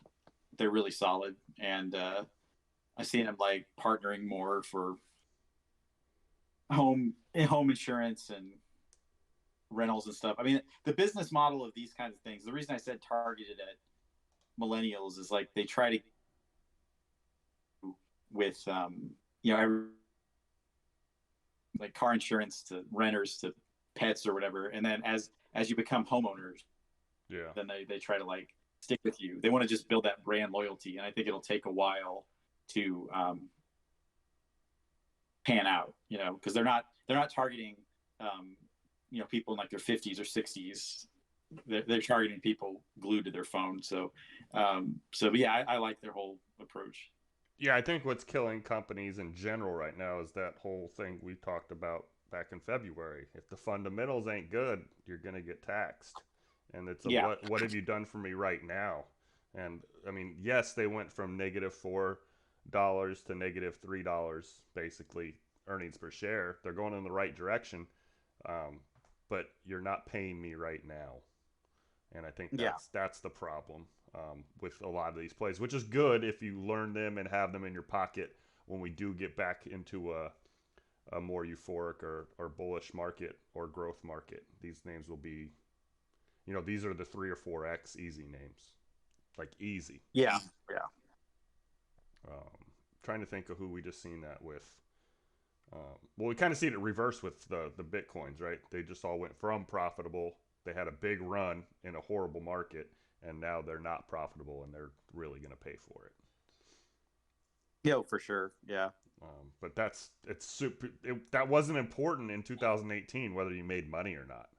really solid, and I see them like partnering more for home insurance and rentals and stuff. I mean, the business model of these kinds of things. The reason I said targeted at millennials is like they try to with you know like car insurance to renters to pets or whatever, and then as you become homeowners, Yeah. then they try to like stick with you. They want to just build that brand loyalty, and I think it'll take a while to pan out, you know, because they're not targeting you know, people in like their 50s or 60s. They're targeting people glued to their phone. So but yeah, I like their whole approach. Yeah, I think what's killing companies in general right now is that whole thing we talked about back in February. If the fundamentals ain't good, you're going to get taxed. And it's a Yeah, what have you done for me right now? And I mean, yes, they went from -$4 to -$3 basically earnings per share. They're going in the right direction. Um, but you're not paying me right now. And I think yeah, that's the problem with a lot of these plays, which is good if you learn them and have them in your pocket when we do get back into a more euphoric or bullish market or growth market. These names will be, you know, these are the 3 or 4x easy names, like easy. yeah, yeah. Trying to think of who we just seen that with. Well, we kind of seen it reverse with the Bitcoins, right? They just all went from profitable. They had a big run in a horrible market, and now they're not profitable, and they're really going to pay for it. Yo, for sure. Yeah. But it's super. That wasn't important in 2018 whether you made money or not.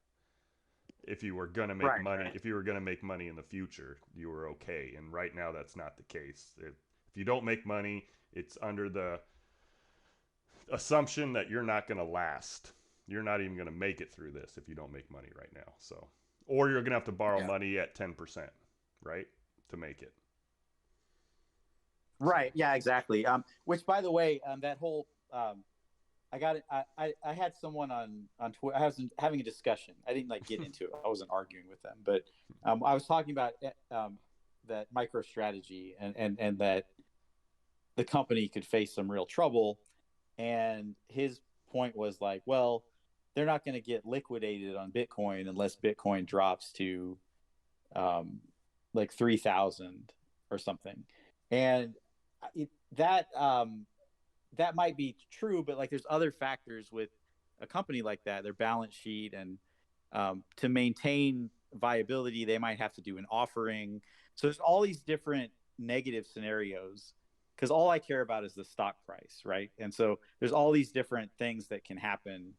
If you were gonna make Right. money, Right. if you were gonna make money in the future, you were okay. And right now, that's not the case. If you don't make money, it's under the assumption that you're not going to last. You're not even going to make it through this if you don't make money right now. So, or you're going to have to borrow Yeah. money at 10%, right, to make it. So, Right. Yeah. Exactly. Which, by the way, that whole I got it. I had someone on Twitter. I was having a discussion. I didn't like get into it. I wasn't arguing with them, but I was talking about that micro strategy and that the company could face some real trouble. And his point was like, well, they're not going to get liquidated on Bitcoin unless Bitcoin drops to um, like 3,000 or something. And it, that might be true, but like there's other factors with a company like that, their balance sheet, and to maintain viability, they might have to do an offering. So there's all these different negative scenarios because all I care about is the stock price, right? And so there's all these different things that can happen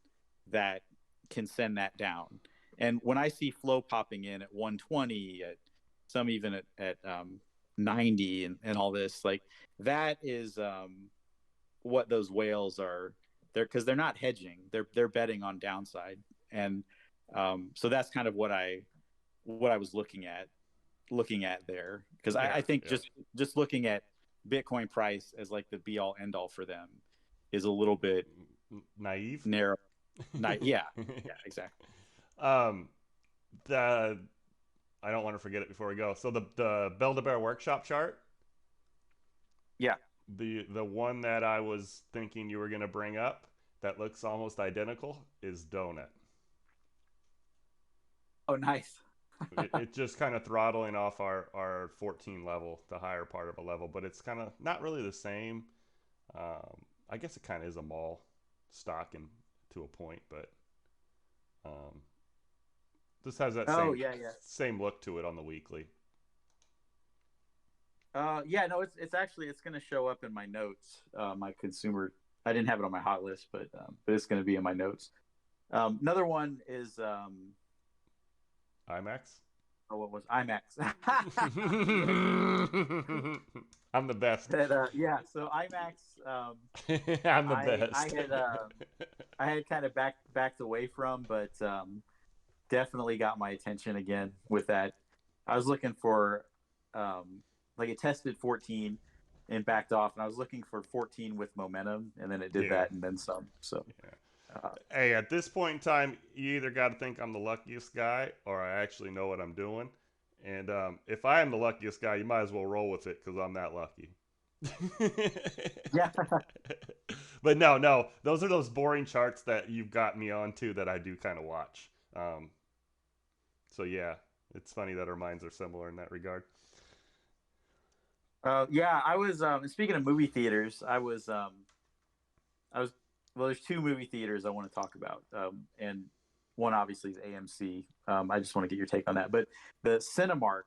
that can send that down. And when I see flow popping in at 120, at some even at 90 and all this, like that is what those whales are they're not hedging. They're betting on downside, and so that's kind of what I was looking at there, because Yeah, I think yeah. just looking at Bitcoin price as like the be all end all for them is a little bit Naive. narrow. Not yeah, yeah, exactly. um, the I don't want to forget it before we go. So the Build a Bear Workshop chart, Yeah. the one that I was thinking you were going to bring up that looks almost identical is Donut. Oh, nice. It just kind of throttling off our 14 level, the higher part of a level, but it's kind of not really the same. I guess it kind of is a mall stock and to a point, but um, this has that Oh, same yeah, yeah. same look to it on the weekly. Yeah, no, it's actually it's going to show up in my notes. My consumer, I didn't have it on my hot list, but it's going to be in my notes. Another one is IMAX. oh, what was IMAX? I'm the best. That yeah, so IMAX, I'm the best. I had kind of backed away from, but definitely got my attention again with that. I was looking for like it tested 14 and backed off, and I was looking for 14 with momentum, and then it did Yeah. that and then some. So Yeah. uh, Hey, at this point in time, you either got to think I'm the luckiest guy or I actually know what I'm doing. And if I am the luckiest guy, you might as well roll with it because I'm that lucky. yeah. But no, no, those are those boring charts that you've got me on to that I do kind of watch. So yeah, it's funny that our minds are similar in that regard. Yeah, I was speaking of movie theaters, I was well, there's two movie theaters I want to talk about. And one obviously is AMC. I just want to get your take on that. But the Cinemark,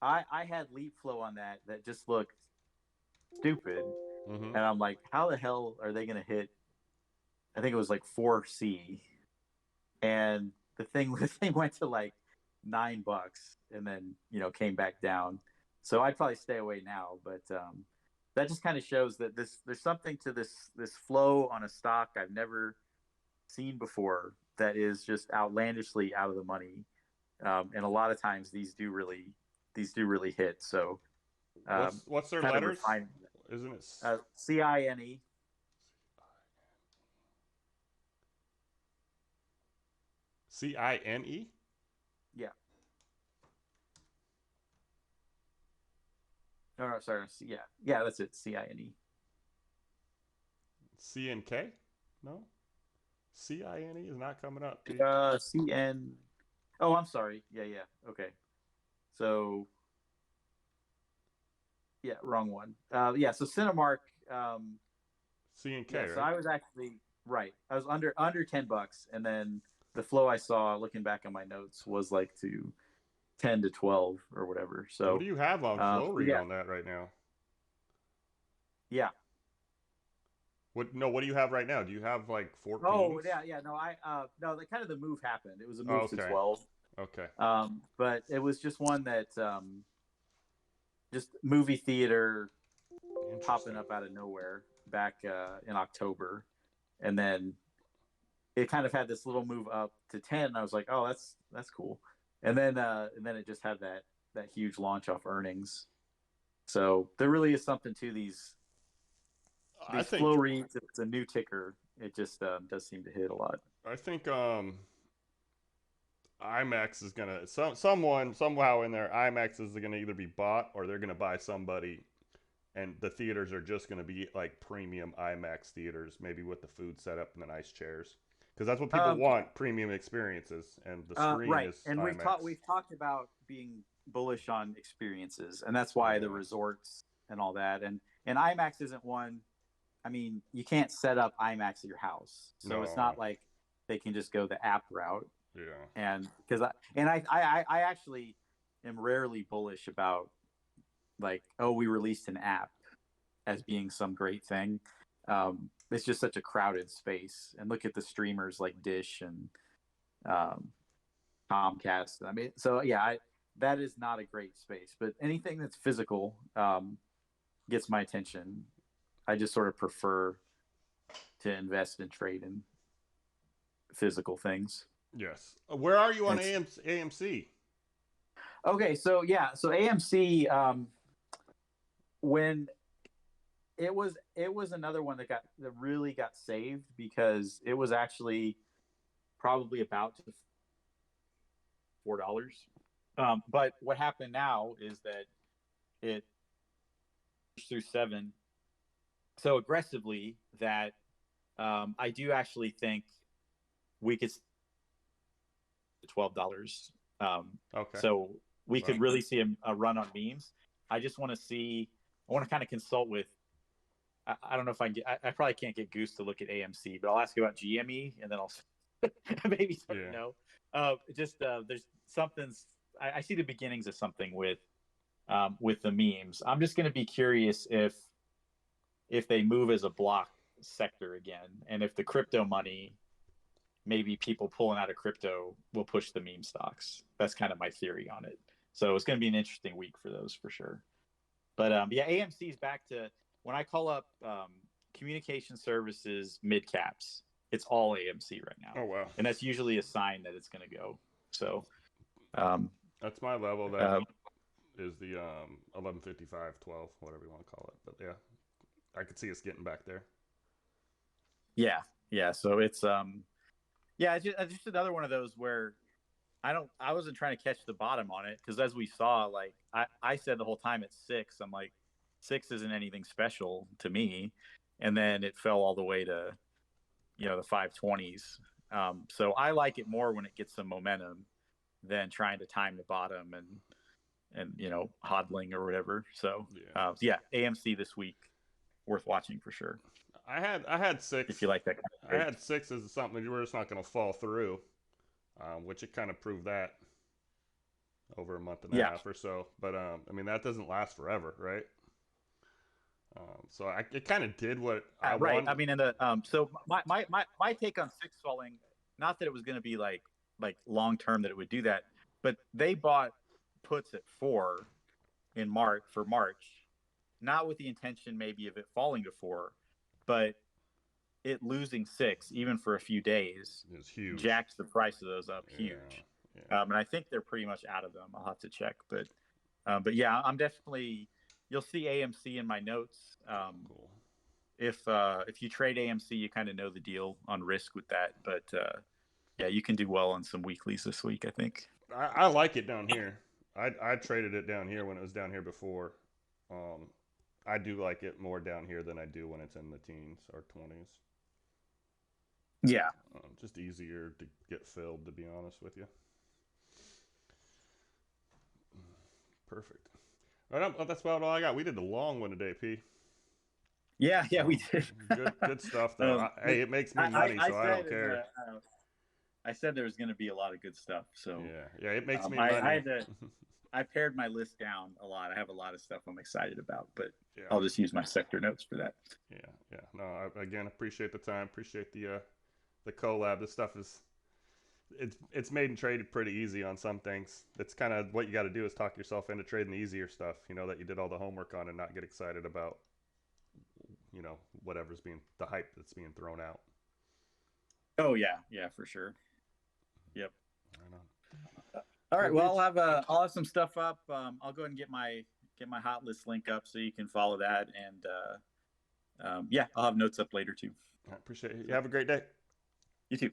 I had leap flow on that just looked stupid. Hmm. And I'm like, how the hell are they gonna hit, I think it was like 4C, and the thing went to like $9 and then came back down. So I'd probably stay away now, but that just kind of shows that there's something to this flow on a stock I've never seen before that is just outlandishly out of the money, and a lot of times these do really hit. So What's their kind of letters? refine Isn't it CINE. CINE? Yeah. No, sorry. Yeah, yeah, that's it. CINE. CNK? No, CINE is not coming up. CN. Oh, I'm sorry. Yeah, yeah. Okay. So yeah, wrong one. Yeah. So Cinemark. CNK, Yeah. So right? I was actually right. I was under $10, and then the flow I saw looking back on my notes was like to 10 to 12 or whatever. What do So, you have on flow read yeah, on that right now? yeah. What? No, what do you have right now? Do you have like Oh, 14s? yeah, yeah. No, no. The kind of the move happened. It was a Oh, move to okay, 12. okay, But it was just one that just movie theater popping interesting. up out of nowhere back in October, and then it kind of had this little move up to 10. And I was like, oh, that's cool, and then it just had that huge launch off earnings. So there really is something to I these flow think reads. If it's a new ticker, it just does seem to hit a lot. I think IMAX is gonna someone somehow in there IMAX is gonna either be bought or they're gonna buy somebody, and the theaters are just gonna be like premium IMAX theaters, maybe with the food set up and the nice chairs, because that's what people Um, want, premium experiences, and the screen right, is and IMAX. we've talked about being bullish on experiences, and that's why the Yeah, resorts and all that, and IMAX isn't one. I mean, you can't set up IMAX at your house, so it's no, not like they can just go the app route. yeah, And because I actually am rarely bullish about like, oh, we released an app as being some great thing. It's just such a crowded space, and look at the streamers like Dish and um, Comcast. I mean, so yeah, that is not a great space. But anything that's physical gets my attention. I just sort of prefer to invest and trade in physical things. Yes. Where are you on It's AMC? okay. So yeah, so AMC, when it was another one that really got saved because it was actually probably about to $4. But what happened now is that it through seven so aggressively that I do actually think we could $12. Okay. So we Right. could really see a run on memes. I just want to see. I want to kind of consult with. I don't know if I can get. I probably can't get Goose to look at AMC, but I'll ask you about GME, and then I'll maybe start Yeah. to know. Just there's something's. I see the beginnings of something with the memes. I'm just going to be curious if they move as a block sector again, and if the crypto money, maybe people pulling out of crypto will push the meme stocks. That's kind of my theory on it. So it's going to be an interesting week for those for sure. But yeah, AMC is back to when I call up communication services mid caps, it's all AMC right now, Oh wow. and that's usually a sign that it's going to go. So um, That's my level. That uh, is the 11:55, 12, whatever you want to call it. But yeah, I could see us getting back there. yeah, yeah. So it's yeah, it's just another one of those where I wasn't trying to catch the bottom on it because as we saw, like I said the whole time it's six. I'm like, six isn't anything special to me, and then it fell all the way to the 520s. So I like it more when it gets some momentum than trying to time the bottom and hodling or whatever. So Yeah. yeah, AMC this week worth watching for sure I had if six. you like that kind of I trade. had six as something you were just not going to fall through, which it kind of proved that over a month and a Yeah, half or so. But I mean that doesn't last forever, right? So it kind of did what I right. I wanted. mean, in the so my take on six falling, not that it was going to be like long term that it would do that, but they bought puts at 4 in March, not with the intention maybe of it falling to 4, but it losing 6 even for a few days It's huge. jacks the price of those up Yeah. huge. Yeah. And I think they're pretty much out of them. I'll have to check, but yeah, I'm definitely. You'll see AMC in my notes. Cool. If you trade AMC, you kind of know the deal on risk with that. But yeah, you can do well on some weeklies this week, I think. I like it down here. I traded it down here when it was down here before. Um, I do like it more down here than I do when it's in the teens or 20s. Yeah. Just easier to get filled, to be honest with you. Perfect. All right, that's about all I got. We did the long one today, P. Yeah, we Um, did. good stuff though. Hey, it makes me money, so I don't care. I said there was going to be a lot of good stuff. So Yeah, it makes me I money. had to. I pared my list down a lot. I have a lot of stuff I'm excited about, but Yeah, I'll just use my sector notes for that. yeah. No, again, appreciate the time. Appreciate the collab. This stuff is it's made and traded pretty easy on some things. It's kind of what you got to do is talk yourself into trading the easier stuff. You know that you did all the homework on and not get excited about whatever's being the hype that's being thrown out. Oh yeah, for sure. Yep. Right on. All right. Cool Well, beats. I'll have some stuff up. I'll go ahead and get my hot list link up so you can follow that, and yeah, I'll have notes up later too. I appreciate it. You have a great day. You too.